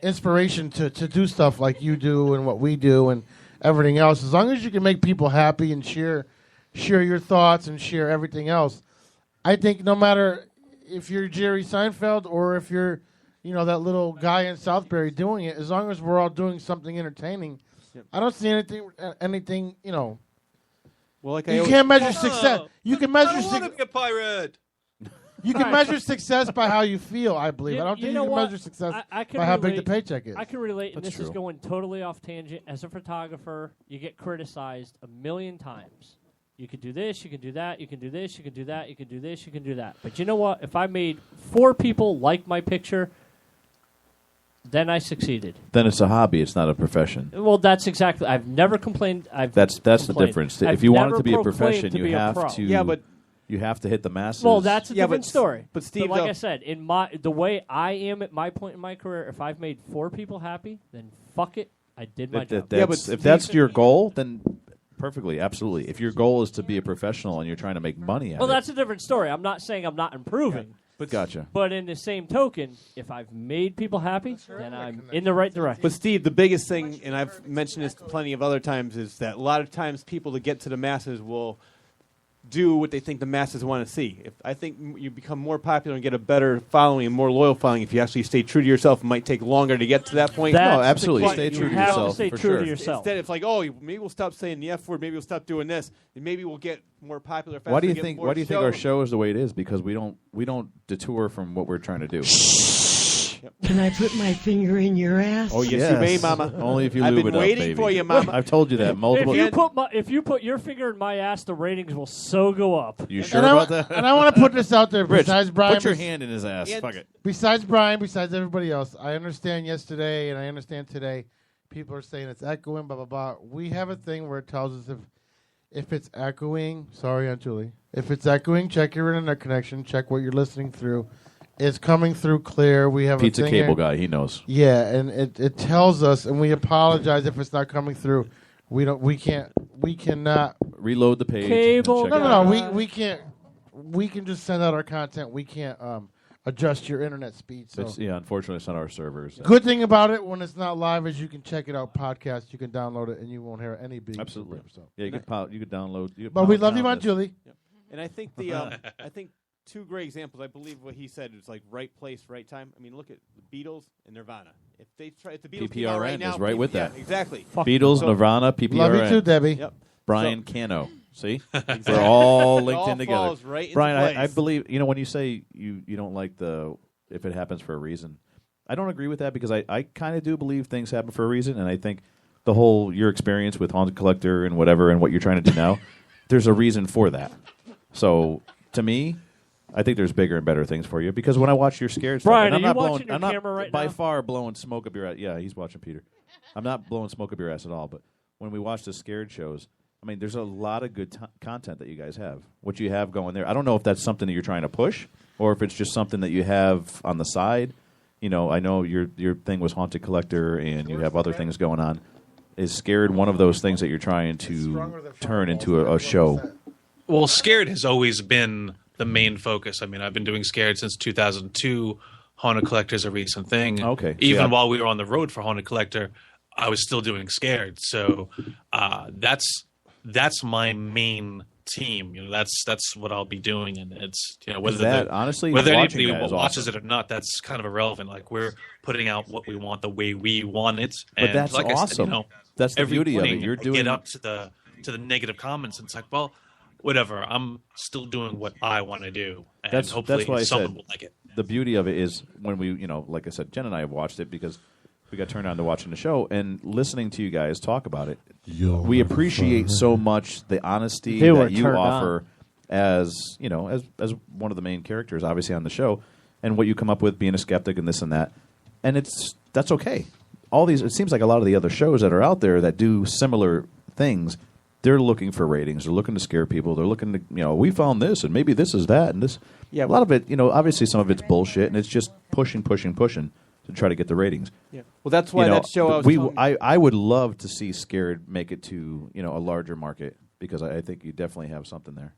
inspiration to do stuff like you do and what we do and everything else. As long as you can make people happy and share your thoughts and share everything else, I think no matter if you're Jerry Seinfeld or if you're, you know, that little guy in Southbury doing it, as long as we're all doing something entertaining, I don't see anything, you know. Well, like you can't measure success. You can measure I want to be a pirate. You can measure success by how you feel, I believe. I don't think you can measure success by how big the paycheck is. I can relate, and That's this is true. going totally off tangent. As a photographer, you get criticized a million times. You can do this, you can do that, you can do this, you can do that, you can do this, you can do that. But you know what? If I made 4 people like my picture, then I succeeded. Then it's a hobby. It's not a profession. Well, that's exactly. I've never complained. That's the difference. I've If you want it never to be a proclaimed profession, to you be a have pro. to. Yeah, but you have to hit the masses. Well, that's a different but story. but Steve, like though- I said, the way I am at my point in my career, if I've made 4 people happy, then fuck it, I did my job. if that's your goal, then perfectly, absolutely. If your goal is to be a professional and you're trying to make money at Well, it, that's a different story. I'm not saying I'm not improving. but gotcha. But in the same token, if I've made people happy, then I'm in the right direction. But Steve, the biggest thing, and I've mentioned this plenty of other times, is that a lot of times people to get to the masses will do what they think the masses want to see. I think you become more popular and get a better following and more loyal following if you actually stay true to yourself. It might take longer to get to that point. No, absolutely. Stay true to have yourself. to stay for true sure. to yourself. Instead, it's like, oh, maybe we'll stop saying the F word. Maybe we'll stop doing this, and maybe we'll get more popular. Faster, Why do you get think? more Why do you think our show is the way it is? Because we don't detour from what we're trying to do. Can I put my finger in your ass? Oh, yes, you may, Mama. Only if you I've lube been it up, waiting baby. for you, Mama. I've told you that multiple. If you put your finger in my ass, the ratings will so go up. You sure And about that? And I want to put this out there. Rich, Besides Brian, put your hand in his ass. Fuck it. Besides Brian, besides everybody else, I understand yesterday and I understand today. People are saying it's echoing, blah blah blah. We have a thing where it tells us if it's echoing. Sorry, Aunt Julie. If it's echoing, check your internet connection. Check what you're listening through. It's coming through clear. We have Pizza a thing cable here. guy, he knows. Yeah, and it tells us, and we apologize if it's not coming through. We cannot Reload the page. and Cable check No, it no, out. no. We can't. We can just send out our content. We can't adjust your internet speed. So Unfortunately, it's not our servers. good thing about it when it's not live is you can check it out podcast. You can download it and you won't hear any beep. Absolutely. So. Yeah, you could download. You could But we pound love you, down Aunt this. Julie. And I think I think 2 great examples. I believe what he said is like right place, right time. I mean, look at the Beatles and Nirvana. If the Beatles came out right PPRN now, is right with yeah, that. exactly. Beatles, So- Nirvana, PPRN. Love you too, Debbie. Yep. Brian Cano. See? Exactly. We're all It linked all in together. falls right into Brian, I place. believe, when you say you don't like if it happens for a reason, I don't agree with that because I kind of do believe things happen for a reason, and I think the whole, your experience with Haunted Collector and whatever and what you're trying to do now, there's a reason for that. So, to me, I think there's bigger and better things for you because when I watch your scared stuff, Brian, and I'm are you not watching blowing, your I'm not camera right by now? far blowing smoke up your ass. Yeah, he's watching Peter. I'm not blowing smoke up your ass at all, but when we watch the scared shows, I mean, there's a lot of good content that you guys have. What you have going there, I don't know if that's something that you're trying to push or if it's just something that you have on the side. I know your thing was Haunted Collector and you have other things going on. Is Scared one of those things that you're trying to turn into a show? Well, Scared has always been the main focus. I mean, I've been doing Scared since 2002. Haunted Collector is a recent thing. Okay. Even while we were on the road for Haunted Collector, I was still doing Scared. So that's my main team. That's what I'll be doing, and it's whether honestly, whether watching anybody that is watches awesome. it or not, that's kind of irrelevant. Like we're putting out what we want the way we want it. But And that's like awesome. I said, That's the every beauty of it. morning You're I doing get up to the negative comments, and it's like, well, whatever. I'm still doing what I want to do, and hopefully why I someone said will like it. the beauty of it is when we, like I said, Jen and I have watched it because we got turned on to watching the show and listening to you guys talk about it. We appreciate so much the honesty They were that you turned offer as as one of the main characters, obviously on the show, and what you come up with being a skeptic and this and that, and that's okay. All these, it seems like a lot of the other shows that are out there that do similar things, they're looking for ratings. They're looking to scare people. They're looking to, we found this, and maybe this is that, and this. Yeah, a lot of it, obviously some of it's bullshit, and it's just pushing to try to get the ratings. Yeah. Well, that's why that show I was telling you- I would love to see Scared make it to a larger market because I think you definitely have something there.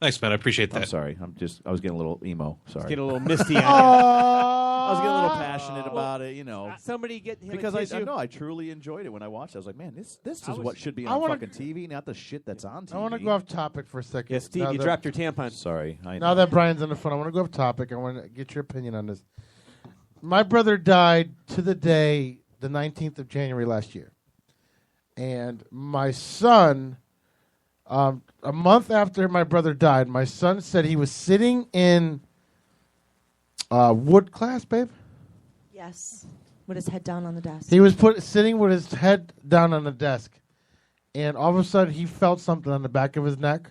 Thanks, man. I appreciate that. I'm sorry. I was getting a little emo. Sorry. Getting a little misty on you. I was getting a little passionate about it, Somebody get him because a tissue. I truly enjoyed it when I watched it. I was like, man, this is what should be I on wanna- fucking TV, not the shit that's on TV. I want to go off topic for a second. Yeah, Steve, Now you that- dropped your tampon. Sorry. Now that Brian's on the phone, I want to go off topic. I want to get your opinion on this. My brother died to the day, the 19th of January last year. And my son A month after my brother died, my son said he was sitting in wood class, babe. Yes, with his head down on the desk. He was sitting with his head down on the desk, and all of a sudden he felt something on the back of his neck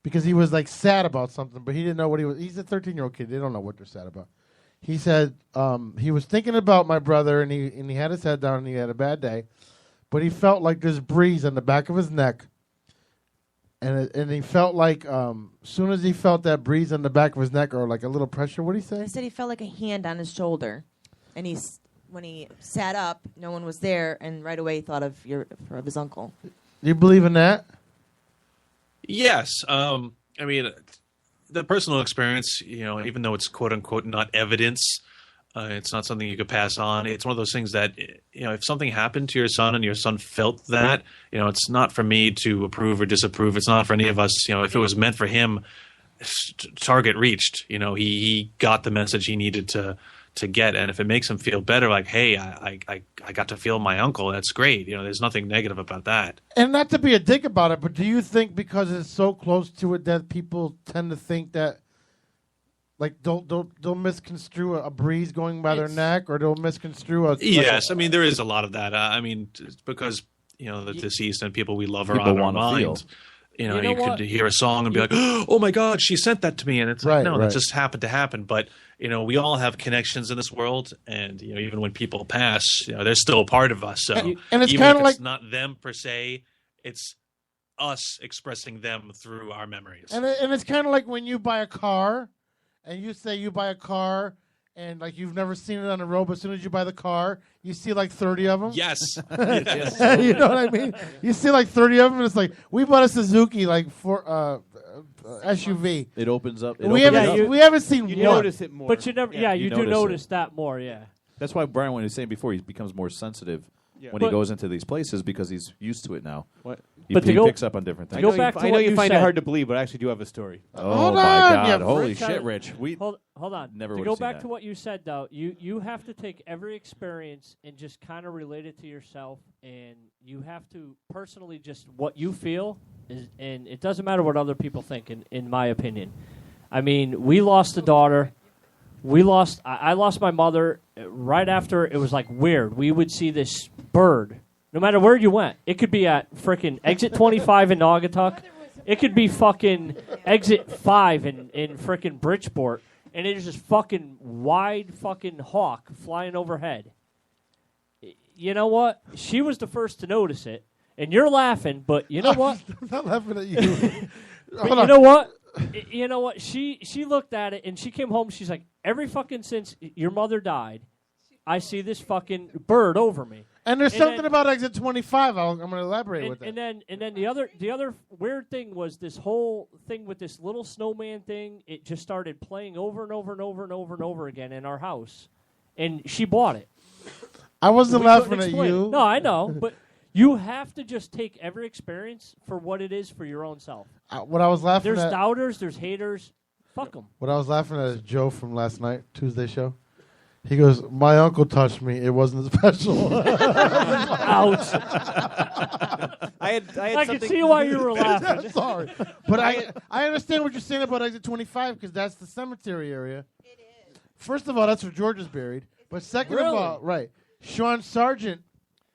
because he was like sad about something, but he didn't know what he was. He's a 13-year-old kid; they don't know what they're sad about. He said he was thinking about my brother, and he had his head down, and he had a bad day, but he felt like this breeze on the back of his neck. And he felt like, soon as he felt that breeze on the back of his neck or like a little pressure, what did he say? He said he felt like a hand on his shoulder, and when he sat up, no one was there, and right away he thought of his uncle. Do you believe in that? Yes. I mean, the personal experience, even though it's quote unquote not evidence, it's not something you could pass on. It's one of those things that, if something happened to your son and your son felt that, it's not for me to approve or disapprove. It's not for any of us. If it was meant for him, target reached. He got the message he needed to get. And if it makes him feel better, like, hey, I got to feel my uncle, that's great. There's nothing negative about that. And not to be a dick about it, but do you think because it's so close to it that people tend to think that, like, they'll misconstrue a breeze going by their neck, or they'll misconstrue a... Yes, I mean, there is a lot of that. Because, the deceased and people we love are on our mind. You could hear a song and be like, oh, my God, she sent that to me. And it's like, no, that just happened to happen. But, we all have connections in this world. And, even when people pass, they're still a part of us. So and it's even if like, it's not them per se, it's us expressing them through our memories. And it's kind of like when you buy a car... And you say you buy a car, and like you've never seen it on the road, but as soon as you buy the car, you see like 30 of them. Yes. You know what I mean? You see like 30 of them, and it's like, we bought a Suzuki for SUV. It opens up. We haven't seen you one. notice it more. But you never, you do notice it. that more, yeah. That's why Brian, when he was saying before, he becomes more sensitive when he goes into these places because he's used to it now. What? He picks up on different things. I know you find it hard to believe, but I actually do have a story. Oh, my God. Holy shit, Rich. Hold on. Never to would go have seen back that. to what you said, though, you have to take every experience and just kind of relate it to yourself, and you have to personally just what you feel, and it doesn't matter what other people think, in my opinion. I mean, we lost a daughter. I lost my mother right after. It was like weird. We would see this bird. No matter where you went, it could be at frickin' exit 25 in Naugatuck. It could be fucking exit 5 in frickin' Bridgeport, and it is this fucking wide fucking hawk flying overhead. You know what? She was the first to notice it, and you're laughing, but you know what? I'm not laughing at you. But you know what? You know what? She looked at it, and she came home. She's like, every fucking since your mother died, I see this fucking bird over me. And there's something about exit 25. I'm going to elaborate with that. And then the other weird thing was this whole thing with this little snowman thing. It just started playing over and over and over and over and over again in our house, and she bought it. I wasn't laughing at you. No, I know, but you have to just take every experience for what it is for your own self. What I was laughing There's at. doubters. There's haters. Fuck them. What I was laughing at is Joe from last night, Tuesday show. He goes, my uncle touched me. It wasn't special. Ouch. I can see why you were laughing. I'm sorry. But I understand what you're saying about exit 25 because that's the cemetery area. It is. First of all, that's where George is buried. But second of all, right, Sean Sargent,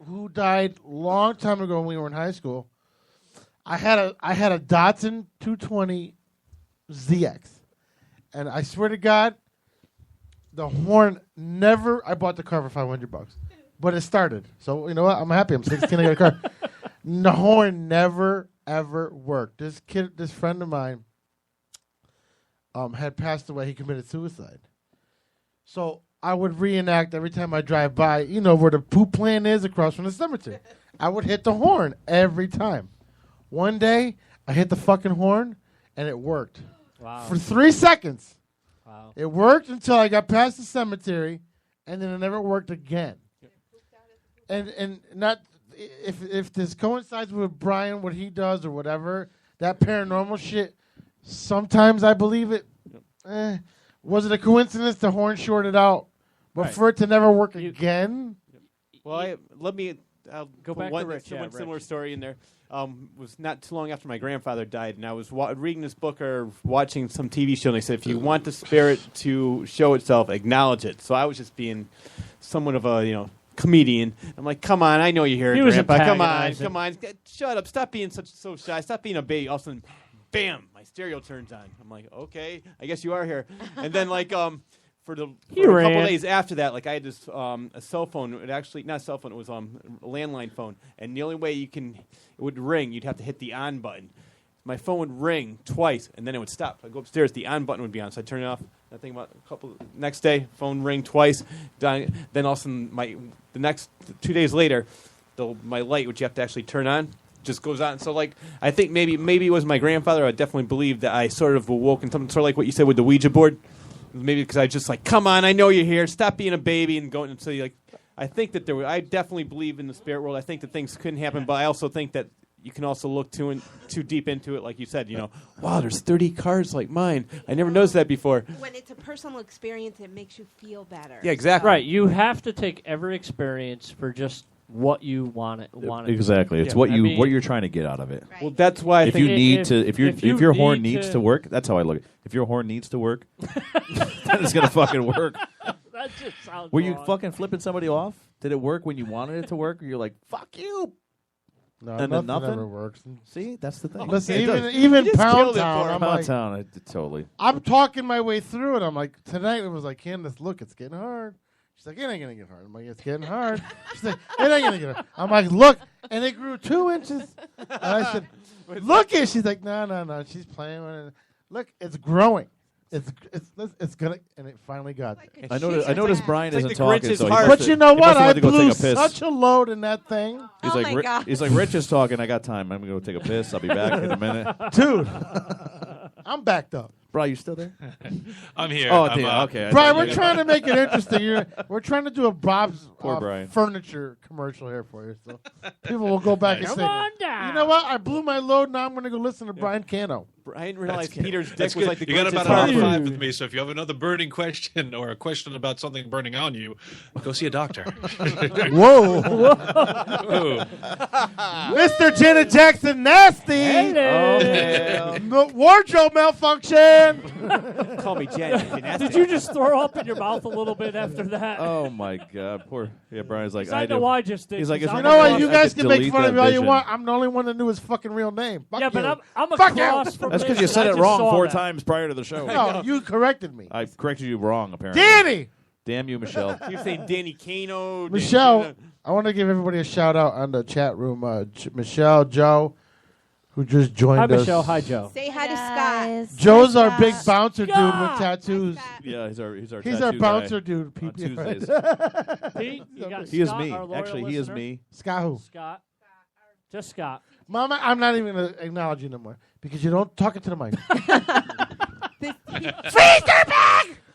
who died a long time ago when we were in high school, I had a Datsun 220 ZX. And I swear to God, the horn never... I bought the car for $500. But it started. So, you know what? I'm happy. I'm 16. I got a car. The horn never, ever worked. This friend of mine had passed away. He committed suicide. So I would reenact every time I drive by, where the poop plant is across from the cemetery. I would hit the horn every time. One day, I hit the fucking horn, and it worked. Wow. For 3 seconds. Wow. It worked until I got past the cemetery, and then it never worked again. And not if this coincides with Brian, what he does or whatever, that paranormal shit, sometimes I believe it. Was it a coincidence the horn shorted out, but for it to never work again? Well, let me I'll Go put back to one, Rich, yeah, one Rich. similar story in there. Was not too long after my grandfather died, and I was reading this book or watching some TV show, and they said, if you want the spirit to show itself, acknowledge it. So I was just being somewhat of a, comedian. I'm like, come on, I know you're here, He was Grandpa. antagonizing. Come on. Shut up. Stop being so shy. Stop being a baby. All of a sudden, bam, my stereo turns on. I'm like, okay, I guess you are here. And then, for a couple days after that, I had this a cell phone. It actually not a cell phone. It was a landline phone, and the only way it would ring, you'd have to hit the on button. My phone would ring twice, and then it would stop. I'd go upstairs, the on button would be on, so I'd turn it off. I think about next day, phone ring twice. Then all of a sudden, the next 2 days later, my light, which you have to actually turn on, just goes on. So I think maybe it was my grandfather. I definitely believe that I sort of awoke in something sort of like what you said with the Ouija board. Maybe because I just come on, I know you're here. Stop being a baby and going. And so I think that I definitely believe in the spirit world. I think that things couldn't happen, but I also think that you can also look too deep into it, like you said. Wow, there's 30 cars like mine. I never noticed that before. When it's a personal experience, it makes you feel better. Yeah, exactly. Right, you have to take every experience for just what you want it. Exactly, it's what you're trying to get out of it. Right. Well, that's why I If think you need to, if your horn need needs to- to work, that's how I look at it. If your horn needs to work, then it's gonna fucking work. That just sounds Were you wrong. fucking flipping somebody off? Did it work when you wanted it to work? Or you're like, fuck you. No, And then nothing nothing? ever works. See, that's the thing. Listen, It does. even You just Pound killed it Town, for him. I'm Pound like, Town, totally. I'm talking my way through it. I'm like, tonight it was like, Candace, look, it's getting hard. She's like, it ain't gonna get hard. I'm like, it's getting hard. She's like, it ain't gonna get hard. I'm like, look, and it grew 2 inches. And I said, look it. She's like, no. She's playing with it. Look, it's growing. It's gonna, and it finally got there. I noticed Brian It's isn't like the talking, Grinch's so heart. But you know he what? must have I had to go blew take a piss. such a load in that thing. He's Oh like, my God. he's like, Rich is talking. I got time. I'm gonna go take a piss. I'll be back in a minute. Dude, I'm backed up. Bro, you still there? I'm here. Oh, I'm, damn, okay. Brian, we're trying to make it interesting. We're trying to do a Bob's Poor Brian. furniture commercial here for you. So people will go back and Come say, on down. you know what? I blew my load. Now I'm going to go listen to Brian Cano. I didn't realize Peter's dick That's was good. like the You got Grinch's about heart. an hour and 5 with me, so if you have another burning question or a question about something burning on you, go see a doctor. Whoa. Whoa. Mr. Janet Jackson Nasty. Hello. No, wardrobe malfunction. Call me Jen. Did you just throw up in your mouth a little bit after that? Oh my God, poor. Yeah, Brian's like, I know do. why I just did. He's like, because it's You I'm know a what? You cross- guys can make delete fun of that me all you vision. want. I'm the only one that knew his fucking real name. Fuck Yeah, you. but I'm a Fuck you. cross from That's because this, you said and I it just wrong saw 4 that. times prior to the show. No, you corrected me. I corrected you wrong, apparently. Danny. Damn you, Michelle. You're saying Danny Cano. Michelle, I want to give everybody a shout out on the chat room. Michelle, Joe, who just joined Hi, us. Michelle. Hi, Joe. Say hi to Scott. Joe's our big bouncer dude with Scott. tattoos. Yeah, he's our He's tattoo our guy bouncer dude. on PP. Tuesdays. Pete, you got He is Scott, me. our loyal Actually, he is listener. me. Scott who? Scott. Just Scott. Mama, I'm not even going to acknowledge you no more because you don't talk it to the mic.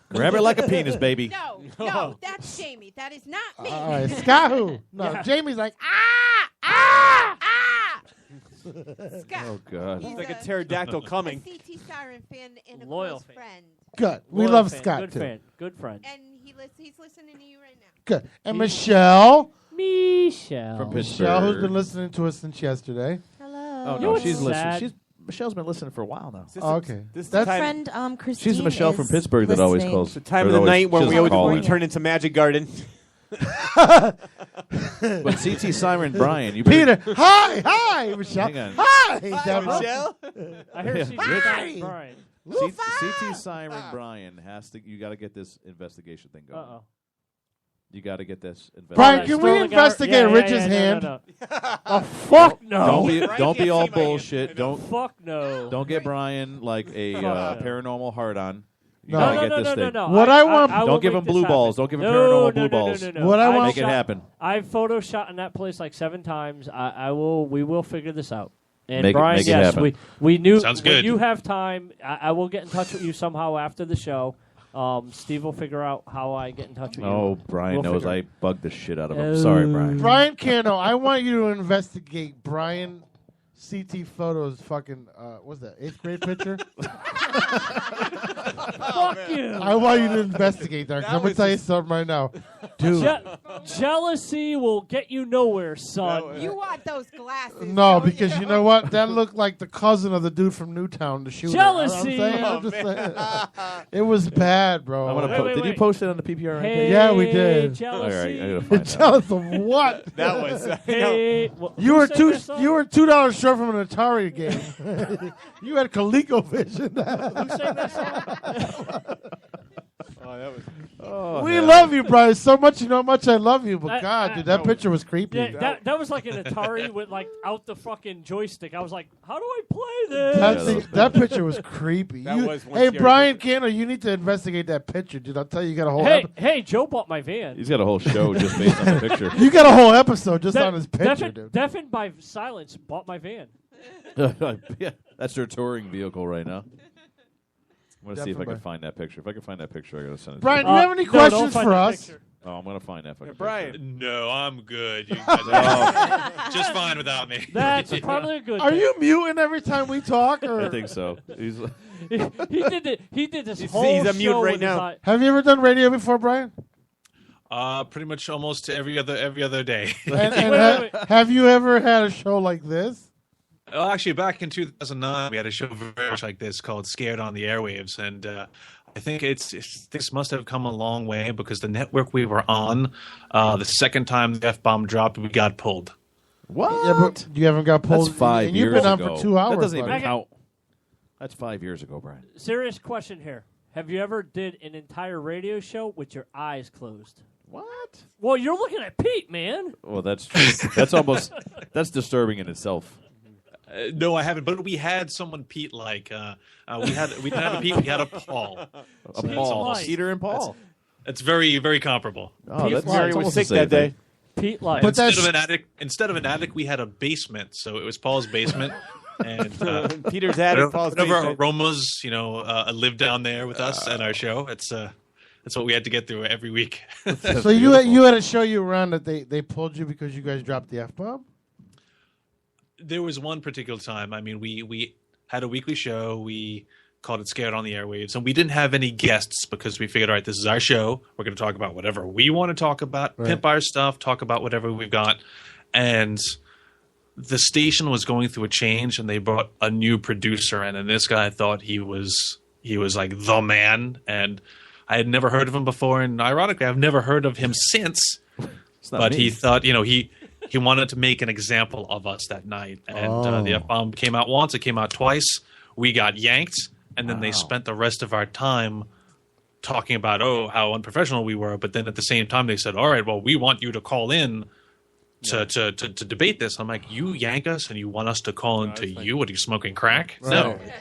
Grab it like a penis, baby. No, that's Jamie. That is not me. All right, Scott who? No, Yeah. Jamie's like, Scott. Oh God. It's like a pterodactyl coming. A CT Siren fan and a Loyal close fan. friend. good. We Loyal love fan, Scott good too. fan. Good friend. And he's listening to you right now. Good. And Michelle. Michelle. From Michelle, who's Pittsburgh. been listening to us since yesterday. Hello. Oh You know no, what's she's sad? listening. Michelle's been listening for a while now. Oh, okay. This That's time, Friend Christine She's Michelle from is Pittsburgh that always listening. calls. the time or of the always night when just we call in. turn into Magic Garden. But CT Siren Brian, you better- Peter. Hi, Michelle. Hang on. Hi, Hi, Deborah. Michelle. I heard Yeah, she's Rich. Scott Brian. CT Siren Brian has to. You got to get this investigation thing going. Uh-oh. You got to get this investigation. Brian, Oh, can we Sterling got- investigate Rich's hand? No. Oh, fuck no. Don't be all see my hand. bullshit. Don't Fuck no. don't get Brian like a Fuck no. paranormal hard on. You No. gotta No, get no, this thing. no. What I want- will Don't give make him this blue happen. balls. Don't give him No, paranormal no, blue no, balls. No, no, no. What I want- Make it happen. I've photoshot in that place like 7 times. We will figure this out. And Make it- Brian, make it yes, happen. we knew. Sounds when good. you have time, I will get in touch with you somehow after the show. Steve will figure out how I get in touch with you. Oh, Brian We'll knows figure I it. bugged the shit out of him. Sorry, Brian. Brian Cano, I want you to investigate Brian CT Photos fucking, what's that, 8th grade picture? Fuck you. I want you to investigate that. 'Cause I'm gonna tell you something right now, dude. Jealousy will get you nowhere, son. You want those glasses? No, because you know what? That looked like the cousin of the dude from Newtown, the shooter. Jealousy. I'm just saying. It was bad, bro. I'm gonna did you post it on the PPR? Hey, yeah, we did. Jealousy. All right, I gotta find Jealous of what? That was. Hey, You were $2 short from an Atari game. You had ColecoVision. Who sang that song? Oh, that was. We love you, Brian, so much. You know how much I love you, but God, dude, that picture was creepy. Yeah, that was like an Atari with like out the fucking joystick. I was like, how do I play this? That picture was creepy. Hey, Brian Cano, you need to investigate that picture, dude. I'll tell you, you got a whole. Hey, Joe bought my van. He's got a whole show just based on the picture. You got a whole episode just on his picture, dude. Deafened by Silence bought my van. Yeah, that's their touring vehicle right now. I'm going to see if I can find that picture. If I can find that picture, I got to send it Brian, to do you have any questions for us? Oh, I'm going to find that fucking Brian. No, I'm good. You guys are just fine without me. That's probably a good Are thing. you muting every time we talk? Or? I think so. He did this whole he's show right with now. his Have you ever done radio before, Brian? Pretty much almost every other day. And have you ever had a show like this? Well, actually, back in 2009, we had a show very much like this called "Scared on the Airwaves," and I think this must have come a long way because the network we were on, the second time the F-bomb dropped, we got pulled. What? Yeah, but you haven't got pulled. That's 5 and years You've been ago. on for 2 hours. That doesn't even buddy. count. That's 5 years ago, Brian. Serious question here. Have you ever did an entire radio show with your eyes closed? What? Well, you're looking at Pete, man. Well, that's true. That's disturbing in itself. No, I haven't. But we had someone Pete like. We didn't have a Pete. We had a Paul. A Paul. Peter and Paul. It's very, very comparable. Oh, that's Mary was sick that day. Pete Light. But instead of an attic, we had a basement. So it was Paul's basement. And Peter's attic, Paul's whatever basement. aromas, lived down there with us and our show. That's what we had to get through every week. So you had a show you around that they pulled you because you guys dropped the F-bomb? There was one particular time. I mean, we had a weekly show. We called it Scared on the Airwaves. And we didn't have any guests because we figured, all right, this is our show. We're going to talk about whatever we want to talk about, pimp our stuff, talk about whatever we've got. And the station was going through a change, and they brought a new producer in. And this guy thought he was like the man. And I had never heard of him before. And ironically, I've never heard of him since. But he thought, he wanted to make an example of us that night. And the F-bomb came out once. It came out twice. We got yanked. And then they spent the rest of our time talking about, how unprofessional we were. But then at the same time, they said, all right, well, we want you to call in to debate this. I'm like, you yank us and you want us to call into you? What, are you smoking crack? Right.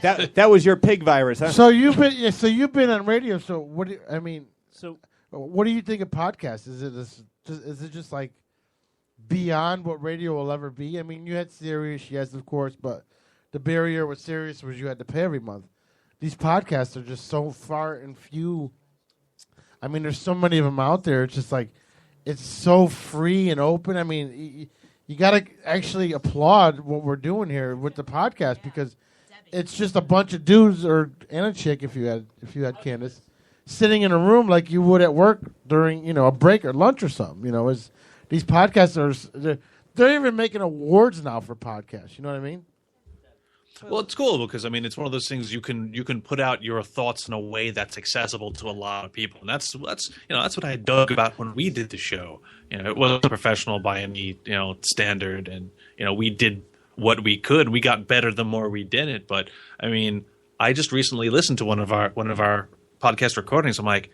No. That was your pig virus, huh? So you've been on radio. So what do you think of podcasts? Is it just like beyond what radio will ever be? I mean, you had Sirius, yes, of course, but the barrier with Sirius was you had to pay every month. These podcasts are just so far and few. I mean, there's so many of them out there. It's just like, it's so free and open. I mean, you got to actually applaud what we're doing here with the podcast because it's just a bunch of dudes and a chick if you had Candace sitting in a room like you would at work during a break or lunch or something. These podcasters, they're even making awards now for podcasts. You know what I mean? Well, it's cool because it's one of those things you can put out your thoughts in a way that's accessible to a lot of people, and that's what I dug about when we did the show. It wasn't professional by any standard, and we did what we could. We got better the more we did it. But I just recently listened to one of our podcast recordings. I'm like,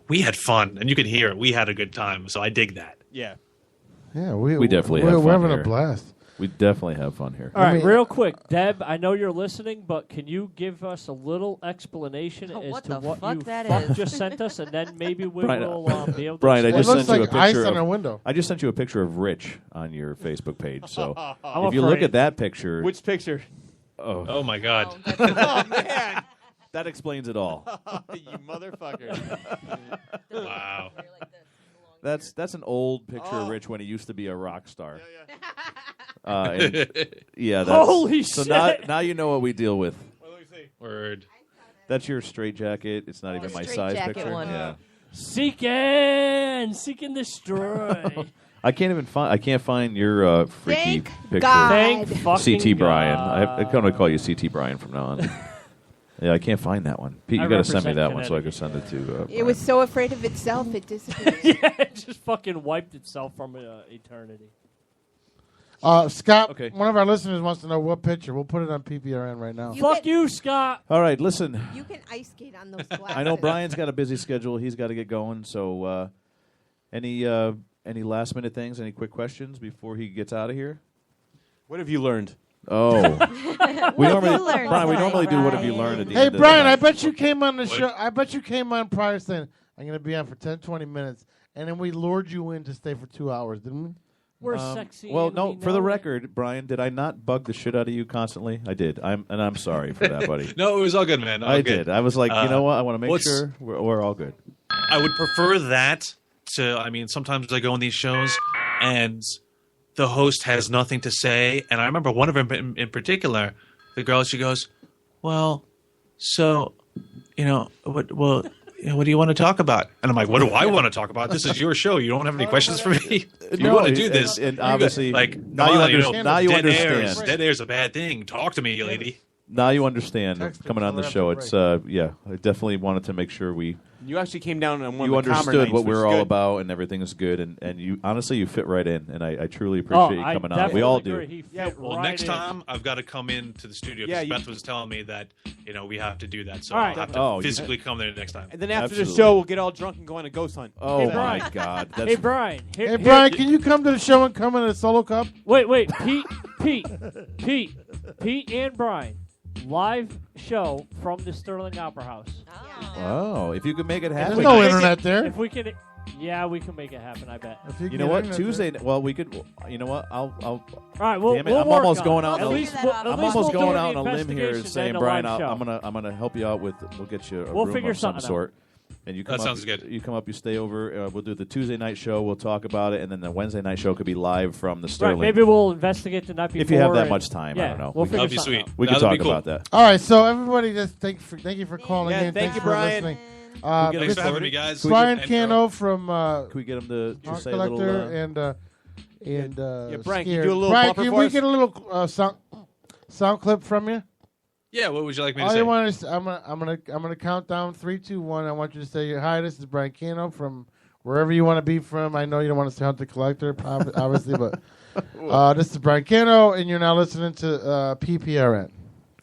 we had fun, and you could hear it. We had a good time, so I dig that. Yeah. Yeah, we definitely have fun we're having here. a blast. We definitely have fun here. All right, real quick, Deb, I know you're listening, but can you give us a little explanation as what to the what fuck you that fuck is? just sent us, and then maybe we Brian, will be able to Brian, I explain just looks sent you like a picture ice on of our window. I just sent you a picture of Rich on your Facebook page. So I'm if you look afraid. at that picture, Which picture? Oh my God. Oh, man. that explains it all. You motherfucker. Wow. That's an old picture of Rich when he used to be a rock star. That's, Holy so shit. now you know what we deal with. Word. That's your straight jacket. It's not even my straight size jacket picture. one. Yeah. Seek and destroy. I can't find your freaky Thank picture. God. Thank fucking CT Brian. God. I'm going to call you CT Brian from now on. Yeah, I can't find that one. Pete, I you got to send me represent that one so I can send it to. It was so afraid of itself, it disappeared. Yeah, it just fucking wiped itself from eternity. Scott, Okay. one of our listeners wants to know what picture. We'll put it on PPRN right now. Fuck you, Scott. All right, listen. You can ice skate on those glasses. I know Brian's got a busy schedule. He's got to get going. So, any last minute things? Any quick questions before he gets out of here? What have you learned? Oh, we normally, learned Brian. We tonight, normally do. What have you Brian? learned at the Hey, end? Brian, I of the bet you came on the show. I bet you came on prior saying, I'm going to be on for 10, 20 minutes. And then we lured you in to stay for 2 hours, didn't we? We're sexy. Well, and no. we For the know it. record, Brian, did I not bug the shit out of you constantly? I did. I'm sorry for that, buddy. No, it was all good, man. All I good. did. I was like, you know what? I want to make what's- sure we're all good. I would prefer that to, I mean, sometimes I go on these shows and the host has nothing to say. And I remember one of them in particular, the girl, she goes, well, so, what do you want to talk about? And I'm like, what do I want to talk about? This is your show. You don't have any questions for me? If you No, want to do this. and you obviously, like, now come you on, understand- now you dead understand. Dead air's a bad thing. Talk to me, lady. Now you understand Text coming it, on the tell her show. after It's yeah. I definitely wanted to make sure You actually came down on one you of the calmer understood nights, what we which were is all good. about, and everything is good. And you honestly, you fit right in, and I truly appreciate you coming on. We all do. Well, next time I've got to come into the studio because Yeah, Beth was telling me that we have to do that, so All right. I'll have to Oh, physically come there next time. And then after Absolutely. the show, we'll get all drunk and go on a ghost hunt. Oh Hey, my Brian. God! That's Hey, Brian. Hey, Brian, can you come to the show and come in a solo cup? Wait, Pete, and Brian, live show from the Sterling Opera House. oh, if you could make it happen. There's no internet there. If we can, yeah, we can make it happen. I bet. If You can know get what? internet Tuesday. Well, we could. You know what? I'll. All right, we'll, Damn it! we'll I'm work almost on going it. out. At on a- least I'm we'll almost do going the out on a limb here, investigation, saying, then the Brian, live show. I'm gonna help you out with. We'll get you a We'll room figure of some something out. sort. And you come That up, sounds good. You come up, you stay over. We'll do the Tuesday night show. We'll talk about it, and then the Wednesday night show could be live from the Right, Sterling. maybe we'll investigate the night before. if you have that and- much time, yeah, I don't know. We'll We figure That'd be something sweet. out. We can That'll talk be cool. about that. All right, so everybody, just thank you for calling Yeah, in. thank Thanks you, for Brian. listening. Thanks for having me, guys. Brian And- Cano from Can we get him to Art say a little? Collector and Yeah, Brian, can you Scared. do a little Brian, bumper can for we us? get a little sound clip from you? Yeah, what would you like me to All say? you want is I'm gonna count down 3, 2, 1. I want you to say, "Hi, this is Brian Cano from wherever you want to be from." I know you don't want to say Hunt the Collector, obviously, but this is Brian Cano, and you're now listening to PPRN.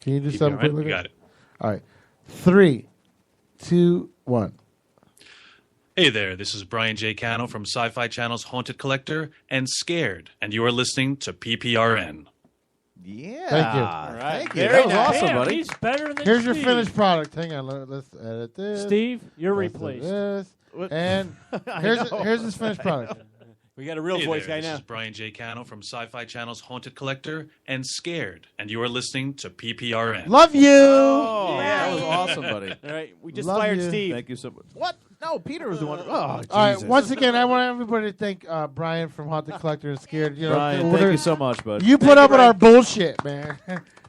Can you do something PPRN, quickly? you got it. All right, 3, 2, 1. Hey there, this is Brian J. Cano from Sci-Fi Channel's Haunted Collector and Scared, and you are listening to PPRN. Yeah. Thank you. All right. Thank you. Very That was nice. awesome, Damn, buddy. he's better than Here's your Steve. finished product. Hang on, let's edit this. Steve, you're Let's do replaced. this. What? And here's his finished product. We got a real Hey voice there, guy this now. is Brian J. Cano from Sci-Fi Channel's Haunted Collector and Scared, and you are listening to PPRN. Love you. Oh, that was awesome, buddy. All right, we just Love fired you. Steve. Thank you so much. What? No, Peter was the one. Oh, All right. Jesus. Once again, I want everybody to thank Brian from Haunted Collector and Scared. You know, Brian, we're- thank you so much, bud. You put up with our bullshit, man.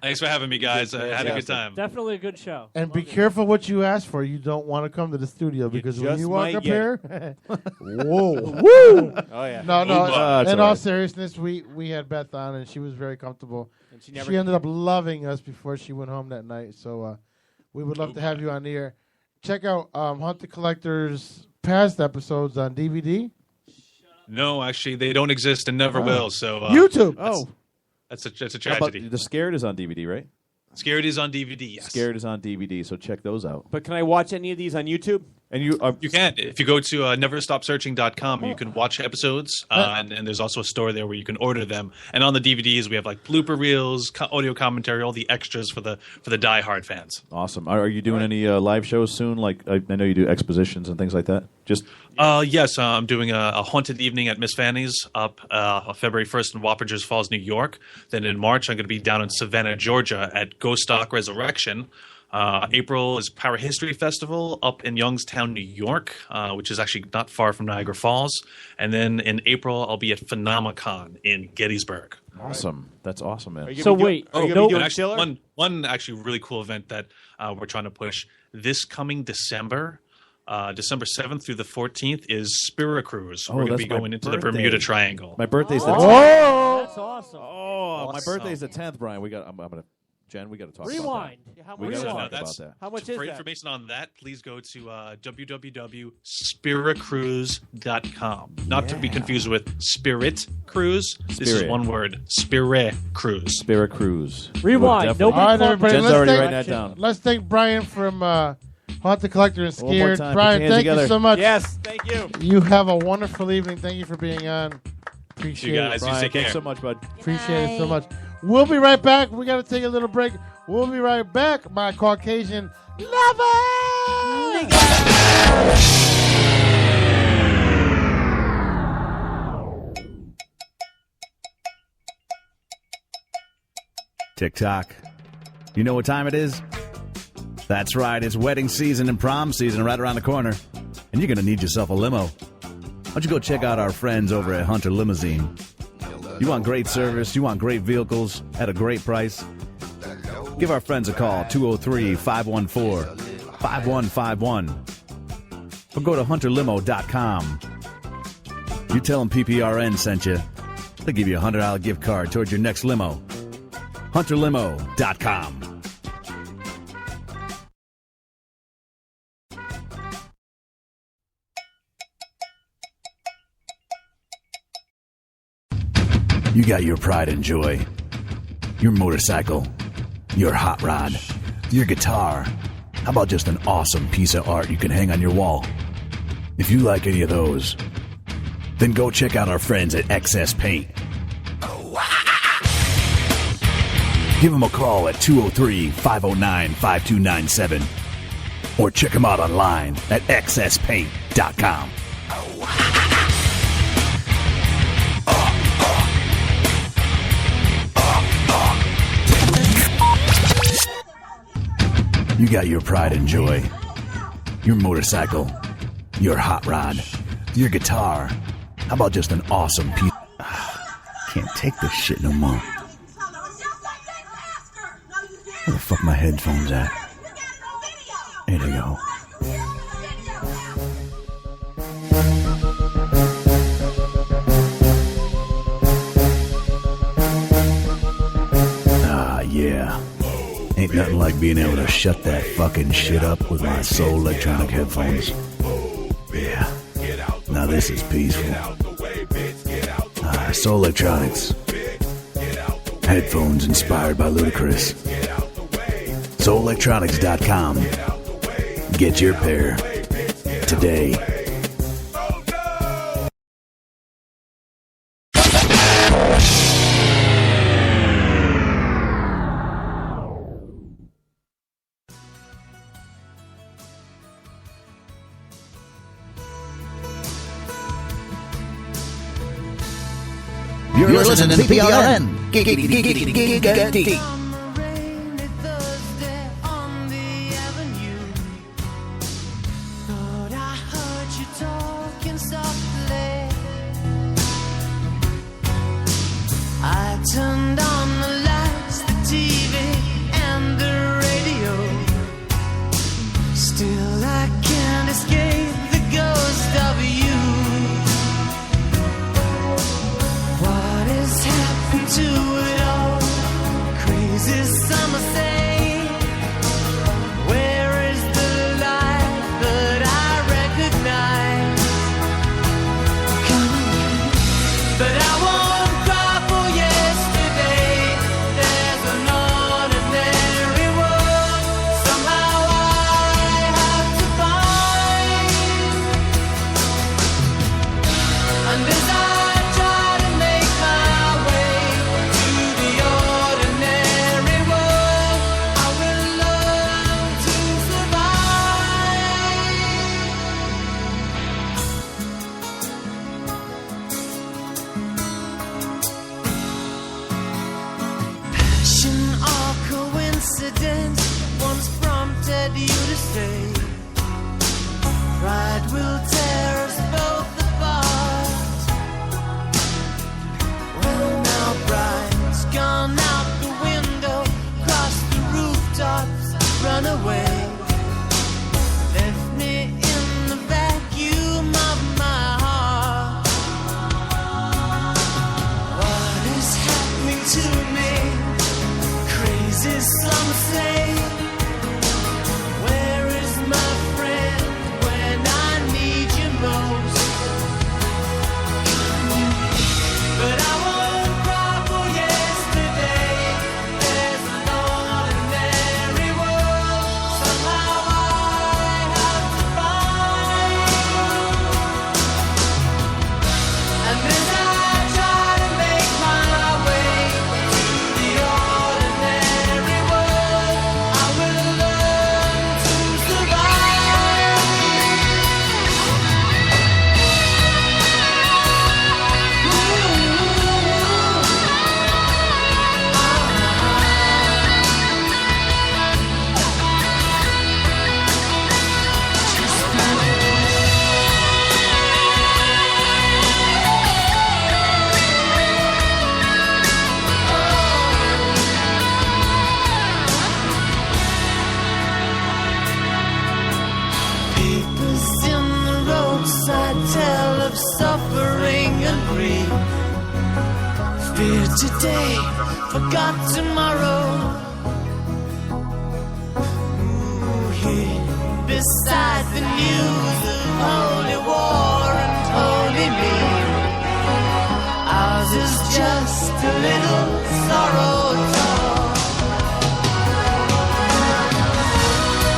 Thanks for having me, guys. I had a good time. Definitely a good show. And be careful what you ask for. You don't want to come to the studio because when just you walk might up get here, whoa, woo! Oh yeah. No, Oh, it's in all all right. seriousness, we had Beth on and she was very comfortable. And She, never ended up loving us before she went home that night. So we would love to have you on the air. Check out Hunt the Collector's past episodes on DVD. No, actually, they don't exist and never will. So YouTube. that's a How about- tragedy. the Scared is on DVD, right? Scared is on DVD. Yes. Scared is on DVD, so check those out. But can I watch any of these on YouTube? And you can. If you go to neverstopsearching.com, you can watch episodes, and there's also a store there where you can order them. And on the DVDs, we have like blooper reels, audio commentary, all the extras for the diehard fans. Awesome. Are you doing any live shows soon? Like I know you do expositions and things like that. Just Yes, I'm doing a haunted evening at Miss Fanny's up February 1st in Wappingers Falls, New York. Then in March, I'm going to be down in Savannah, Georgia at Ghost Stock Resurrection. April is Power History Festival up in Youngstown, New York, which is actually not far from Niagara Falls. And then in April, I'll be at Phenomicon in Gettysburg. Awesome. That's awesome, man. So wait, one actually really cool event that we're trying to push this coming December. December 7th through the 14th is Spirit Cruise. We're going to be going into the Bermuda Triangle. My birthday's the 10th. Oh, that's awesome. Oh, my birthday's the 10th, Brian. I'm gonna Jen, we got to talk Rewind. about that. We got to talk about that. How much For is that? information on that, please go to www.spiritcruise.com. Not to be confused with Spirit Cruise. This is Spirit. one word. Spirit Cruise. Spirit Cruise. Rewind. All All right, everybody. Jen's let's already thank- writing that down. Let's thank Brian from Haunt the Collector and One more Scared. time. Brian, Put your hands thank you together. so much. Yes, thank you. You have a wonderful evening. Thank you for being on. Appreciate You guys, it. you Brian, take care. thanks so much, bud. Appreciate it so much. We'll be right back. We got to take a little break. We'll be right back, my Caucasian lover. TikTok. You know what time it is? That's right. It's wedding season and prom season right around the corner. And you're going to need yourself a limo. Why don't you go check out our friends over at Hunter Limousine? You want great service, you want great vehicles at a great price? Give our friends a call, 203-514-5151. Or go to hunterlimo.com. You tell them PPRN sent you. They'll give you a $100 gift card towards your next limo. hunterlimo.com. You got your pride and joy, your motorcycle, your hot rod, your guitar. How about just an awesome piece of art you can hang on your wall? If you like any of those, then go check out our friends at XS Paint. Give them a call at 203-509-5297 or check them out online at xspaint.com. You got your pride and joy, your motorcycle, your hot rod, your guitar. How about just an awesome piece? Can't take this shit no more. Where the fuck my headphones at? There they go. Ah, yeah. Ain't nothing like being able to shut that fucking shit up with my Soul Electronic headphones. Yeah. Now this is peaceful. Soul Electronics. Headphones inspired by Ludacris. SoulElectronics.com. Get your pair today. You're listening to PRN. Giggity. I turned on the lights, the TV, and the radio. Still, I can't escape the ghost of you. What has happened to it all? Crazy summer say. Where is the life that I recognize? Come on, but I won't cry for yesterday. There's an ordinary world somehow I have to find. And as I try to make my way to the ordinary world, I will learn to survive. Passion or coincidence, one's from wanted you to stay. Pride will tear us both apart. Well, now pride's gone out the window, crossed the rooftops, run away. Left me in the vacuum of my heart. What is happening to me? Crazy, some say. Where is my friend when I need you most? But I won't cry for yesterday. There's an ordinary world somehow I have to find. And as I try to make my way to the ordinary world, I will learn to survive. Papers in the roadside tell of suffering and grief. Fear today, forgot tomorrow. Ooh, here beside the news of holy war and holy me. Ours is just a little sorrow talk.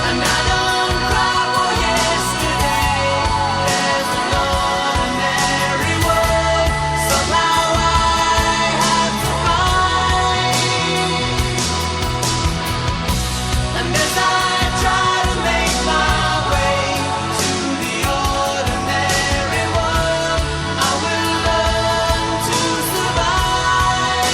And I don't cry for yesterday. There's an ordinary world somehow I have to find. And as I try to make my way to the ordinary world, I will learn to survive.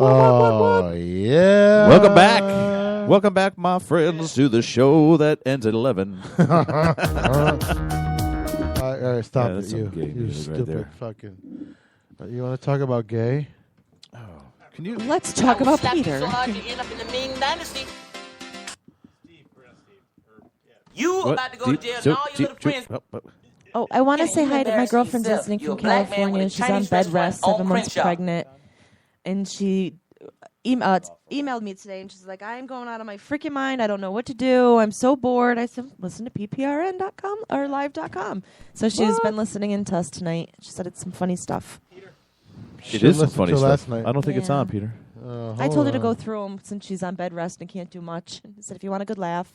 Oh, yeah. Welcome back. Welcome back, my friends, to the show that ends at 11. All right, stop that's it, some you. gay You music right stupid there. fucking. You want to talk about gay? Can you? Let's talk about Peter. You about to go to jail and all your little friends. Oh, I want to say hi to my girlfriend listening from California. She's on bed rest, 7 months pregnant, and she emailed me today, and she's like, "I'm going out of my freaking mind. I don't know what to do. I'm so bored." I said, "Listen to pprn.com or live.com." So she's been listening in to us tonight. She said it's some funny stuff. It is some funny stuff. Last night. I don't think it's on, Peter. I told her to go through them since she's on bed rest and can't do much. I said, if you want a good laugh.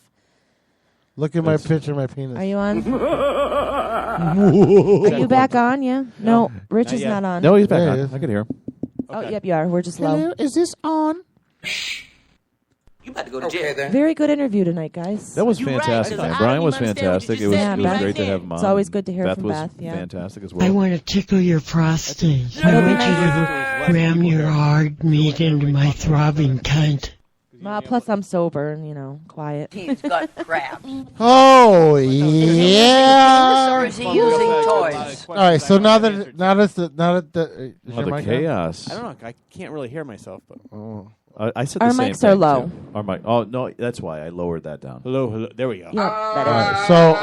Look at my picture of my penis. Are you on? Are you back on? Yeah. No, Rich is not on. No, he's back Yeah, on. he is. I can hear him. Oh, yep, you are. We're just low. Hello, is this on? You about to go to jail. Then. Very good interview tonight, guys. That was fantastic, man. Brian was fantastic. It was great to have him on. It's always good to hear Beth from was Beth. Yeah. fantastic as well. I want to tickle your prostate. I want you to ram your hard meat into my throbbing cunt. Plus, I'm sober and, quiet. He's got crabs. Oh, yeah. Or is he using toys? All right, so now that is the chaos. I don't know. I can't really hear myself, but I said Our the same mics are thing, low. too. Our mic. Oh no, that's why I lowered that down. hello. There we go. So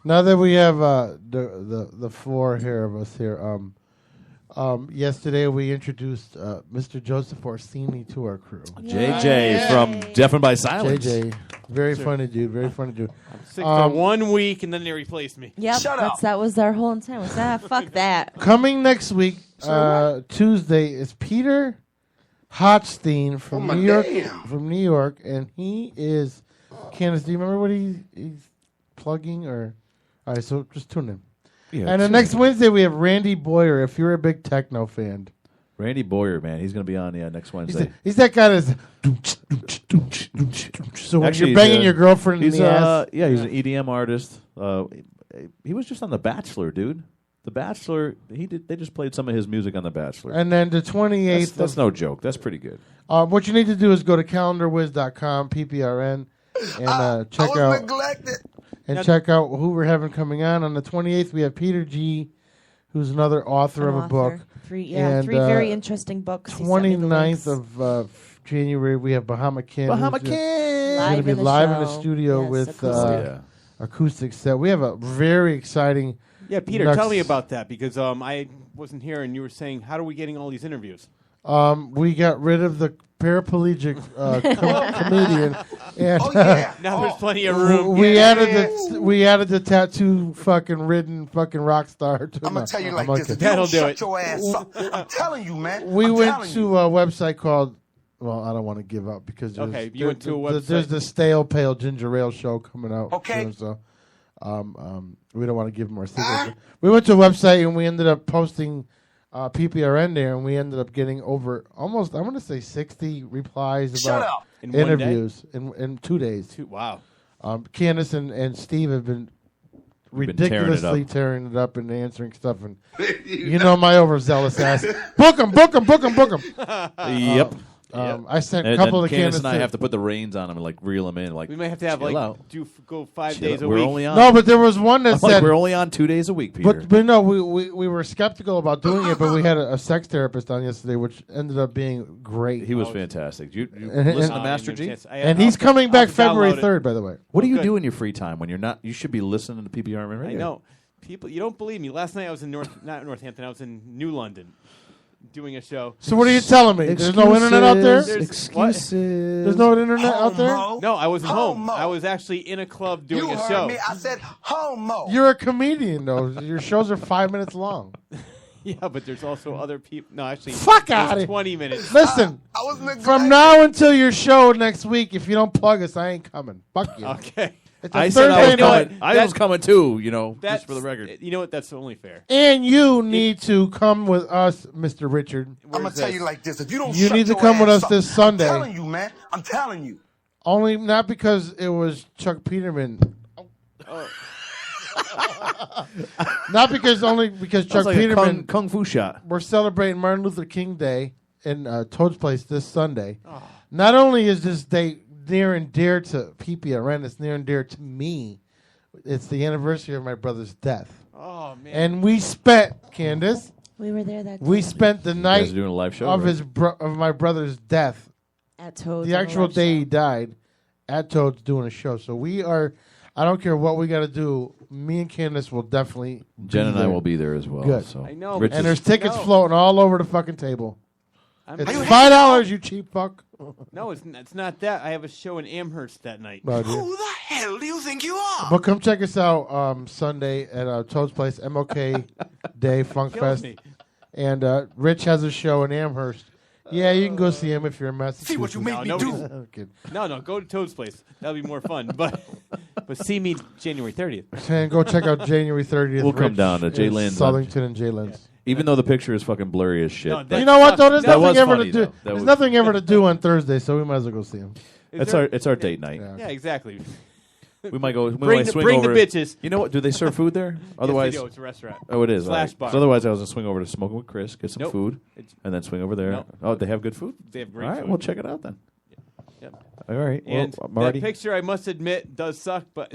now that we have the four here of us here, yesterday we introduced Mr. Joseph Orsini to our crew. JJ from Deafened by Silence. JJ, very funny dude. Very funny dude. Sick for 1 week, and then they replaced me. Yep, that was our whole intent. Was fuck that. Coming next week, Tuesday, is Peter Hochstein from New York. From New York, and he is. Candace, do you remember what he's plugging? Or all right, so just tune in. Yeah, and then next Wednesday we have Randy Boyer. If you're a big techno fan, Randy Boyer, man, he's going to be on next Wednesday. He's that guy that's. So when you're banging your girlfriend in the ass. Yeah, he's an EDM artist. He was just on The Bachelor, dude. The Bachelor. They just played some of his music on The Bachelor. And then the 28th. That's no joke. That's pretty good. What you need to do is go to calendarwiz.com, PPRN, and check out. Neglected. And check out who we're having coming on. On the 28th, we have Peter G., who's another author of a book. Three very interesting books. 29th of January, we have Bahama Ken. Bahama Ken! He's going to be live in the studio with acoustic set. We have a very exciting... Yeah, Peter, tell me about that, because I wasn't here, and you were saying, how are we getting all these interviews? We got rid of the paraplegic comedian. And, now there's plenty of room. We added the tattoo ridden rock star. I'm gonna tell you like this. If That'll you do shut it. your ass up. I'm telling you, man. We went to a website called. Well, I don't want to give up because you went to a website. There's the Stale Pale Ginger Ale show coming out. Okay. Soon, so, we don't want to give them our secrets. We went to a website and we ended up posting PPRN there, and we ended up getting over almost, I'm going to say 60 replies about interviews in 2 days. Wow. Candace and Steve have been ridiculously tearing it up and answering stuff. And my overzealous ass. Book them. Yep. I sent a couple of Candace Candace and I have to put the reins on them and reel them in. We may have to have go 5 days a we're week. Only on, no, but there was one that said we're only on 2 days a week, Peter. But no, we were skeptical about doing it, but we had a sex therapist on yesterday, which ended up being great. He was fantastic. You listen to Master G? And he's coming back February 3rd, by the way. What do you do in your free time when you're not? You should be listening to PPR Radio. I know. People, you don't believe me. Last night I was in not Northampton. I was in New London doing a show. So what are you telling me? There's no internet out there? Excuses. There's no internet out there? No, I wasn't home. I was actually in a club doing a show. Me. I said homo. You're a comedian, though. Your shows are 5 minutes long. Yeah, but there's also other people. No, actually, fuck out of here. 20 minutes. Listen, from now until your show next week, if you don't plug us, I ain't coming. Fuck you. Okay. I said I was coming. I was coming too, just for the record. You know what? That's only fair. And you need to come with us, Mr. Richard. I'm going to tell you like this. If you don't You shut need to your come with ass us this Sunday. I'm telling you, man. I'm telling you. Only not because it was Chuck Peterman. Not only because Chuck Sounds like a Peterman kung fu shot. We're celebrating Martin Luther King Day in Toad's Place this Sunday. Not only is this day near and dear to PPRN, it's near and dear to me. It's the anniversary of my brother's death. Oh man! And we spent, Candace. We were there that day. We spent the night doing a live show, of right? of my brother's death. At Toad's. The actual day he died, at Toad's doing a show. So we are. I don't care what we got to do. Me and Candace will definitely. Jen and I there. will be there as well. Good. So I know, Rich And is- there's tickets floating all over the fucking table. It's Are you $5, you cheap fuck. No, it's not that. I have a show in Amherst that night. Oh, dear. Who the hell do you think you are? But come check us out Sunday at Toad's Place, MLK Day Funk Kills Fest. me. And Rich has a show in Amherst. Yeah, you can go see him if you're in Massachusetts. See what you made me do. I'm kidding. No, go to Toad's Place. That'll be more fun. But see me January 30th. And go check out January 30th. We'll come Rich down to Jay in Lynn's. Southington and Jay Lynn's. Even though the picture is fucking blurry as shit. No, but You know what though? There's that was nothing ever funny, to do. though. That There's was- nothing ever to do on Thursday, so we might as well go see him. It's our date night. Yeah, exactly. We might go. We Bring might the- swing bring over. the bitches. You know what? Do they serve food there? Otherwise, they do. It's a restaurant. Oh, it is. Slash all right. bar. 'Cause otherwise, I was gonna swing over to Smoking with Chris, get some Nope. food, It's- and then swing over there. Nope. Oh, they have good food. They have great All right, food. we'll check it out then. Yep. All right. And well, Marty, that picture, I must admit, does suck, but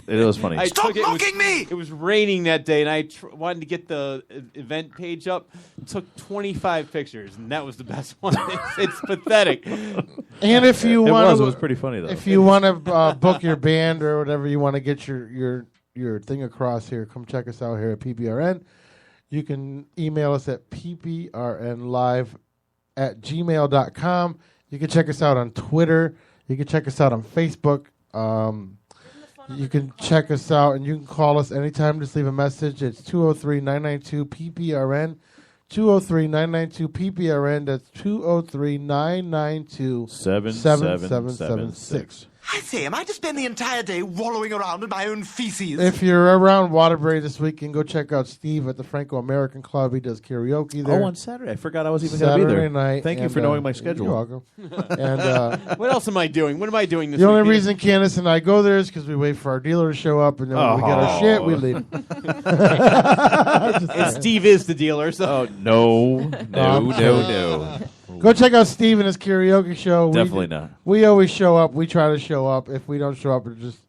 it was funny. I Stop took it. mocking me! It was raining that day, and I wanted to get the event page up. Took 25 pictures, and that was the best one. It's pathetic. And if you It want, was pretty funny though. If you want to book your band or whatever, you want to get your thing across here, come check us out here at PPRN. You can email us at pprnlive@gmail.com. You can check us out on Twitter. You can check us out on Facebook. You can check us out, and you can call us anytime. Just leave a message. It's 203-992-PPRN. 203-992-PPRN. That's 203-992-7776. I say, am I to spend the entire day wallowing around in my own feces? If you're around Waterbury this weekend, go check out Steve at the Franco-American Club. He does karaoke there. Oh, on Saturday. I forgot I was even going to be there. Saturday night. Thank you and, for knowing my schedule. You're welcome. And What else am I doing? What am I doing this the only weekend? reason Candace and I go there is because we wait for our dealer to show up, and then when we get our shit, we leave. And Steve is the dealer, so. Oh, no. Go check out Steve and his karaoke show. Definitely not. We always show up. We try to show up. If we don't show up, it's just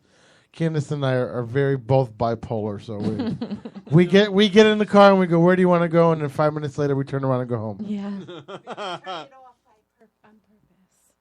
Candace and I are very both bipolar. So we get in the car and we go, "Where do you want to go?" And then 5 minutes later, we turn around and go home. Yeah.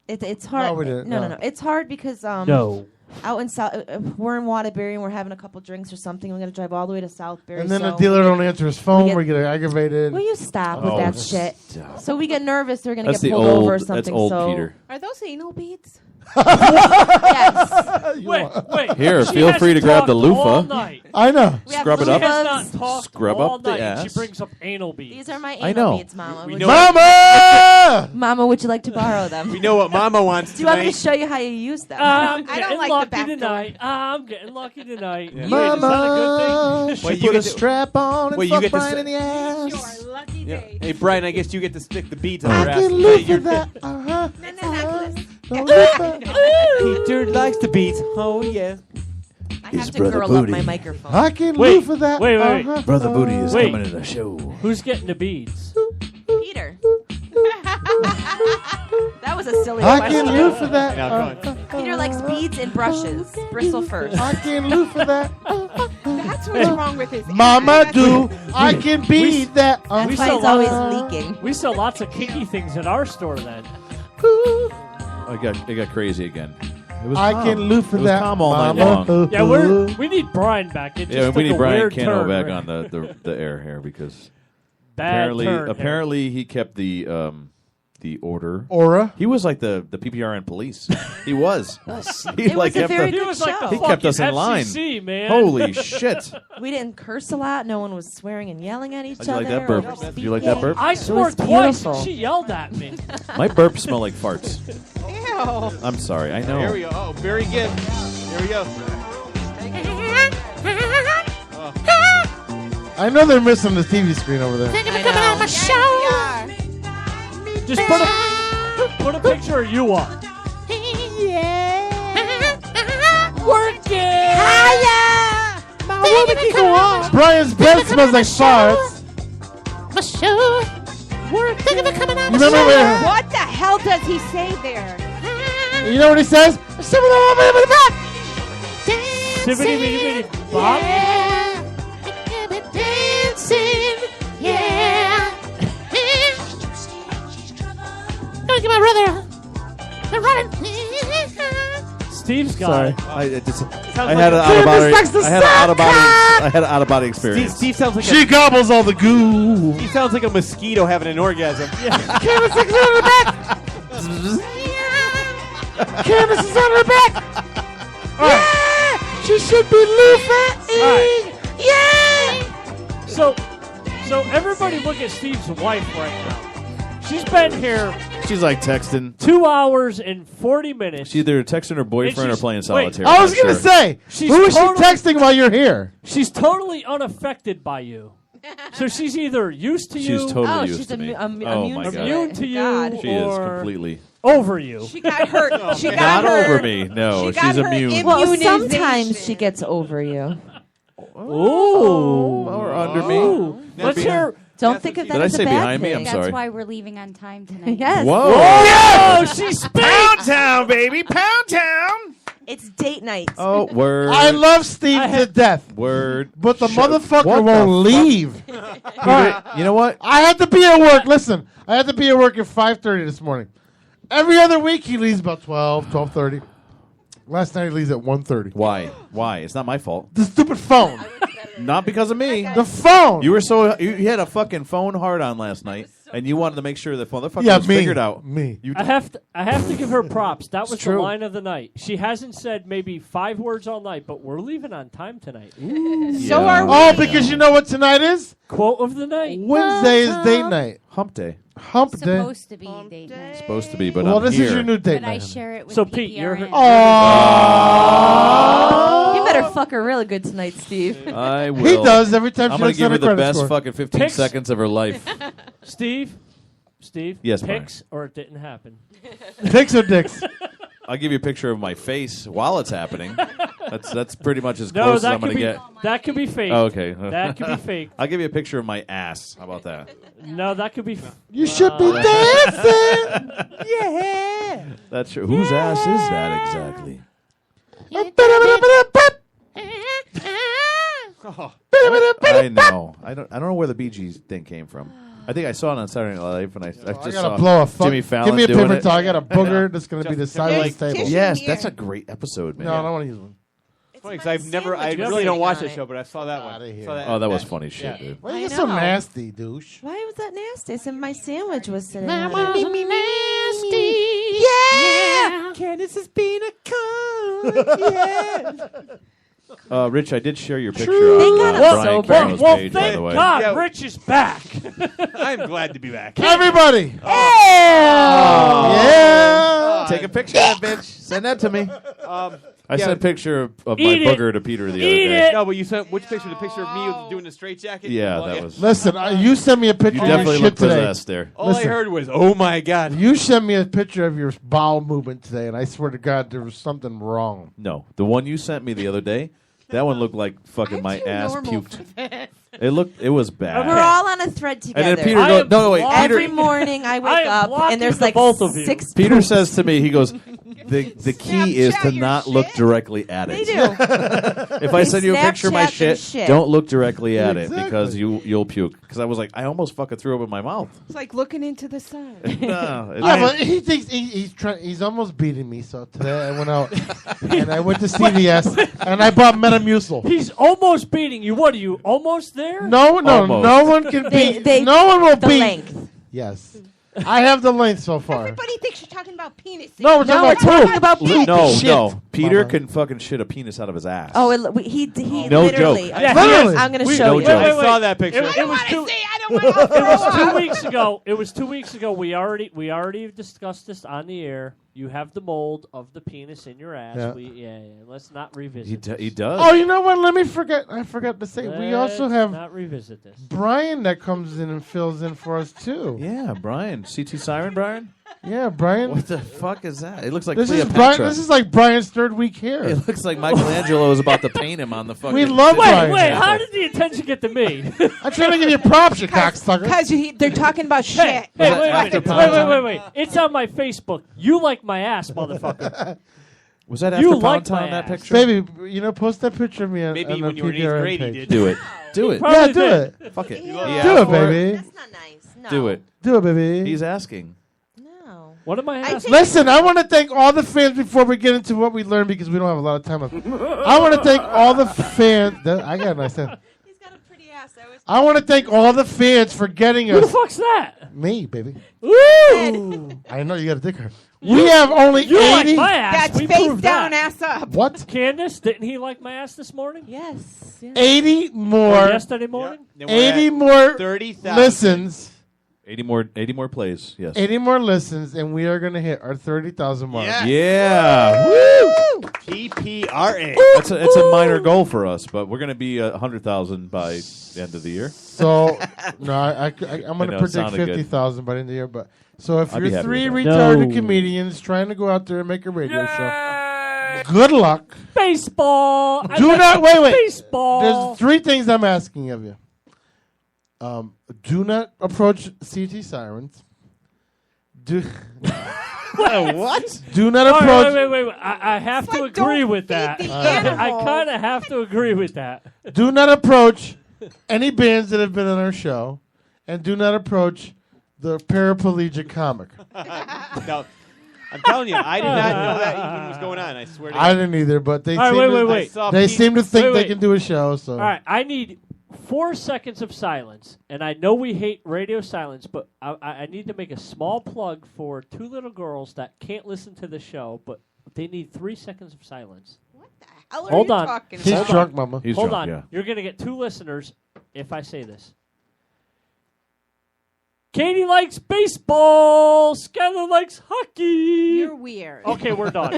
It's hard. No, we didn't. No. It's hard because No. out in South, we're in Waterbury and we're having a couple drinks or something. We're gonna drive all the way to Southbury. And then the so dealer we don't answer his phone. We get aggravated. Will you stop Oh, with that shit? So we get nervous. They're gonna That's get the pulled old. over or something. That's old so Peter. Are those anal beads? Yes. Wait. Here, She feel free to hasn't grab the talked all loofah. night. I know. We have Scrub it She up. has not talked Scrub all up the night. ass. She brings up anal beads. These are my I anal know. beads, Mama. We Would know- you- Mama! Mama, would you like to borrow them? We know what Mama wants Do you want me to tonight. show you how you use them? I'm I don't getting like the lucky back door. tonight. I'm getting lucky tonight. Yeah. Wait, is that a good thing? She Well, you put a get to- strap on and well, you fuck get to Brian s- in the ass. Your lucky Yeah. day. Hey, Brian, I guess you get to stick the beads on I your ass. can Hey, live for you're- that. Peter likes the beats. Oh, yeah. I His have to brother girl up Booty. my microphone. I can Wait, live for that. wait. Brother Booty is Wait. coming to the show. Who's getting the beads? Peter. That was a silly I question. can live for that. Now, come on. Peter likes beads and brushes. Bristle first. I can live for that. That's what's wrong with his Mama That's do. I can be that. That's We why sell it's always lots- leaking. We sell lots of kinky things in our store then. It got crazy again. It was I calm. can live for it was that. calm all night Mama. long. Yeah, we need Brian back. It just Yeah, we took need a Brian weird Cano turn, back right? on the air here because Bad turn, apparently he kept the order. Aura. He was like the PPRN police. He was. He It was a kept very the- good He was like the He kept us in fucking line. FCC, man. Holy shit! We didn't curse a lot. No one was swearing and yelling at each Did you other. like that burp? or Did you like that burp? I It swore was twice. beautiful. She yelled at me. My burps smell like farts. Ew. I'm sorry. I know. Here we go. Oh, very good. Here we go. I know they're missing the TV screen over there. I know. Just put a picture of you up. Work it! Hiya! Brian's breath smells like farts. We're thinking of coming out. You remember where? What the hell does he say there? You know what he says? Sibbity Bob. Dancing, yeah. Gonna get my brother. They're running. Steve's got Sorry, it. I had an out of body experience. Steve sounds like She gobbles all the goo. He sounds like a mosquito having an orgasm. Candace is on her back. Candace is on her back. Yeah, she should be loofing. Yeah. So everybody look at Steve's wife right now. She's been here She's like texting. 2 hours and 40 minutes. She's either texting her boyfriend or she's- playing wait, solitaire. I was I'm not going to sure. say, who is she texting while you're here? She's totally unaffected by you. So she's either used to you. She's totally Oh, used she's to me. immu- Oh immune my to god. immune to you God. She is or completely. over you. She got hurt. She got Not her. over me. No, She got she's her immune. Well, immunization. sometimes she gets over you. Ooh. Or under me. Let's hear. Don't think of that Did I as say a bad behind me? thing. I'm That's sorry. why we're leaving on time tonight. Yes. Whoa. Oh, she speaks. Pound Town, baby. Pound Town. It's date night. Oh, word. I love Steve to death, Word. but the What motherfucker the won't leave. You know what? I had to be at work. Listen, I had to be at work at 5:30 this morning. Every other week he leaves about 12:30. Last night he leaves at 1:30. Why? Why? It's not my fault. The stupid phone. Not because of me. The phone. You were you had a fucking phone hard on last night, and you wanted to make sure the motherfucker Yeah, was me. figured out. Me. You I have to give her props. That was the true. line of the night. She hasn't said maybe 5 words all night, but we're leaving on time tonight. So are we. Oh, because you know what tonight is? Quote of the night. Wednesday is date night. Hump day. Hump day. Supposed to be date night. Supposed to be, but Well, I'm this here. is your new date But I night. share it with So, Pete, you're PPRN. Oh. You better fuck her really good tonight, Steve. I will. He does every time I'm she gonna looks give at her her the credit best score. fucking 15 Picks? seconds of her life. Steve. Yes, Brian. Pics or it didn't happen. Dicks or dicks? I'll give you a picture of my face while it's happening. That's pretty much as No, close as that I'm going could to be get. that could be fake. Oh, okay. That could be fake. I'll give you a picture of my ass. How about that? No, that could be. You should be dancing. Yeah. That's true. Whose ass is that exactly? I know. I don't know where the Bee Gees thing came from. I think I saw it on Saturday Night Live, and I just I saw gotta blow a fuck. Jimmy Fallon Give me a doing paper it. towel. I got a booger that's gonna be the size of this table. tissue. Yes, here. that's a great episode, man. No, I don't want to use one. Funny, 'cause I've never, I sandwich really don't watch on that it. show, but I saw that one. Outta here. Saw Oh, that was funny shit, dude. Why are I you so know. nasty, douche? Why was that nasty? I said my sandwich was sitting That on it. was nasty. Yeah. Candace has been a cunt. Yeah. Rich, I did share your picture Thank on God I'm Brian sober. Cano's Well, page, by thank the way. God, Yeah. Rich is back. I'm glad to be back. Everybody. Yeah. Take a picture of that bitch. Send that to me. I yeah. sent a picture of my Eat it. booger to Peter the other Eat day. it. No, but you sent which picture? The picture of me doing the straight jacket? Yeah, Well, that was. Listen, you sent me a picture You of your definitely shit look today. possessed there. All Listen. I heard was, "Oh my god!" You sent me a picture of your bowel movement today, and I swear to God, there was something wrong. No, the one you sent me the other day, that one looked like fucking my ass puked. It was bad. We're all on a thread And together. then Peter goes, no, wait, Every Peter. morning I I wake am up blocking and there's the like both of you. 6 Peter poops. says to me, he goes, the key is to your not shit? look directly at They it. do. If I send you a picture of my Snapchat their shit, shit. don't look directly at it Exactly. because you'll puke. Because I was like, I almost fucking threw up in my mouth. It's like looking into the sun. No, Yeah, but he thinks he's almost beating me. So today I went out and I went to CVS and I bought Metamucil. He's almost beating you. What are you almost there? No, Almost. no one can beat. No one will the beat. length. Yes, I have the length so far. Everybody thinks you're talking about penises. No, we're No, we're talking about poop. talking about Shit. No. Peter Mama. can fucking shit a penis out of his ass. Oh, he No literally. joke. Yeah, Literally. I'm going to We- show no you. joke. I saw that picture. It was two. I don't want to It was 2 weeks ago. It was 2 weeks ago. We already discussed this on the air. You have the mold of the penis in your ass. Yeah. Let's not revisit. He does. Oh, you know what? I forgot to say. We also Let's have not revisit this. Brian that comes in and fills in for us too. Yeah, Brian. CT Siren, Brian? Yeah, Brian. What the fuck is that? It looks like This is Cleopatra. This is like Brian's third week here. It looks like Michelangelo is about to paint him on the fucking. We love Brian. Wait, how did the attention get to me? I'm trying to give you props, you cocksucker. Because they're talking about shit. Hey, wait. It's on my Facebook. You like my ass, motherfucker. Was that You after like Pound Town, my that ass. picture? Baby, post that picture of me on Maybe on when the you were in eighth PPRN grade, he page. did. Do it. Do it. Yeah, do it. Fuck it. Do it, baby. That's not nice. No. Do it. Do it, baby. He's asking. No. What am I asking? Listen, I want to thank all the fans before we get into what we learned because we don't have a lot of time left. I want to thank all the fans. I got a nice head. He's got a pretty ass. I want to thank all the fans for getting Who us. the fuck's that? Me, baby. Woo! I know you got a dick hurt. We have only You 80. like my ass. That's We face proved down, that. ass up. What? Candace, didn't he like my ass this morning? Yes. 80 more. Or yesterday morning? Then we're 80 at more 30,000. listens. 80 more plays. Yes. 80 more listens, and we are going to hit our 30,000 mark. Yes. Yeah. Woo! PPRA. It's a minor goal for us, but we're going to be 100,000 by the end of the year. So, no, I'm going I to know, it predict sounded good. 50,000 by the end of the year. But so if I'd be you're happy three with retarded No. comedians trying to go out there and make a radio show, good luck. Baseball. I Do like not wait. Baseball. There's three things I'm asking of you. Do not approach CT Sirens. Do What? Do not All right, approach. wait. I have to agree with that. I kind of have to agree with that. Do not approach any bands that have been on our show, and do not approach the paraplegic comic. No, I'm telling you, I did not know that even was going on. I swear to I God. didn't either, but they All right, seem to, wait. I saw they Pete- seem to think Wait. they can do a show. So All right, I need 4 seconds of silence, and I know we hate radio silence, but I need to make a small plug for 2 little girls that can't listen to the show, but they need 3 seconds of silence. Hell are Hold you on. talking he's about? drunk, Mama. He's Hold drunk, on. yeah. You're going to get 2 listeners if I say this. Katie likes baseball. Skylar likes hockey. You're weird. Okay, we're done.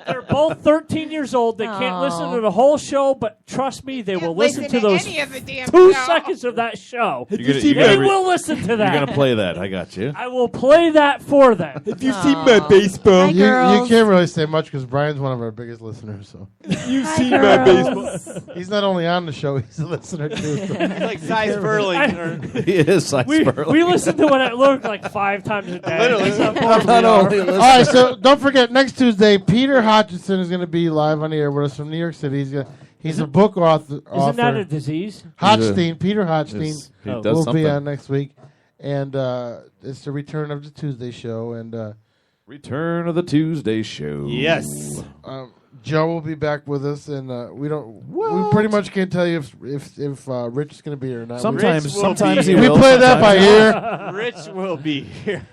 They're both 13 years old. They can't listen to the whole show, but trust me, they will listen to those any of the damn 2 show. seconds of that show. You're gonna- They you're gonna re- will listen to that. You're going to play that. I got you. I will play that for them. Have you seen my baseball? You can't really say much because Brian's one of our biggest listeners. So You've seen my baseball. he's not only on the show; he's a listener too. So. He's like Cy Sperling. He is Cy We Sperling. listen to it look like 5 times a day. Literally. That's how bored Not we are. only a All right, so don't forget next Tuesday, Peter Hodgson is going to be live on the air with us from New York City. He's a book author. Isn't that a disease? Hodgstein, Peter Hodgstein, He does will something. be on next week, and it's the return of the Tuesday show, and Return of the Tuesday Show. Yes. Joe will be back with us, and we pretty much can't tell you if Rich is going to be here or not. Sometimes he we will. play that by Sometimes ear. Rich will be here.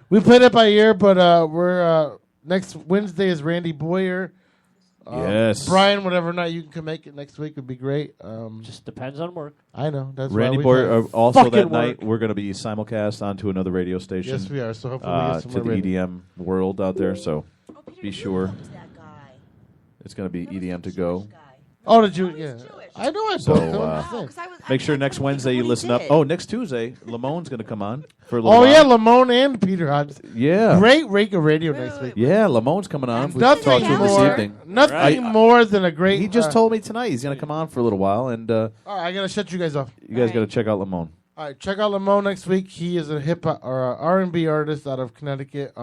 We play that by ear, but we're next Wednesday is Randy Boyer. Yes. Brian, whatever night you can make it next week would be great. Just depends on work. I know that's Randy why Boyer. Also Fucking that night, work. we're going to be simulcast onto another radio station. Yes, we are. So hopefully we get some to more the radio. EDM world out there. So be sure. It's going to be EDM to go. Oh, did you? Yeah, I know. I So booked him. I'm just saying. make sure next Wednesday you listen up. Oh, next Tuesday, Lamone's going to come on for a little Oh while. yeah, Lamone and Peter Hodgson. Yeah. Great radio next week. Yeah, Lamone's coming on. We Nothing talked to him this more. evening. Nothing more than a great. He just told me tonight he's going to come on for a little while, and All right, I gotta shut you guys off. you guys got to check out Lamone. All right, check out Lamone next week. He is a hip hop or R&B artist out of Connecticut.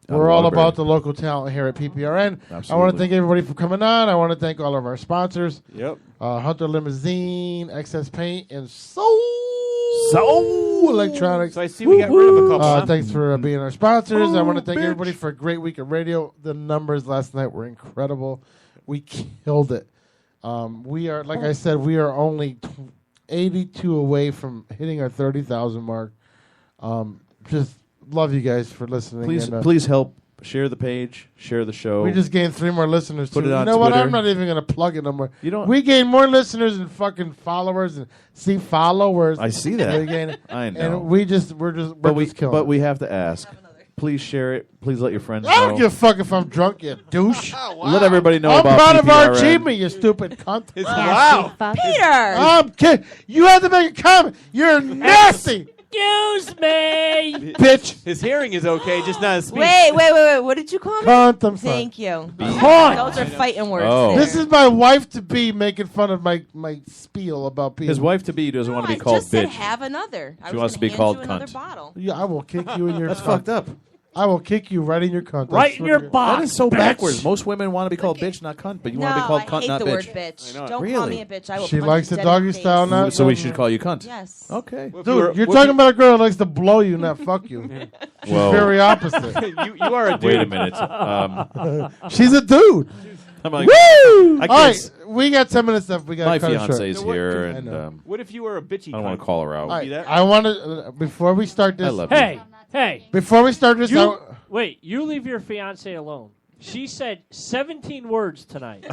We're all Waterbury. about the local talent here at PPRN. I want Absolutely. to thank everybody for coming on. I want to thank all of our sponsors. Yep. Hunter Limousine, Excess Paint, and Soul Electronics. So I see we got rid of a couple. Huh? Thanks for being our sponsors. I want to thank everybody for a great week of radio. The numbers last night were incredible. We killed it. We are, like I said, we are only 82 away from hitting our 30,000 mark. Just love you guys for listening. Please, and, please help share the page, share the show. we just gained 3 more listeners. Put too. it on you know what? Twitter. I'm not even going to plug it no more. You don't- We gained more listeners and fucking followers and followers. I see that. We gained- I know. And we're just killing. But we have to ask. Please share it. Please let your friends I don't know. give a fuck if I'm drunk, you douche. Let everybody know I'm about proud of our PPRN. achievement, you stupid cunt. Wow. Peter! I'm kidding. You have to make a comment. You're nasty. Excuse me. Bitch. His hearing is okay, just not his speech. Wait. What did you call me? Cunt, I'm sorry. Thank you. Cunt. Those are fighting words. Oh. there. This is my wife-to-be making fun of my spiel about people. His wife-to-be doesn't want to be called I just said bitch. have another. I She was wants to gonna be hand called you another cunt. bottle. Yeah, I will kick you in your That's cunt. fucked up. I will kick you right in your cunt. Right I in swear your to God. box. That is so bitch. backwards. Most women want to be called bitch, not cunt, but you want to be called I cunt, hate not the bitch. word bitch. Don't call Really? me a bitch. I will She punch likes you the dead in doggy the style face. now. So we should call you cunt. Yes. Okay. Dude, you're talking about a girl that likes to blow you, not fuck you. She's Whoa. very opposite. you are a dude. Wait a minute. She's a dude. I'm like, Woo! I All right, guess we got 10 minutes left. We got my to cut it short. fiance's here, and What if you were a bitchy? I don't want cunt? to call her out. All right, See that? I want to before we start this. I love Hey, hey. Before we start this, Wait, you leave your fiance alone. She said 17 words tonight.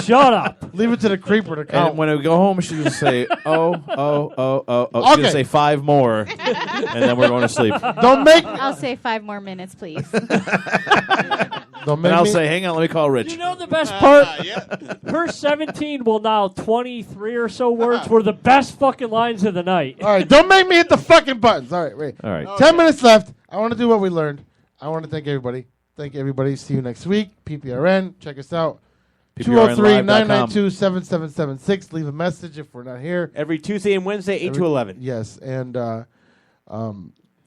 Shut up. leave it to the creeper to count. And when we go home, she's gonna say, "Oh." She's Okay. gonna say 5 more, and then we're going to sleep. Don't make. I'll say 5 more minutes, please. Don't And make I'll me. say, "Hang on, let me call Rich." You know the best part? Her 17, well, now 23 or so words were the best fucking lines of the night. All right, don't make me hit the fucking buttons. All right, wait. All right. 10 minutes left. I want to do what we learned. I want to thank everybody. Thank everybody. See you next week. PPRN. Check us out. PPRNlive.com. 203-992-7776. Leave a message if we're not here. Every Tuesday and Wednesday, 8 to 11. Yes, and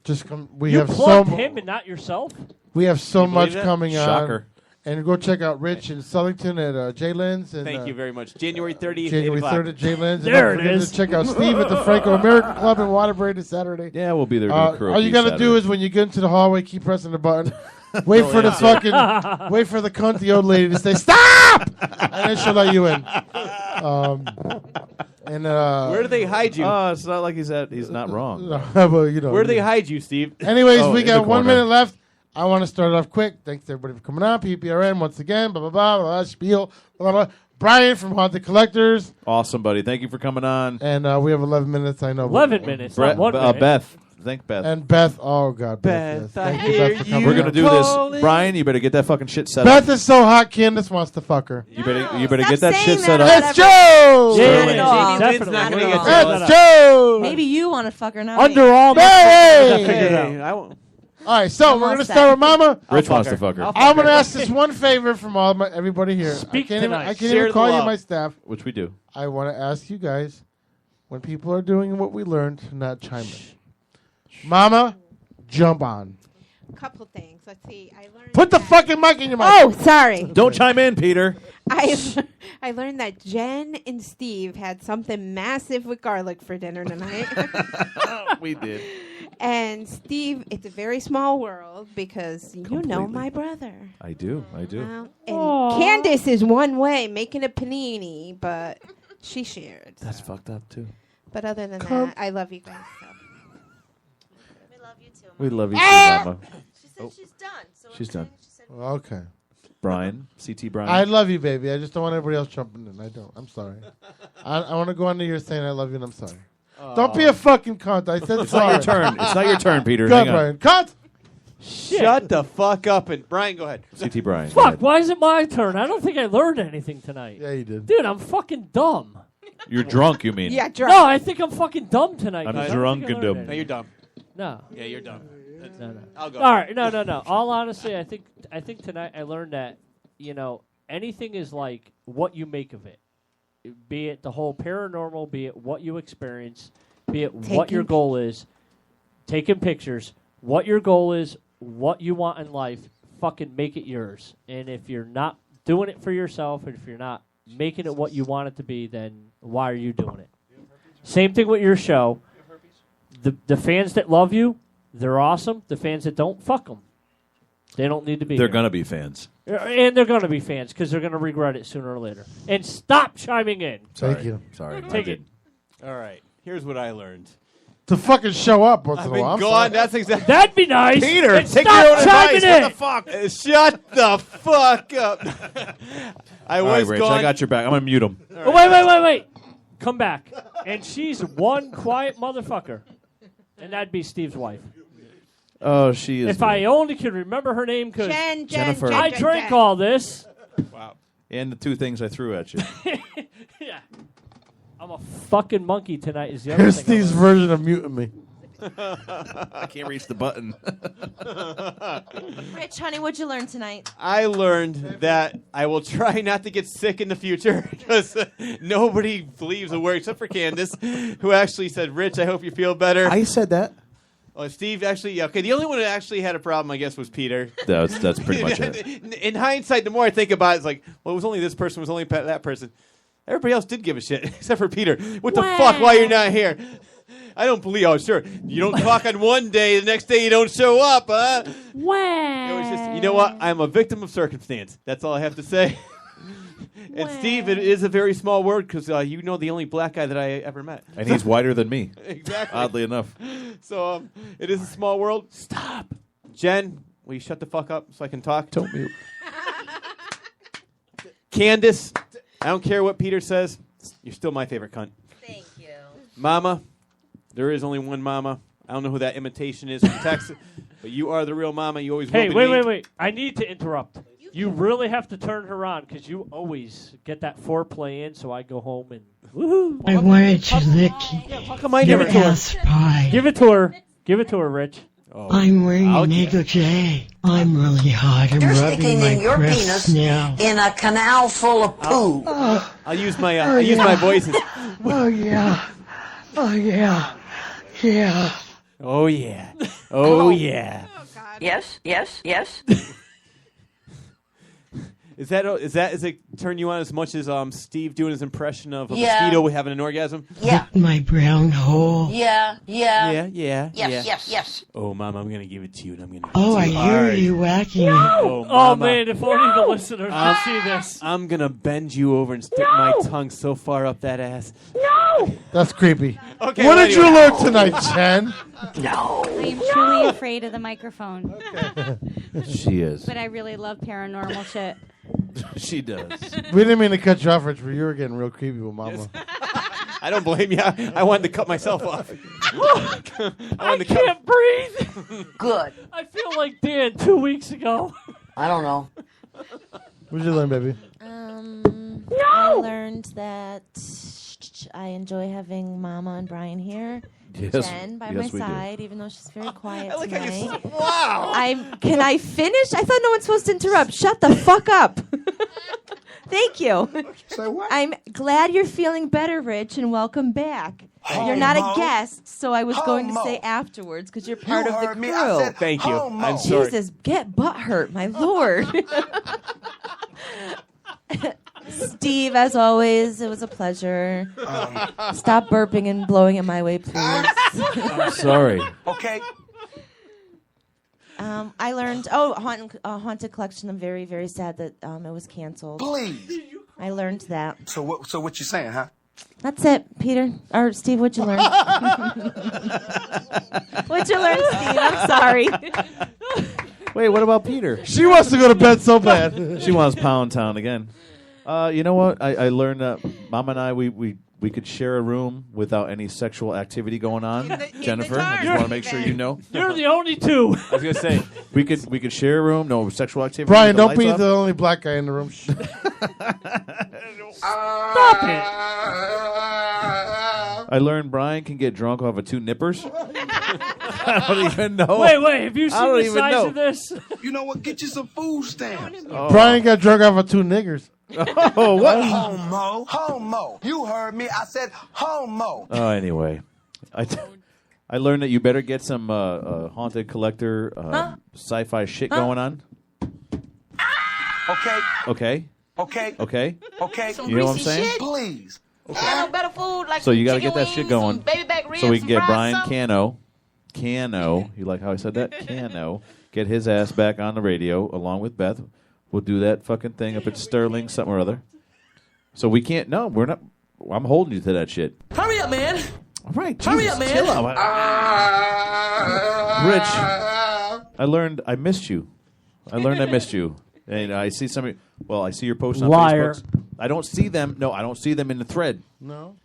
just come. We You have so plugged him and not yourself? we have so You believe much that? coming Shocker. on. And go check out Rich in Southington at J Lynn's. And, Thank you very much. January 30th, January 8 o'clock. 3rd at J Lynn's. There And it don't forget is. to check out Steve at the Franco American Club in Waterbury this Saturday. Yeah, we'll be there doing All you got to do is when you get into the hallway, keep pressing the button. Wait for the fucking, wait for the cunty old lady to say stop, and then she'll let you in. Where do they hide you? Oh, it's not like he's not wrong. Well, you know. Where do they hide you, Steve? Anyways, Oh, we in got the 1 corner. minute left. I want to start it off quick. Thanks to everybody for coming on. PPRN once again. Blah blah blah blah. blah spiel. Blah blah. Brian from Haunted Collectors, Awesome, buddy. Thank you for coming on. and we have 11 minutes. I know. 11 minutes, not 1 minute. Beth. Thank Beth. And Beth. Oh God, Beth, yes. I Thank you, hear Beth, for you coming We're on. gonna do this, Brian. You better get that fucking shit set Beth up. is so hot. Candace wants to fuck her. You better Stop get that saying shit set that up. It's Joe. Yeah, Turn it off. Jamie Lynn's definitely. not gonna Turn it get off. jealous. It's Joe. Maybe you want to fuck her now. Under all Hey! figure it out. Hey, I won't. All right, so I'm we're all gonna set. start with Mama. Rich wants to fuck her, I'm gonna ask this one favor from everybody here. Speak I tonight. can't Share even the call you love. my staff. which we do. I want to ask you guys, when people are doing what we learned, to not chime in. Mama, jump on. Couple things. Let's see. I learned. Put the that- fucking mic in your mouth. Oh, sorry. Don't chime in, Peter. I learned that Jen and Steve had something massive with garlic for dinner tonight. We did. And Steve, it's a very small world because you know Completely. my brother. I do. And Candace is one way making a panini, but she shared. That's fucked up too. But other than that, I love you guys. So. We love you too, Mama. She said she's done. So She's done. Okay. Brian, CT Brian. I love you, baby. I just don't want everybody else jumping in. I don't. I'm sorry. I want to go on to your saying I love you and I'm sorry. Don't be a fucking cunt. I said It's sorry. not your turn. It's not your turn, Peter. Go, Hang on. Brian. Cut. Shut the fuck up and Brian, go ahead. CT Brian. go Fuck, ahead. why is it my turn? I don't think I learned anything tonight. Yeah, you did. Dude, I'm fucking dumb. You're drunk, you mean? Yeah, drunk. No, I think I'm fucking dumb tonight. I'm I don't drunk think I and learned dumb. No, anything. you're dumb. No. Yeah, you're dumb. No. I'll go. All right, no. All honesty, I think tonight I learned that anything is like what you make of it. Be it the whole paranormal, be it what you experience, be it what your goal is. Taking pictures, what your goal is, what you want in life. Fucking make it yours. And if you're not doing it for yourself, and if you're not making it what you want it to be, then why are you doing it? Same thing with your show. The fans that love you, they're awesome. The fans that don't, fuck them. They don't need to be They're here. gonna be fans. And they're going to be fans because they're going to regret it sooner or later. And stop chiming in. Sorry. Thank you. Sorry. Take it. All right. Here's what I learned. To fucking show up once I've in a been while. I'm gone. sorry. That's exactly. That'd be nice. Peter, And take stop your own chiming advice. in. What the fuck? Shut the fuck up. I All was right, Rich, gone. I got your back. I'm gonna mute him. Oh, wait. Come back. And she's one quiet motherfucker. And that'd be Steve's wife. Oh, she is. If I only could remember her name, because Jennifer. I drank all this. Wow. And the two things I threw at you. Yeah. I'm a fucking monkey tonight is the other Here's thing. Steve's version of muting me. I can't reach the button. Rich, honey, what'd you learn tonight? I learned that I will try not to get sick in the future because nobody believes a word except for Candace, who actually said, Rich, I hope you feel better. I said that. Oh, Steve actually, okay, the only one that actually had a problem, I guess, was Peter. That's pretty much it. In hindsight, the more I think about it, it's like, well, it was only this person, it was only that person. Everybody else did give a shit, except for Peter. What the fuck, why you're not here? I don't believe, oh, sure, you don't talk on one day, the next day you don't show up, huh? Wow. It was just, you know what, I'm a victim of circumstance. That's all I have to say. And Steve, it is a very small word because you know the only black guy that I ever met. And he's whiter than me. Exactly. Oddly enough. So it is a small world. Stop. Jen, will you shut the fuck up so I can talk? Don't mute. Candace, I don't care what Peter says. You're still my favorite cunt. Thank you. Mama, there is only one Mama. I don't know who that imitation is from Texas, but you are the real Mama. You always will Hey, be wait. named. I need to interrupt. You really have to turn her on because you always get that foreplay in, so I go home and woohoo. I wanted to lick your ass pie. Give it to her. Give it to her, Rich. I'm wearing a negligee. I'm really hot. I'm You're rubbing sticking my in your breasts penis now. in a canal full of poo. I'll use my my voices. Oh yeah. Oh yeah. Yeah. Oh yeah. Oh yeah. Yes, yes, yes. Is it turn you on as much as Steve doing his impression of a Yeah. mosquito having an orgasm? Yeah. My brown hole. Yeah, yeah. Yeah. Yes. Oh, Mom, I'm gonna give it to you, and I'm gonna. Oh, I give it to hear hard. you whacking. Oh, Oh, Mama. man, if only the listeners could see this. I'm gonna bend you over and stick my tongue so far up that ass. That's creepy. Okay, what well, did you anyway. learn tonight, Jen? I am truly afraid of the microphone. She is. But I really love paranormal shit. She does. We didn't mean to cut you off, Rich, but you were getting real creepy with Mama. I don't blame you. I wanted to cut myself off. I can't breathe. Good. I feel like Dan 2 weeks ago. I don't know. What did you learn, baby? I learned that I enjoy having Mama and Brian here. Yes. Jen by Yes, my we do. side, even though she's very quiet I like how tonight. you said, wow. Can I finish? I thought no one's supposed to interrupt. Shut the fuck up. Thank you. Say what? I'm glad you're feeling better, Rich, and welcome back. You're not a guest, so I was going to say afterwards because you're part of the heard crew. me. I said Thank you. homo. I'm sorry. Jesus, get butthurt, my lord. Steve, as always, it was a pleasure. Stop burping and blowing it my way, please. I'm sorry. Okay. I learned, Haunted Collection. I'm very, very sad that it was canceled. Please. I learned that. So what you saying, huh? That's it, Peter. Or Steve, what'd you learn? What'd you learn, Steve? I'm sorry. Wait, what about Peter? She wants to go to bed so bad. She wants Pound Town again. You know what? I learned that Mama and I, we could share a room without any sexual activity going on. Jennifer, I just want to make sure you know. You're the only two. I was gonna say we could share a room, no sexual activity. Brian, with the don't lights be off. the only black guy in the room. Stop it. I learned Brian can get drunk off of 2 nippers. I don't even know. Wait, have you I seen don't the even size know. of this? You know what? Get you some food stamps. Brian got drunk off of 2 niggers. Oh, what? Homo. You heard me. I said homo. Oh, anyway. I learned that you better get some haunted collector sci-fi shit going on. Okay. Okay? Okay. Okay? Okay. You know what I'm saying? Please. Better food like So you got to chicken get that shit wings, going. some baby back ribs, So we can some get fried Brian something. Cano. You like how I said that? Cano. Get his ass back on the radio along with Beth. We'll do that fucking thing up at Sterling, something or other. So we can't. No, we're not. I'm holding you to that shit. Hurry up, man. All right, Hurry Jesus, up, man. chill out. Rich, I learned I missed you. I missed you. And I see somebody. Well, I see your posts on Liar. Facebook. I don't see them. No, I don't see them in the thread. No.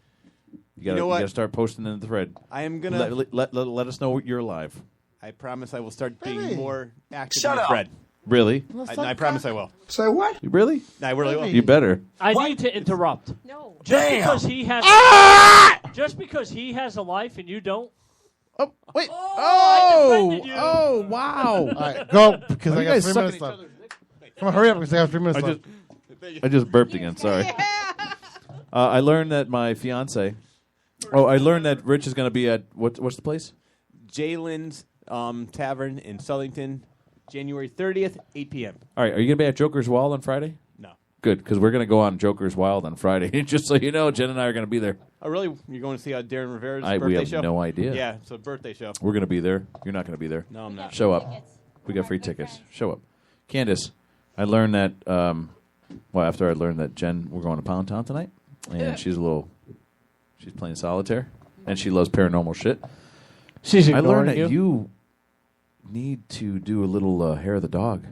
You know what? gotta start posting in the thread. I am gonna let us know you're live. I promise I will start being Really? more active Shut in the up. thread. Really? I promise I will. Say what? You really? I really will. You better. I need to interrupt. No. Just Damn. because he has just because he has a life and you don't, Oh, wait. Oh, wow. All right, go, because I got 3 minutes left. Come on, hurry up, because I got 3 minutes left. I just burped again. Sorry. I learned that my fiance. Oh, I learned that Rich is going to be at what's the place? Jalen's Tavern in Southington, January 30th, 8 p.m. All right, are you going to be at Joker's Wild on Friday? No. Good, because we're going to go on Joker's Wild on Friday. Just so you know, Jen and I are going to be there. Oh, really? You're going to see Darren Rivera's birthday We have show? no idea. Yeah, it's a birthday show. We're going to be there. You're not going to be there. No, I'm not. Show up. We got free tickets. Show up. Candace, I learned that, after I learned that we're going to Pound Town tonight, and she's playing solitaire, and she loves paranormal shit. She's I learned ignoring that you need to do a little hair of the dog.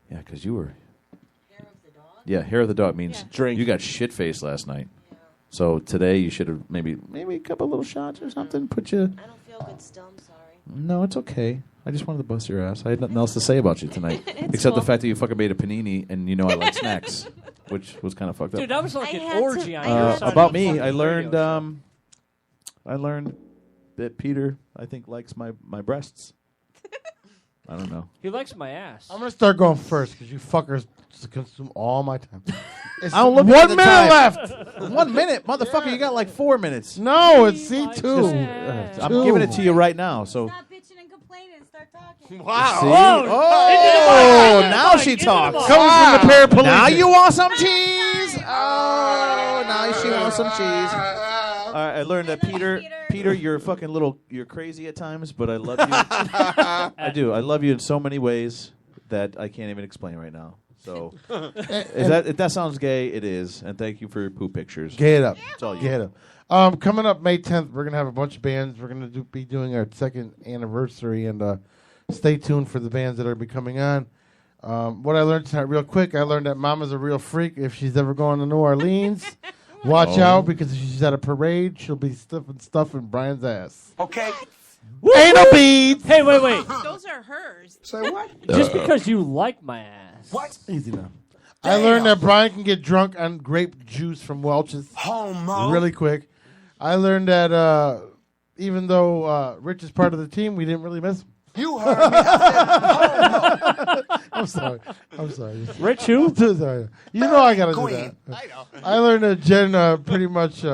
Yeah, because you were... Hair of the dog? Yeah, hair of the dog means drink. You got shit-faced last night. Yeah. So today you should have maybe a couple little shots or something. I don't feel good still, I'm sorry. No, it's okay. I just wanted to bust your ass. I had nothing else to say about you tonight. Except the fact that you fucking made a panini and I like snacks, which was kind of fucked up. Dude, that was like an orgy on your side. About me, I learned that Peter, I think, likes my breasts. I don't know. He likes my ass. I'm going to start going first because you fuckers consume all my time. It's I'll look 1 minute left. 1 minute? Motherfucker, you got like 4 minutes. No, it's C2. I'm giving it to you right now. So. Stop bitching and complaining and start talking. Wow. Oh, now she talks. Coming from the paraplegic. Now you want some cheese? Oh, now she wants some cheese. I learned that Peter, you're fucking you're crazy at times, but I love you. I do. I love you in so many ways that I can't even explain right now. So, if that sounds gay, it is. And thank you for your poo pictures. Gay it up. It's all you. Gay it up. Coming up May 10th, we're going to have a bunch of bands. We're going to be doing our second anniversary, and stay tuned for the bands that are coming on. What I learned tonight real quick, I learned that Mama's a real freak. If she's ever going to New Orleans, watch out, because if she's at a parade, she'll be stuffing Brian's ass. Okay. Anal beads. Hey, wait. Those are hers. Say what? Just because you like my ass. What? Easy now. I learned that Brian can get drunk on grape juice from Welch's. Homo. Really quick. I learned that even though Rich is part of the team, we didn't really miss him. You heard me. I said, homo. I'm sorry. Rich who? Sorry. You know I got to do Queen. that. I know. I learned that Jen pretty much...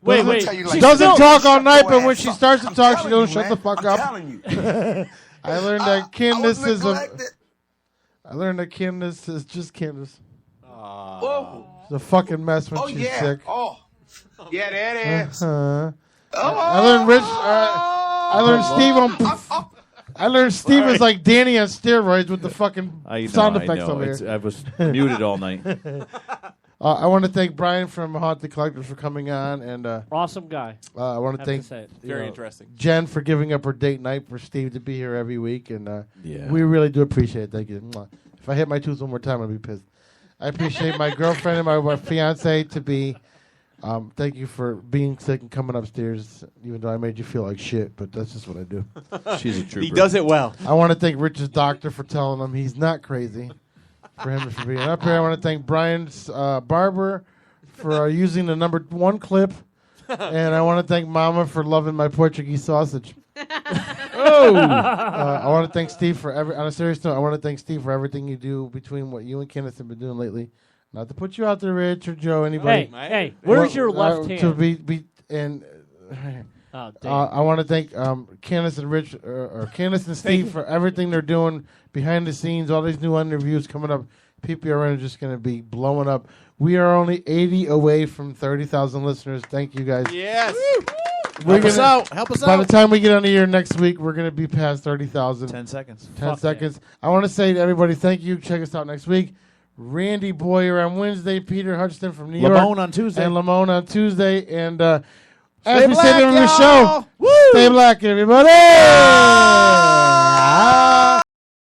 Wait. She doesn't talk all night, but when she starts to talk, she don't shut the fuck I'm up. telling you. I learned that Candace I was is neglected. I learned that Candace is just Candace. Oh. She's a fucking mess when Oh, she's yeah. sick. Oh. Yeah, that is. I learned Rich. I learned Steve I learned Steve is like Danny on steroids with the fucking sound effects over here. I was muted all night. I want to thank Brian from Haunted Collectors for coming on, and awesome guy. I want to thank Very interesting. Jen for giving up her date night for Steve to be here every week, and Yeah. we really do appreciate it. Thank you. Mwah. If I hit my tooth one more time, I'll be pissed. I appreciate my girlfriend and my fiance to be. Thank you for being sick and coming upstairs, even though I made you feel like shit, but that's just what I do. She's a trooper. He does it well. I want to thank Rich's doctor for telling him he's not crazy, for him for being up here. I want to thank Brian's barber for using the number 1 clip, and I want to thank Mama for loving my Portuguese sausage. I want to thank Steve for on a serious note, I want to thank Steve for everything you do between what you and Kenneth have been doing lately. Not to put you out there, Rich or Joe, anybody. Hey, where's your left hand? To be and oh, damn. I want to thank Candace and Rich or Candace and Steve for everything they're doing behind the scenes. All these new interviews coming up. PPRN is just going to be blowing up. We are only 80 away from 30,000 listeners. Thank you guys. Yes. Help us out. By the time we get on the air next week, we're going to be past 30,000. 10 seconds. 10 seconds. Yeah. I want to say to everybody, thank you. Check us out next week. Randy Boyer on Wednesday, Peter Hutchinson from New York. Lamone on Tuesday. And Lamone on Tuesday. And as Stay we black, said in the show, y'all. stay black, everybody!